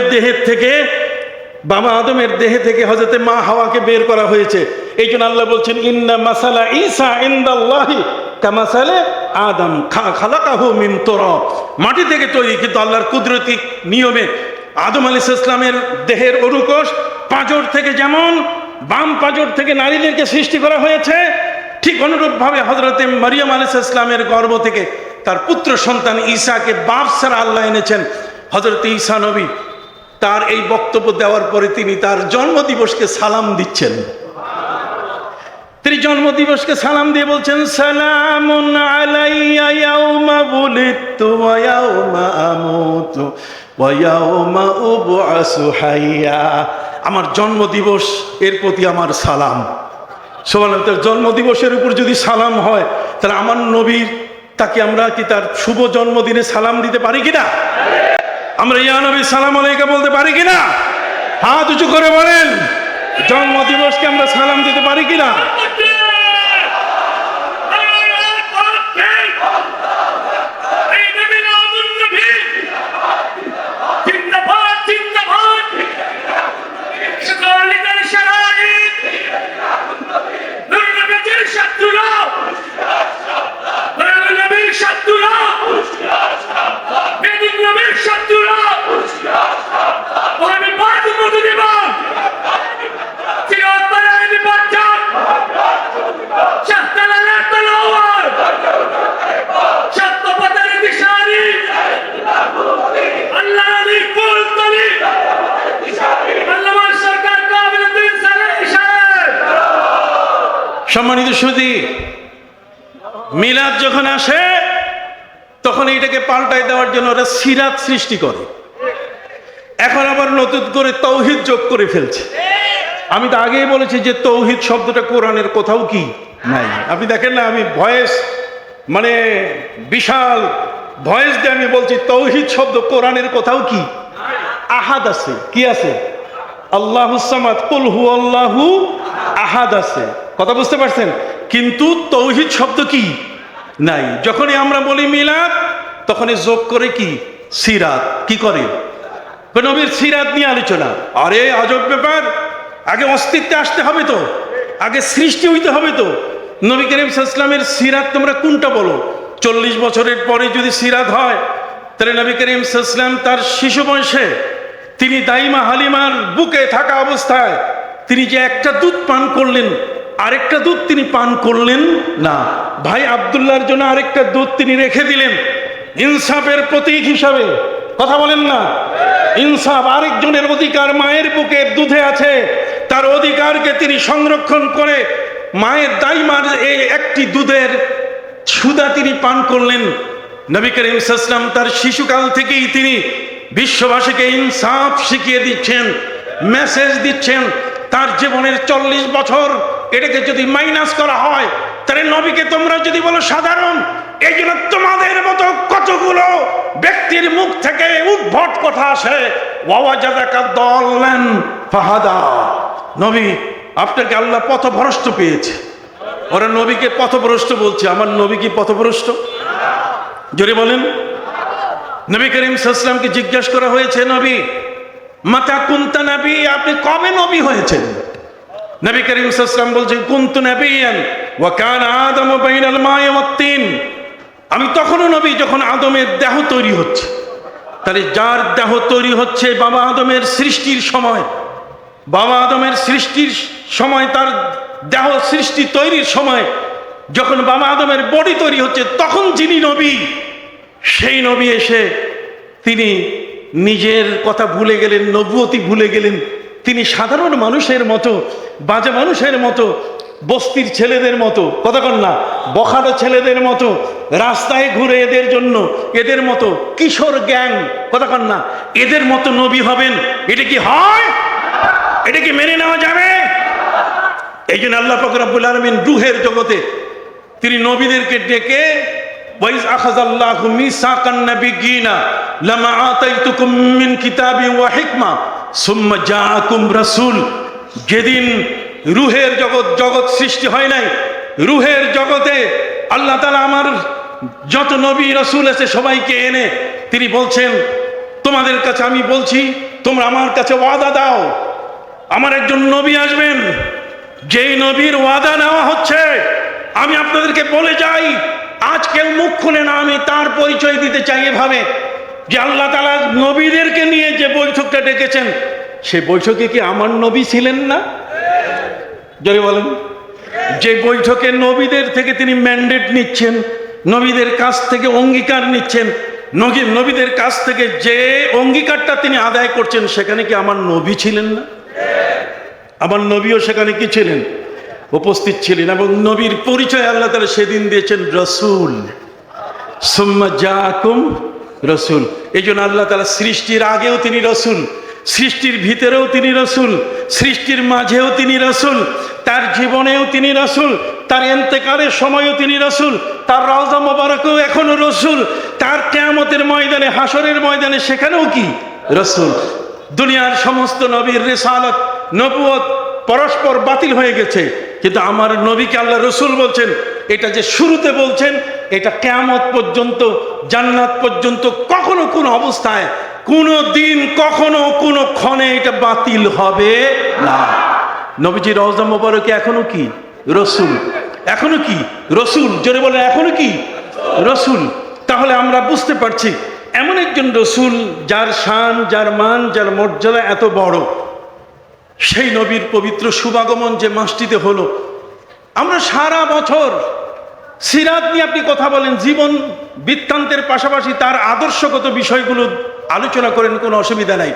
S1: দেহে থেকে হযরতে মা হাওয়াকে বের করা হয়েছে। এই জন্য আল্লাহ বলছেন, ইন্না মাসালা ঈসা ইনদাল্লাহি কামাসালে আদম খালাকাহু মিন তুরাব, মাটি থেকে তৈরি, কিন্তু আল্লাহর কুদরতি নিয়মে আদম আলাইহিস সালামের দেহের অরুকোষ পাঁজর থেকে, যেমন বাম পাঁজর থেকে নারীদেরকে সৃষ্টি করা হয়েছে, ঠিক অনুরূপভাবে হযরতে মারিয়াম আলাইহিস সালামের গর্ভ থেকে তার পুত্র সন্তান ঈসাকে বাপ ছাড়া আল্লাহ এনেছেন। হযরতে ঈসা নবী তার এই বক্তব্য দেওয়ার পরে তিনি তার জন্মদিবসকে সালাম দিচ্ছেন। তিনি জন্মদিবসকে সালাম দিয়ে বলছেন, সালামুন আলাইয়া ইয়াউমা বুলিদতু ওয়া ইয়াউমা আমুতু ওয়া ইয়াউমা উবআসু হাইয়া, আমার জন্মদিবস এর প্রতি আমার সালাম। সুবহানাল্লাহ, জন্মদিবসের উপর যদি সালাম হয়, তাহলে আমার নবীর তাকে আমরা কি তার শুভ জন্মদিনে সালাম দিতে পারি কিনা? আমরা ইয়া নবী সালাম আলাইকা বলতে পারি কিনা? হাত উঁচু করে বলেন, জন্মদিবসকে আমরা সালাম দিতে পারি কিনা?
S2: Shut
S1: সম্মানিত সুধী, মিলাদ যখন আসে তখন এটাকে পাল্টাই দেওয়ার জন্য ওরা সিরাত সৃষ্টি করে। এখন আবার নতুন করে তৌহিদ যোগ করে ফেলছে। আমি তো আগেই বলেছি যে তৌহিদ শব্দটা কোরআনের কোথাও কি নাই। আপনি দেখেন না, আমি ভয়েস মানে বিশাল ভয়েস দিয়ে আমি বলছি তৌহিদ শব্দ কোরআনের কোথাও কি আহাদ আছে। কি আছে? আল্লাহুস সামাদ, কুল হুয়াল্লাহু আহাদ আছে। কথা বুঝতে পারছেন? কিন্তু তৌহিদ শব্দ কি নাই। যখনই আমরা বলি মিলাদ তখনই যোগ করে কি সিরাত। কি করে? নবীর সিরাত নিয়ে আলোচনা। আরে আজব ব্যাপার, আগে অস্তিত্বে আসতে হবে তো, আগে সৃষ্টি হইতে হবে তো। নবী করিম সাল্লাল্লাহু আলাইহি ওয়াসাল্লামের সিরাত তোমরা কোনটা বলো? 40 বছরের পরে যদি সিরাত হয় তাহলে নবী করিম সাল্লাল্লাহু আলাইহি ওয়াসাল্লাম তার শিশু বয়সে তিনি দাইমা হালিমার বুকে থাকা অবস্থায় তিনি যে একটা দুধ পান করলেন, আরেকটা দুধ তিনি পান করলেন না। ভাই আব্দুল্লাহর জন্য আরেকটা দুধ তিনি রেখে দিলেন ইনসাফের প্রতীক হিসাবে। কথা বলেন না? ইনসাফ, আরেকজনের অধিকার মায়ের বুকে দুধে আছে, তার অধিকারকে তিনি সংরক্ষণ করে মায়ের দাইমার এই একটি দুধের সুধা তিনি পান করলেন। নবী করিম সাল্লাল্লাহু আলাইহি ওয়াসাল্লাম তার শিশুকাল থেকেই তিনি বিশ্ববাসীকে ইনসাফ শিখিয়ে দিচ্ছেন, মেসেজ দিচ্ছেন। তার জীবনের 40 বছর এটাকে যদি মাইনাস করা হয় তাহলে নবীকে তোমরা যদি বলো সাধারণ, এই জন্য তোমাদের মতো কতগুলো ব্যক্তির মুখ থেকে উদ্ভট কথা আসে, ওয়াওয়াজাদাকা দাল্লান ফাহাদা। নবী আপনাকে আল্লাহ পথভ্রষ্ট পেয়েছে। ওরা নবীকে পথভ্রষ্ট বলছে। আমার নবী কি পথভ্রষ্ট? জোরে বলেন। নবী করিম সাল্লাল্লাহু আলাইহি ওয়াসাল্লামকে জিজ্ঞাসা করা হয়েছে, নবী মাতা কুনতা নবী, আপনি কবে নবী হয়েছেন? নবী করিম সাল্লাল্লাহু আলাইহি ওয়াসাল্লাম বলছেন কুনতু নবিয়ান ওয়া কানা আদমু বাইনাল মাই ওয়াত তিন। আমি তখনও নবী যখন আদমের দেহ তৈরি হচ্ছে। তাহলে যার দেহ তৈরি হচ্ছে বাবা আদমের সৃষ্টির সময়, বাবা আদমের সৃষ্টির সময়, তার দেহ সৃষ্টি তৈরির সময় যখন বাবা আদমের বডি তৈরি হচ্ছে তখন যিনি নবী, সেই নবী এসে তিনি নিজের কথা ভুলে গেলেন, নবুয়তি ভুলে গেলেন। তিনি সাধারণ মানুষের মতো, বাজে মানুষের মতো, বস্তির ছেলেদের মতো, কথা কন না, বখাটো ছেলেদের মতো রাস্তায় ঘুরে এদের জন্য, এদের মতো কিশোর গ্যাং, কথা কন না, এদের মতো নবী হবেন। এটা কি হয়? এটা কি মেনে নেওয়া যাবে? এই জন্য আল্লাহ পাক রব্বুল আলামিন রূহের জগতে তিনি নবীদেরকে ডেকে ওয়াইজ আখাযাল্লাহু মিসাকান নাবিয়্যিনা লামা আতাইতুকুম মিন কিতাবিন ওয়া হিকমা সুম্মা জাআকুম রাসূল। যেদিন রূহের জগৎ সৃষ্টি হয় নাই, রূহের জগতে আল্লাহ তাআলা আমার যত নবী রাসূল আছে সবাইকে এনে তিনি বলছেন তোমাদের কাছে আমি বলছি তোমরা আমার কাছে ওয়াদা দাও, আমার একজন নবী আসবেন, যেই নবীর ওয়াদা নেওয়া হচ্ছে। আমি আপনাদেরকে বলে যাই, আজ কেউ মুখ খুলে না, আমি তার পরিচয় দিতে চাই এভাবে যে আল্লাহ তাআলা নবীদেরকে নিয়ে যে বৈঠকটা ডেকেছেন, সে বৈঠকে কি আমার নবী ছিলেন না? জোরে বলেন। যে বৈঠকে নবীদের থেকে তিনি ম্যান্ডেট নিচ্ছেন, নবীদের কাছ থেকে অঙ্গীকার নিচ্ছেন, নবীদের কাছ থেকে যে অঙ্গীকারটা তিনি আদায় করছেন, সেখানে কি আমার নবী ছিলেন না? আমার নবীও সেখানে কি ছিলেন? উপস্থিত ছিলেন। এবং নবীর পরিচয় আল্লাহ তাআলা সেদিন দিয়েছেন রসুল। সুম্মা জাআকুম রসুল। এই জন্য আল্লাহ তাআলা সৃষ্টির আগেও তিনি রসুল, সৃষ্টির ভিতরেও তিনি রসুল, সৃষ্টির মাঝেও তিনি রসুল, তার জীবনেও তিনি রসুল, তার ইন্তেকালের সময়ও তিনি রসুল, তার রওজা মোবারকেও এখনো রসুল, তার কিয়ামতের ময়দানে, হাসরের ময়দানে সেখানেও কি রসুল। দুনিয়ার সমস্ত নবীর রিসালাত, নবুয়ত পরস্পর বাতিল হয়ে গেছে, কিন্তু আমার নবীকে আল্লাহ রসুল বলছেন। এটা যে শুরুতে বলছেন, এটা কিয়ামত পর্যন্ত, জান্নাত পর্যন্ত কখনো কোনো অবস্থায়, কোনো দিন, কখনো কোনো ক্ষণে এটা বাতিল হবে না। নবীজি রওজা মোবারকে এখনো কি রসুল, এখনো কি রসুল। জোরে বলেন, এখনো কি রসুল। তাহলে আমরা বুঝতে পারছি এমন একজন রসুল যার শান, যার মান, যার মর্যাদা এত বড়, সেই নবীর পবিত্র শুভাগমন যে মাসটিতে হলো। আমরা সারা বছর সিরাত নিয়ে আপনি কথা বলেন, জীবন বৃত্তান্তের পাশাপাশি তার আদর্শগত বিষয়গুলো আলোচনা করেন, কোনো অসুবিধা নাই।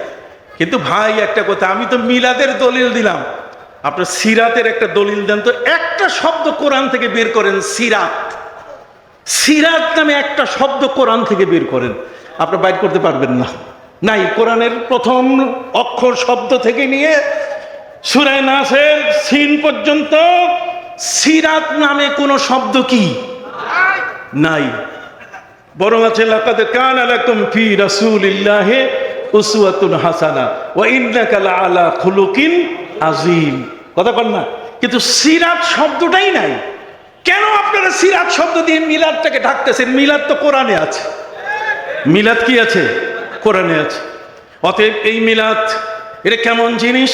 S1: কিন্তু ভাই একটা কথা, আমি তো মিলাদের দলিল দিলাম, আপনার সিরাতের একটা দলিল দেন তো, একটা শব্দ কোরআন থেকে বের করেন। সিরাত, সিরাত নামে একটা শব্দ কোরআন থেকে বের করেন, আপনি বাইর করতে পারবেন না। নাই, কোরআনের প্রথম অক্ষর শব্দ থেকে নিয়ে সূরা নাসের সিন পর্যন্ত সিরাত নামে কোনো শব্দ কি নাই। বরং আছে লাকাদ কানা লাকুম ফি রাসূলিল্লাহি উসওয়াতুন হাসানাহ ওয়া ইন্নাকা লাআলা খুলুকিন আযীম। কথা বল না, কিন্তু সিরাত শব্দটাই নাই। কেন আপনারা সিরাত শব্দ দিয়ে মিলাদটাকে ঢাকতেছেন? মিলাদ তো কোরআনে আছে। মিলাদ কি আছে? কোরআনে আছে। অতএব এই মিলাদ এটা কেমন জিনিস?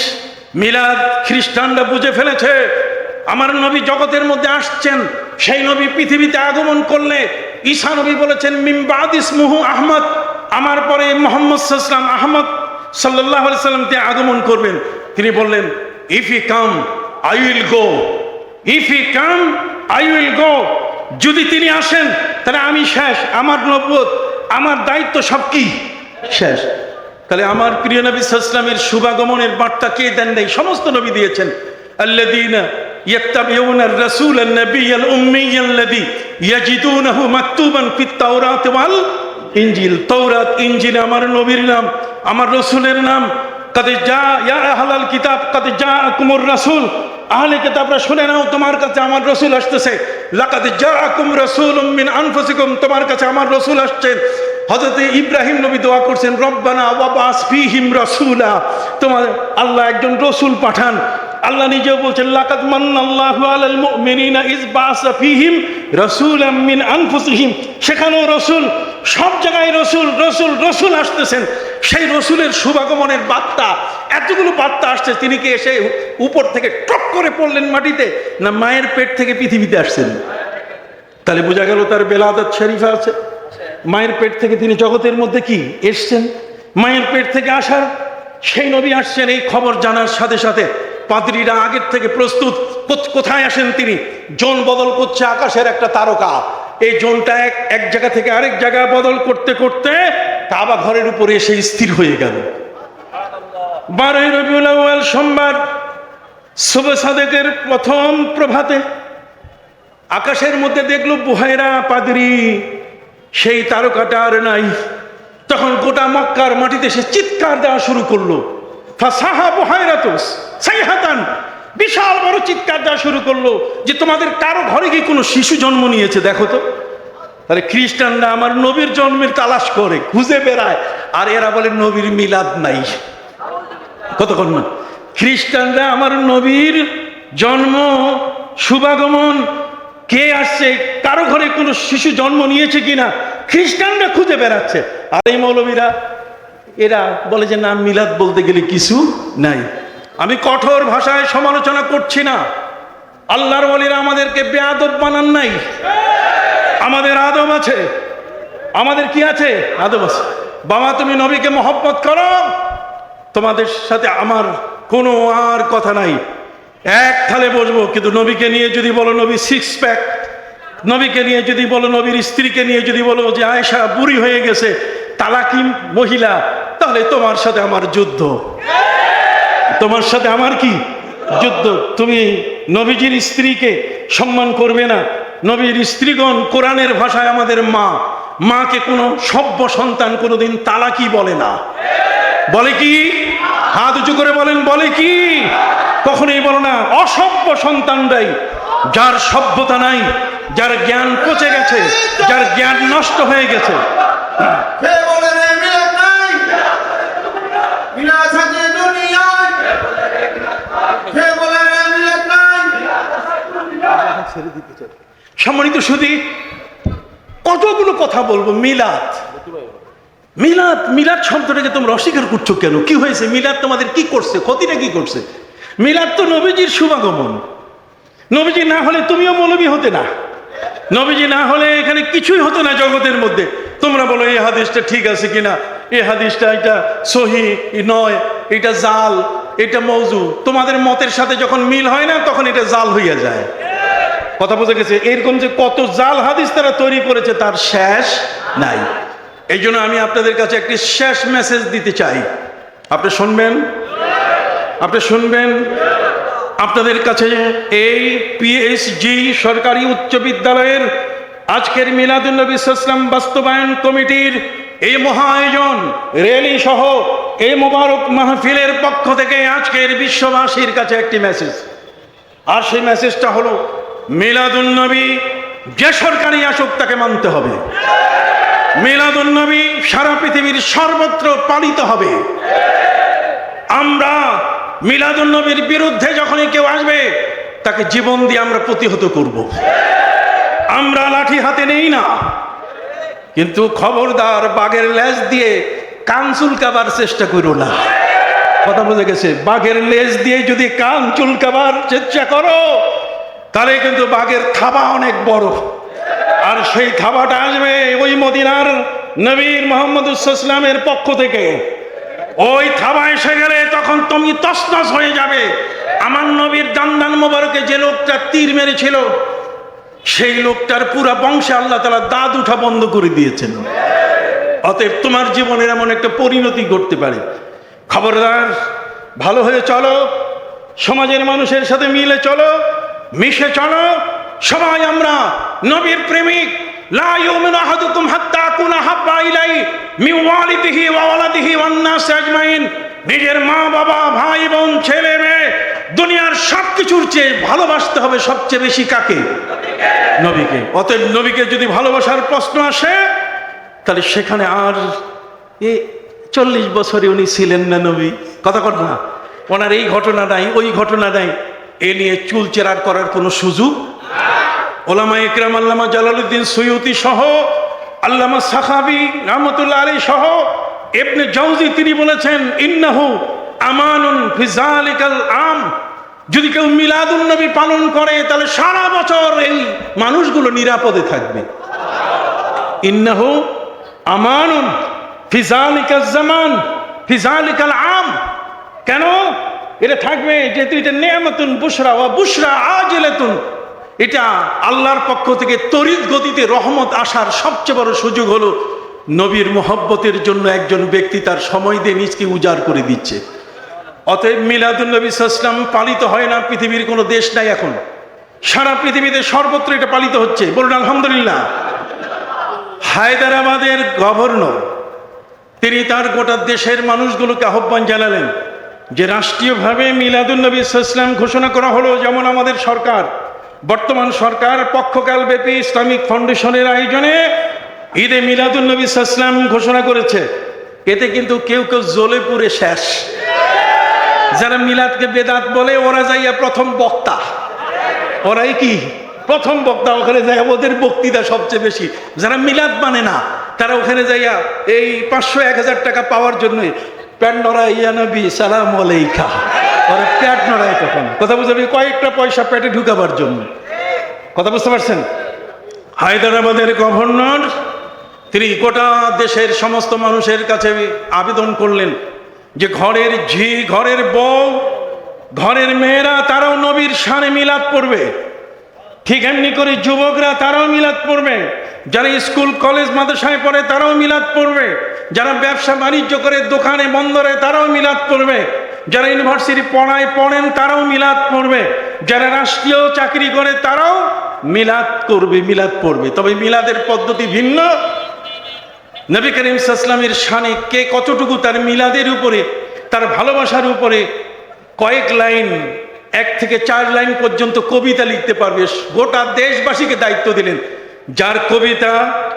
S1: মিলাদ খ্রিস্টানরা বুঝে ফেলেছে। আমার নবী জগতের মধ্যে আসছেন, সেই নবী পৃথিবীতে আগমন করলে ঈসা নবী বলেছেন মিন বাদ ইসমুহু আহমদ, আমার পরে মুহাম্মদ সাল্লাল্লাহু আলাইহি ওয়াসাল্লাম আহমদ সাল্লাল্লাহু আলাইহি ওয়াসাল্লাম তে আগমন করবেন। তিনি বললেন if he come I will go, if he come I will go. যদি তিনি আসেন তাহলে আমি শেষ, আমার নবুয়ত, আমার দায়িত্ব সব কি শেষ। তাহলে আমার প্রিয় নবী সাল্লাল্লাহু আলাইহি ওয়াসাল্লামের শুভাগমনের বার্তা কে দেন নাই? সমস্ত নবী দিয়েছেন। আল্লাযীনা ইয়াত্তাবিউনা আর-রাসূলান নাবিয়্যাল উম্মিয়্যাল্লাযী ইয়াজিদুনাহু মাকতুবান ফিত তাওরাত ওয়াল ইনজিল। তাওরাত ইনজিলে আমার নবীর নাম, আমার রাসূলের নাম। কাদ জা ইয়া আহলাল কিতাব কাদ জাআকুমুর রাসূল, আহলে কিতাবরা শুনে নাও, তোমার কাছে আমার রাসূল আসতেছে। লাকাদ জাআকুম রাসূলুম মিন আনফুসিকুম, তোমার কাছে আমার রাসূল আসছেন। হযরত ইব্রাহিম নবী দোয়া করছেন রব্বানা ওয়াবাস ফীহিম রাসূলা, তোমার আল্লাহ একজন রাসূল পাঠান। আল্লাহ নিজেও বলছেন লাকাদ মান্নাল্লাহু আলাল মুমিনিনা ইয বাআসা ফীহিম রাসূলাম মিন আনফুসিহিম। সেখানেও রাসূল, সব জায়গায় রাসূল রাসূল রাসূল আসতেছেন। সেই রাসূলের শুভাগমনের বার্তা, এতগুলো বার্তা আসছে, তিনি কি এসে উপর থেকে টপ করে পড়লেন মাটিতে, না মায়ের পেট থেকে পৃথিবীতে আসছেন? তাহলে বোঝা গেল তার বেলাদত শরীফা আছে। মায়ের পেট থেকে তিনি জগতের মধ্যে কি এসছেন। মায়ের পেট থেকে আসার সেই নবী আসছেন, এই খবর জানার সাথে সাথে পাদ্রীরা আগের থেকে প্রস্তুত। কোথায় আসেন তিনি? জোন বদল করছে আকাশের একটা তারকা। এই জোনটা এক জায়গা থেকে আরেক জায়গায় বদল করতে করতে কাবা ঘরের উপরে এসে স্থির হয়ে গেল। 12 রবিউল আউয়াল সোমবার শুভ সাদেকের প্রথম প্রভাতে আকাশের মধ্যে দেখলো বুহাইরা পাদ্রী, সেই তারকাটা আর নাই। তখন গোটা মক্কার মাটিতে সে চিৎকার দেওয়া শুরু করলো। ফাসাহা বুহাইরাতুস সাইহাতান, বিশাল বড় চিৎকার দেওয়া শুরু করলো যে তোমাদের কারো ঘরে কি কোনো শিশু জন্ম নিয়েছে দেখো তো। তাহলে খ্রিস্টানরা আমার নবীর জন্মের তালাশ করে, খুঁজে বেড়ায়, আর এরা বলে নবীর মিলাদ নাই। কতক্ষণ না খ্রিস্টানরা আমার নবীর জন্ম, শুভাগমন, কে আসছে, কারো ঘরে কোনো শিশু জন্ম নিয়েছে কিনা খ্রিস্টানরা খুঁজে বেড়াচ্ছে। আর এই মৌলবীরা এরা বলে যে না, মিলাদ বলতে গেলে কিছু নাই। আমি কঠোর ভাষায় সমালোচনা করছি না। আল্লাহর ওয়ালিরা আমাদেরকে বেয়াদব বানান নাই, আমাদের আদব আছে। আমাদের কি আছে? আদব আছে। বাবা তুমি নবীকে মহব্বত করো, তোমাদের সাথে আমার কোনো আর কথা নাই, এক থালে বসবো। কিন্তু নবীকে নিয়ে যদি বলো নবী সিক্স প্যাক, নবীকে নিয়ে যদি বলো, নবীর স্ত্রীকে নিয়ে যদি বলো যে আয়েশা বুড়ি হয়ে গেছে, তালাকি মহিলা, তাহলে তোমার সাথে আমার যুদ্ধ, তোমার সাথে আমার কি যুদ্ধ। তুমি নবীজির স্ত্রীকে সম্মান করবে না। নবীর স্ত্রীগণ কোরআনের ভাষায় আমাদের মা, মাকে কোনো সভ্য সন্তান কোনোদিন তালাকি বলে না। বলে কি? হাত উঁচু করে বলেন, বলে কি? কখনোই বলো না। অসভ্য সন্তানরাই, যার সভ্যতা নাই, যার জ্ঞান পচে গেছে, যার জ্ঞান নষ্ট হয়ে গেছে, সম্মানিত সুধী, কতগুলো কথা বলবো। মিলাদ, মিলাদ, মিলাদ শব্দটাকে তোমরা অস্বীকার করছো কেন? কি হয়েছে? মিলাদ তোমাদের কি করছে? ক্ষতিটা কি করছে? মিলাদ তো নবীজির শুভাগমন। নবীজি না হলে তুমিও মৌলবী হতে না, নবীজি না হলে এখানে কিছুই হতো না জগতের মধ্যে। তোমরা বলো এই হাদিসটা ঠিক আছে কিনা, এই হাদিসটা এটা সহি নয়, এটা জাল, এটা মওযু। তোমাদের মতের সাথে যখন মিল হয় না, তখন এটা জাল হইয়া যায়। কথা বোঝা গেছে? এরকম যে কত জাল হাদিস তারা তৈরি করেছে তার শেষ নাই। এই জন্য আমি আপনাদের কাছে একটি শেষ মেসেজ দিতে চাই। আপনি শুনবেন, আপনি শুনবেন। আপনাদের কাছে এই পিএসজি সরকারি উচ্চ বিদ্যালয়ের আজকের মিলাদুন্নবী ইসলাম বাস্তবায়ন কমিটির এই মহা আয়োজন র্যালি সহ এই মোবারক মাহফিলের পক্ষ থেকে আজকের বিশ্ববাসীর কাছে একটি মেসেজ। আর সেই মেসেজটা হলো, মিলাদুন্নবী যে সরকারি আসুক তাকে মানতে হবে। মিলাদুন্নবী সারা পৃথিবীর সর্বত্র পালিত হবে। আমরা মিলাদুন্নবীর বিরুদ্ধে যখনই কেউ আসবে তাকে জীবন দিয়ে আমরা প্রতিহত করব। আমরা লাঠি হাতে নেই না, কিন্তু খবরদার বাঘের লেজ দিয়ে কান চুলকাবার চেষ্টা করো না। কথা বোঝা গেছে? বাঘের লেজ দিয়ে যদি কান চুলকাবার চেষ্টা করো তাহলে কিন্তু বাঘের থাবা অনেক বড়, আর সেই থাবাটা আসবে ওই মদিনার নবীর মুহাম্মদ ইসলামের পক্ষ থেকে। ওই থাবা এসে গেলে তখন তুমি তছনছ হয়ে যাবে। আমার নবীর দান্দান মোবারকে যে লোকটা তীর মেরেছিল সেই লোকটার পুরা বংশে আল্লাহ তাআলা দাঁত উঠা বন্ধ করে দিয়েছেন। অতএব তোমার জীবনের এমন একটা পরিণতি ঘটতে পারে। খবরদার, ভালো হয়ে চলো, সমাজের মানুষের সাথে মিলে চলো, মিশে চলো। সবাই আমরা নবীর প্রেমিক। লা ইউমিনু আহাদুকুম হাত্তা আকুনা হাব্বা ইলাইহি মিন ওয়ালিদিহি ওয়া ওয়ালাদিহি ওয়ান নাস আজমাইন। নিজের মা বাবা, ভাই বোন, ছেলে মেয়ে, দুনিয়ার সবকিছুর চেয়ে ভালোবাসতে হবে সবচেয়ে বেশি কাকে? নবীকে। অতএব নবীকে যদি ভালোবাসার প্রশ্ন আসে তাহলে সেখানে আর 40 বছরে উনি ছিলেন না নবী, কথা কর না, ওনার এই ঘটনা নাই, ওই ঘটনা নাই, এ নিয়ে চুলচেরার করার কোনো সুযোগ। ওলামা ইকরাম আল্লামা জালালউদ্দিন সুয়ুতি সহ, আল্লামা সাখাবী রাহমাতুল্লাহ আলাইহি সহ, ইবনে জাওজি তিনি বলেছেন, ইন্নাহু আমানুন ফি যালিকাল আম। যদি কেউ মিলাদুন্নবী পালন করে তাহলে সারা বছর এই মানুষগুলো নিরাপদে থাকবে। ইন্নাহু আমানুন ফি যালিকাল জামান ফি যালিকাল আম। কেন এটা থাকবে? যেহেতু এটা নিয়ামাতুন বুশরা ওয়া বুশরা আজিলাতুন, এটা আল্লাহর পক্ষ থেকে তড়িৎ গতিতে রহমত আসার সবচেয়ে বড় সুযোগ হলো নবীর মোহব্বতের জন্য একজন ব্যক্তি তার সময় দিয়ে নিজকে উজাড় করে দিচ্ছে। অতএব মিলাদুন্নবী ইসলাম পালিত হয় না পৃথিবীর কোনো দেশ নাই এখন, সারা পৃথিবীতে সর্বত্র এটা পালিত হচ্ছে। বলুন আলহামদুলিল্লাহ। হায়দ্রাবাদের গভর্নর তিনি তার গোটা দেশের মানুষগুলোকে আহ্বান জানালেন যে রাষ্ট্রীয়ভাবে মিলাদুন্নবী ইসলাম ঘোষণা করা হলো। যেমন আমাদের সরকার, বর্তমান সরকার পক্ষকালব্যাপী ইসলামিক ফাউন্ডেশনের আয়োজনে ঈদে মিলাদুন্নবী ইসলাম ঘোষণা করেছে। এতে কিন্তু কেউ কেউ জ্বলে পুড়ে শেষ। যারা মিলাদকে বেদাত বলে ওরা যাইয়া প্রথম বক্তা, ওরাই কি প্রথম বক্তা, ওখানে যাইয়া ওদের বক্তৃতা সবচেয়ে বেশি। যারা মিলাদ মানে না তারা ওখানে যাইয়া এই 500-1000 টাকা পাওয়ার জন্য প্যাট নড়াই, ইয়া নবী সালাম আলাইকা, ওরা প্যাট নড়ায় তখন। কথা বুঝতে পারছি? কয়েকটা পয়সা পেটে ঢুকাবার জন্য। কথা বুঝতে পারছেন? হায়দ্রাবাদের গভর্নর তিনি গোটা দেশের সমস্ত মানুষের কাছে আবেদন করলেন যে ঘরের ঝি, ঘরের বউ, ঘরের মেয়েরা তারাও নবীর শানে মিলাদ পড়বে। ঠিক এমনি করে যুবকরা তারাও মিলাদ পড়বে। যারা স্কুল কলেজ মাদ্রাসায় পড়ে তারাও মিলাদ পড়বে। যারা ব্যবসা বাণিজ্য করে দোকানে বন্দরে তারাও মিলাদ পড়বে। যারা ইউনিভার্সিটি পড়েন তারাও মিলাদ পড়বে। যারা রাষ্ট্রীয় চাকরি করে তারাও মিলাদ করবে, মিলাদ পড়বে। তবে মিলাদের পদ্ধতি ভিন্ন। নবী করিম সাল্লাল্লাহু আলাইহি ওয়াসাল্লামের শানে কে কতটুকু তার মিলাদের উপরে, তার ভালোবাসার উপরে কয়েক লাইন, 1 থেকে 4 লাইন পর্যন্ত কবিতা লিখতে পারবে, গোটা দেশবাসীকে দায়িত্ব দিলেন। যার কবিতা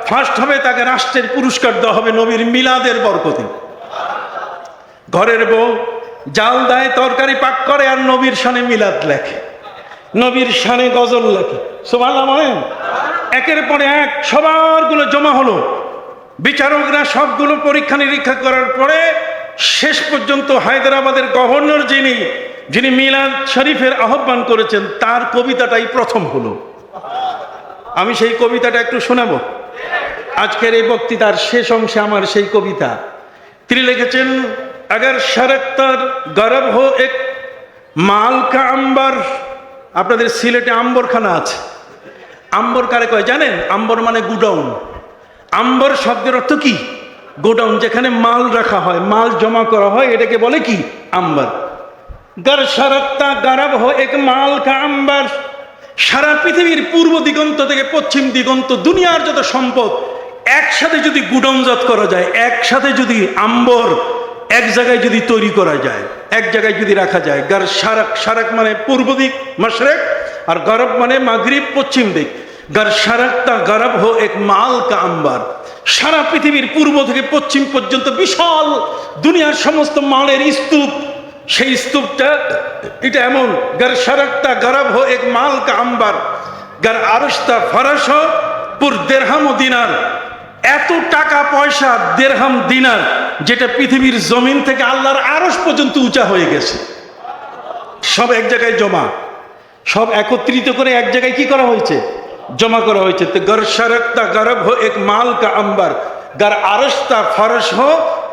S1: ফার্স্ট হবে তাকে রাষ্ট্রের পুরস্কার দেওয়া হবে নবীর মিলাদের বরকতে। ঘরের বউ জাল দেয়, তরকারি পাক করে, আর নবীর শানে মিলাদ লেখে, নবীর শানে গজল লেখে। সুবহানাল্লাহ। একের পরে এক সবারগুলো জমা হলো। বিচারকরা সবগুলো পরীক্ষা নিরীক্ষা করার পরে শেষ পর্যন্ত হায়দ্রাবাদের গভর্নর যিনি মিলাদ শরীফের আহ্বান করেছেন তার কবিতাটাই প্রথম হলো। আমি সেই কবিতাটা একটু শোনাবো। আজকের এই বক্তৃতার শেষ অংশে আমার সেই কবিতা। তিনি লিখেছেন, अगर शरक्तर गरब हो एक माल का अंबर। আপনাদের সিলেটে আম্বরখানা আছে। আম্বর কারে কয় জানেন? আম্বর মানে গুডাউন। আম্বর শব্দের অর্থ কি? গোডাউন, যেখানে মাল রাখা হয়, মাল জমা করা হয়, এটাকে বলে কি? আম্বর। গর শরকতা গরব হো এক মাল কা আম্বার, সারা পৃথিবীর পূর্ব দিগন্ত থেকে পশ্চিম দিগন্ত দুনিয়ার যত সম্পদ একসাথে যদি গুডাউনজাত করা যায়, একসাথে যদি আম্বর এক জায়গায় যদি তৈরি করা যায়, এক জায়গায় যদি রাখা যায়, গর শারক, শারক মানে পূর্ব দিক মশরেক, আর গরব মানে মাগরিব পশ্চিম দিক। গর শরকতা গরব হো এক মাল কা আম্বার, সারা পৃথিবীর পূর্ব থেকে পশ্চিম পর্যন্ত বিশাল দুনিয়ার সমস্ত মালের স্তূপ, সেই স্তূপটা এটা এমন, গর শরকতা গরব হো এক মাল কা আম্বার, গর আরশতা ফরশ হো পুর দেরহাম ও দিনার, এত টাকা পয়সা দেরহাম দিনার যেটা পৃথিবীর জমিন থেকে আল্লাহর আরশ পর্যন্ত উঁচা হয়ে গেছে, সব এক জায়গায় জমা, সব একত্রিত করে এক জায়গায় কি করা হয়েছে, জমা করা হয়েছে। তো গর শরকতা গরব হো এক মাল কা আম্বার, গর আরশতা ফরশ হো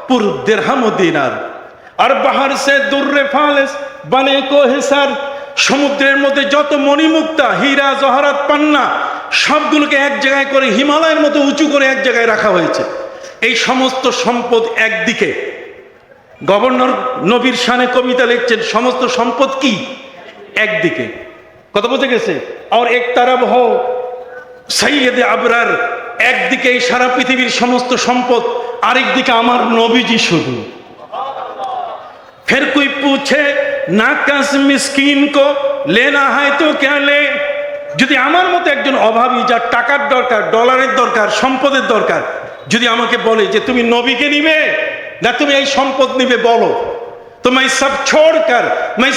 S1: পুর দেরহাম ও দিনার, আর বাহার সে দুর্রে ফালেস বানে কো হিসার, সমুদ্রের মধ্যে যত মণিমুক্তা হীরা জহরাত পান্না সবগুলোকে এক জায়গায় করে হিমালয়ের মতো উঁচু করে এক জায়গায় রাখা হয়েছে। এই সমস্ত সম্পদ একদিকে, গভর্নর নবীর শানে কবিতা লিখছেন, সমস্ত সম্পদ কি একদিকে, কথা বলতে গেছে। আর এক তারাব হো সৈয়দে আবরার, একদিকে এই সারা পৃথিবীর সমস্ত সম্পদ, আরেকদিকে আমার নবীজি শুধু। ফের কোই পুছে নাকাস মিসকিন কো লেনা হয় তো ক্যা লে, যদি আমার মতো একজন অভাবী, যার টাকার দরকার, ডলারের দরকার, সম্পদের দরকার, যদি আমাকে বলে যে তুমি নবীকে নিবে না তুমি এই সম্পদ নিবে, বলো তো मैं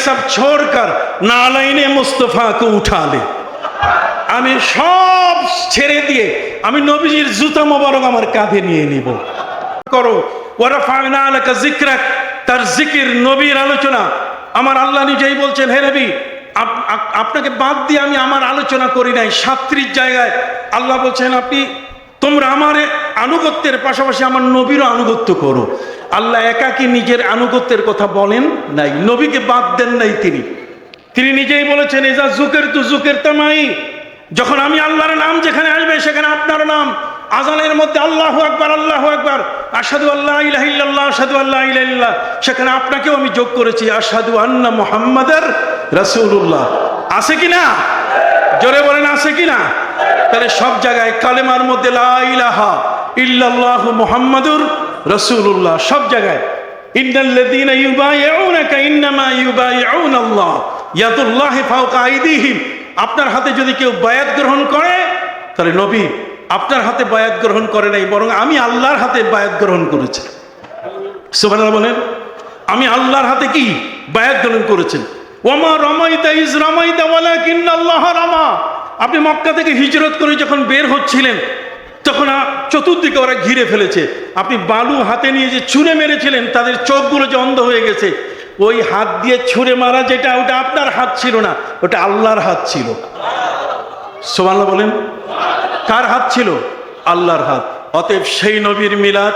S1: सब छोड़कर नालाइने मुस्तफा को उठा ले, আমি সব ছেড়ে দিয়ে আমি নবীজির জুতা মোবারক আমার কাঁধে নিয়ে নিব। করো ওয়ারাফা'না লাকা যিকরাক, তার জিকির, নবীর আলোচনা। আমার আল্লাহ নিজেই বলছেন, হে নবী আপনাকে বাদ দিয়ে আমি আমার আলোচনা করি নাই। 37 জায়গায় আল্লাহ বলছেন তোমরা আমার আনুগত্যের পাশাপাশি আমার নবীরও আনুগত্য করো। আল্লাহ একাকি নিজের আনুগত্যের কথা বলেন নাই, নবীকে বাদ দেন নাই। তিনি নিজেই বলেছেন, এজা জুকের তু জুকের তামাই, যখন আমি আল্লাহর নাম যেখানে আসবে সেখানে আপনার নাম। আজানের মধ্যে আল্লাহু আকবার, আল্লাহু আকবার, আশহাদু আল্লা ইলাহা ইল্লাল্লাহ, আশহাদু আল্লা ইলাহা ইল্লাল্লাহ, সেখানে আপনাকেও আমি যোগ করেছি, আশহাদু আন্না মুহাম্মাদার রাসূলুল্লাহ। আছে কিনা? জোরে বলেন আছে কিনা? তাহলে সব জায়গায় কালেমার মধ্যে লা ইলাহা ইল্লাল্লাহু মুহাম্মাদুর রাসূলুল্লাহ, সব জায়গায়। ইন্নাল্লাযীনা ইউবাইউনাকা ইন্নামা ইউবাইউনাল্লাহ ইয়াদুল্লাহি ফাওকা আইদিহিম, আপনার হাতে যদি কেউ বায়াত গ্রহণ করে, তাহলে নবী আপনার হাতে বায়াত গ্রহণ করে নাই, বরং আমি আল্লাহর হাতে বায়াত গ্রহণ করেছি। সুবহানাল্লাহ বলেন। আমি আল্লাহর হাতে কি বায়াত গ্রহণ করেছেন। ওয়ামা রামাইতা ইজ রামাইতা ওয়ালাকিন্নাল্লাহ রামা, আপনি মক্কা থেকে হিজরত করে যখন বের হচ্ছিলেন তখন চতুর্দিকে ওরা ঘিরে ফেলেছে, আপনি বালু হাতে নিয়ে যে ছুঁড়ে মেরেছিলেন, তাদের চোখগুলো যে অন্ধ হয়ে গেছে, ওই হাত দিয়ে ছুঁড়ে মারা যেটা, ওটা আপনার হাত ছিল না, ওটা আল্লাহর হাত ছিল। সুবহানাল্লাহ বলেন। কার হাত ছিল? আল্লাহর হাত। অতএব সেই নবীর মিলাদ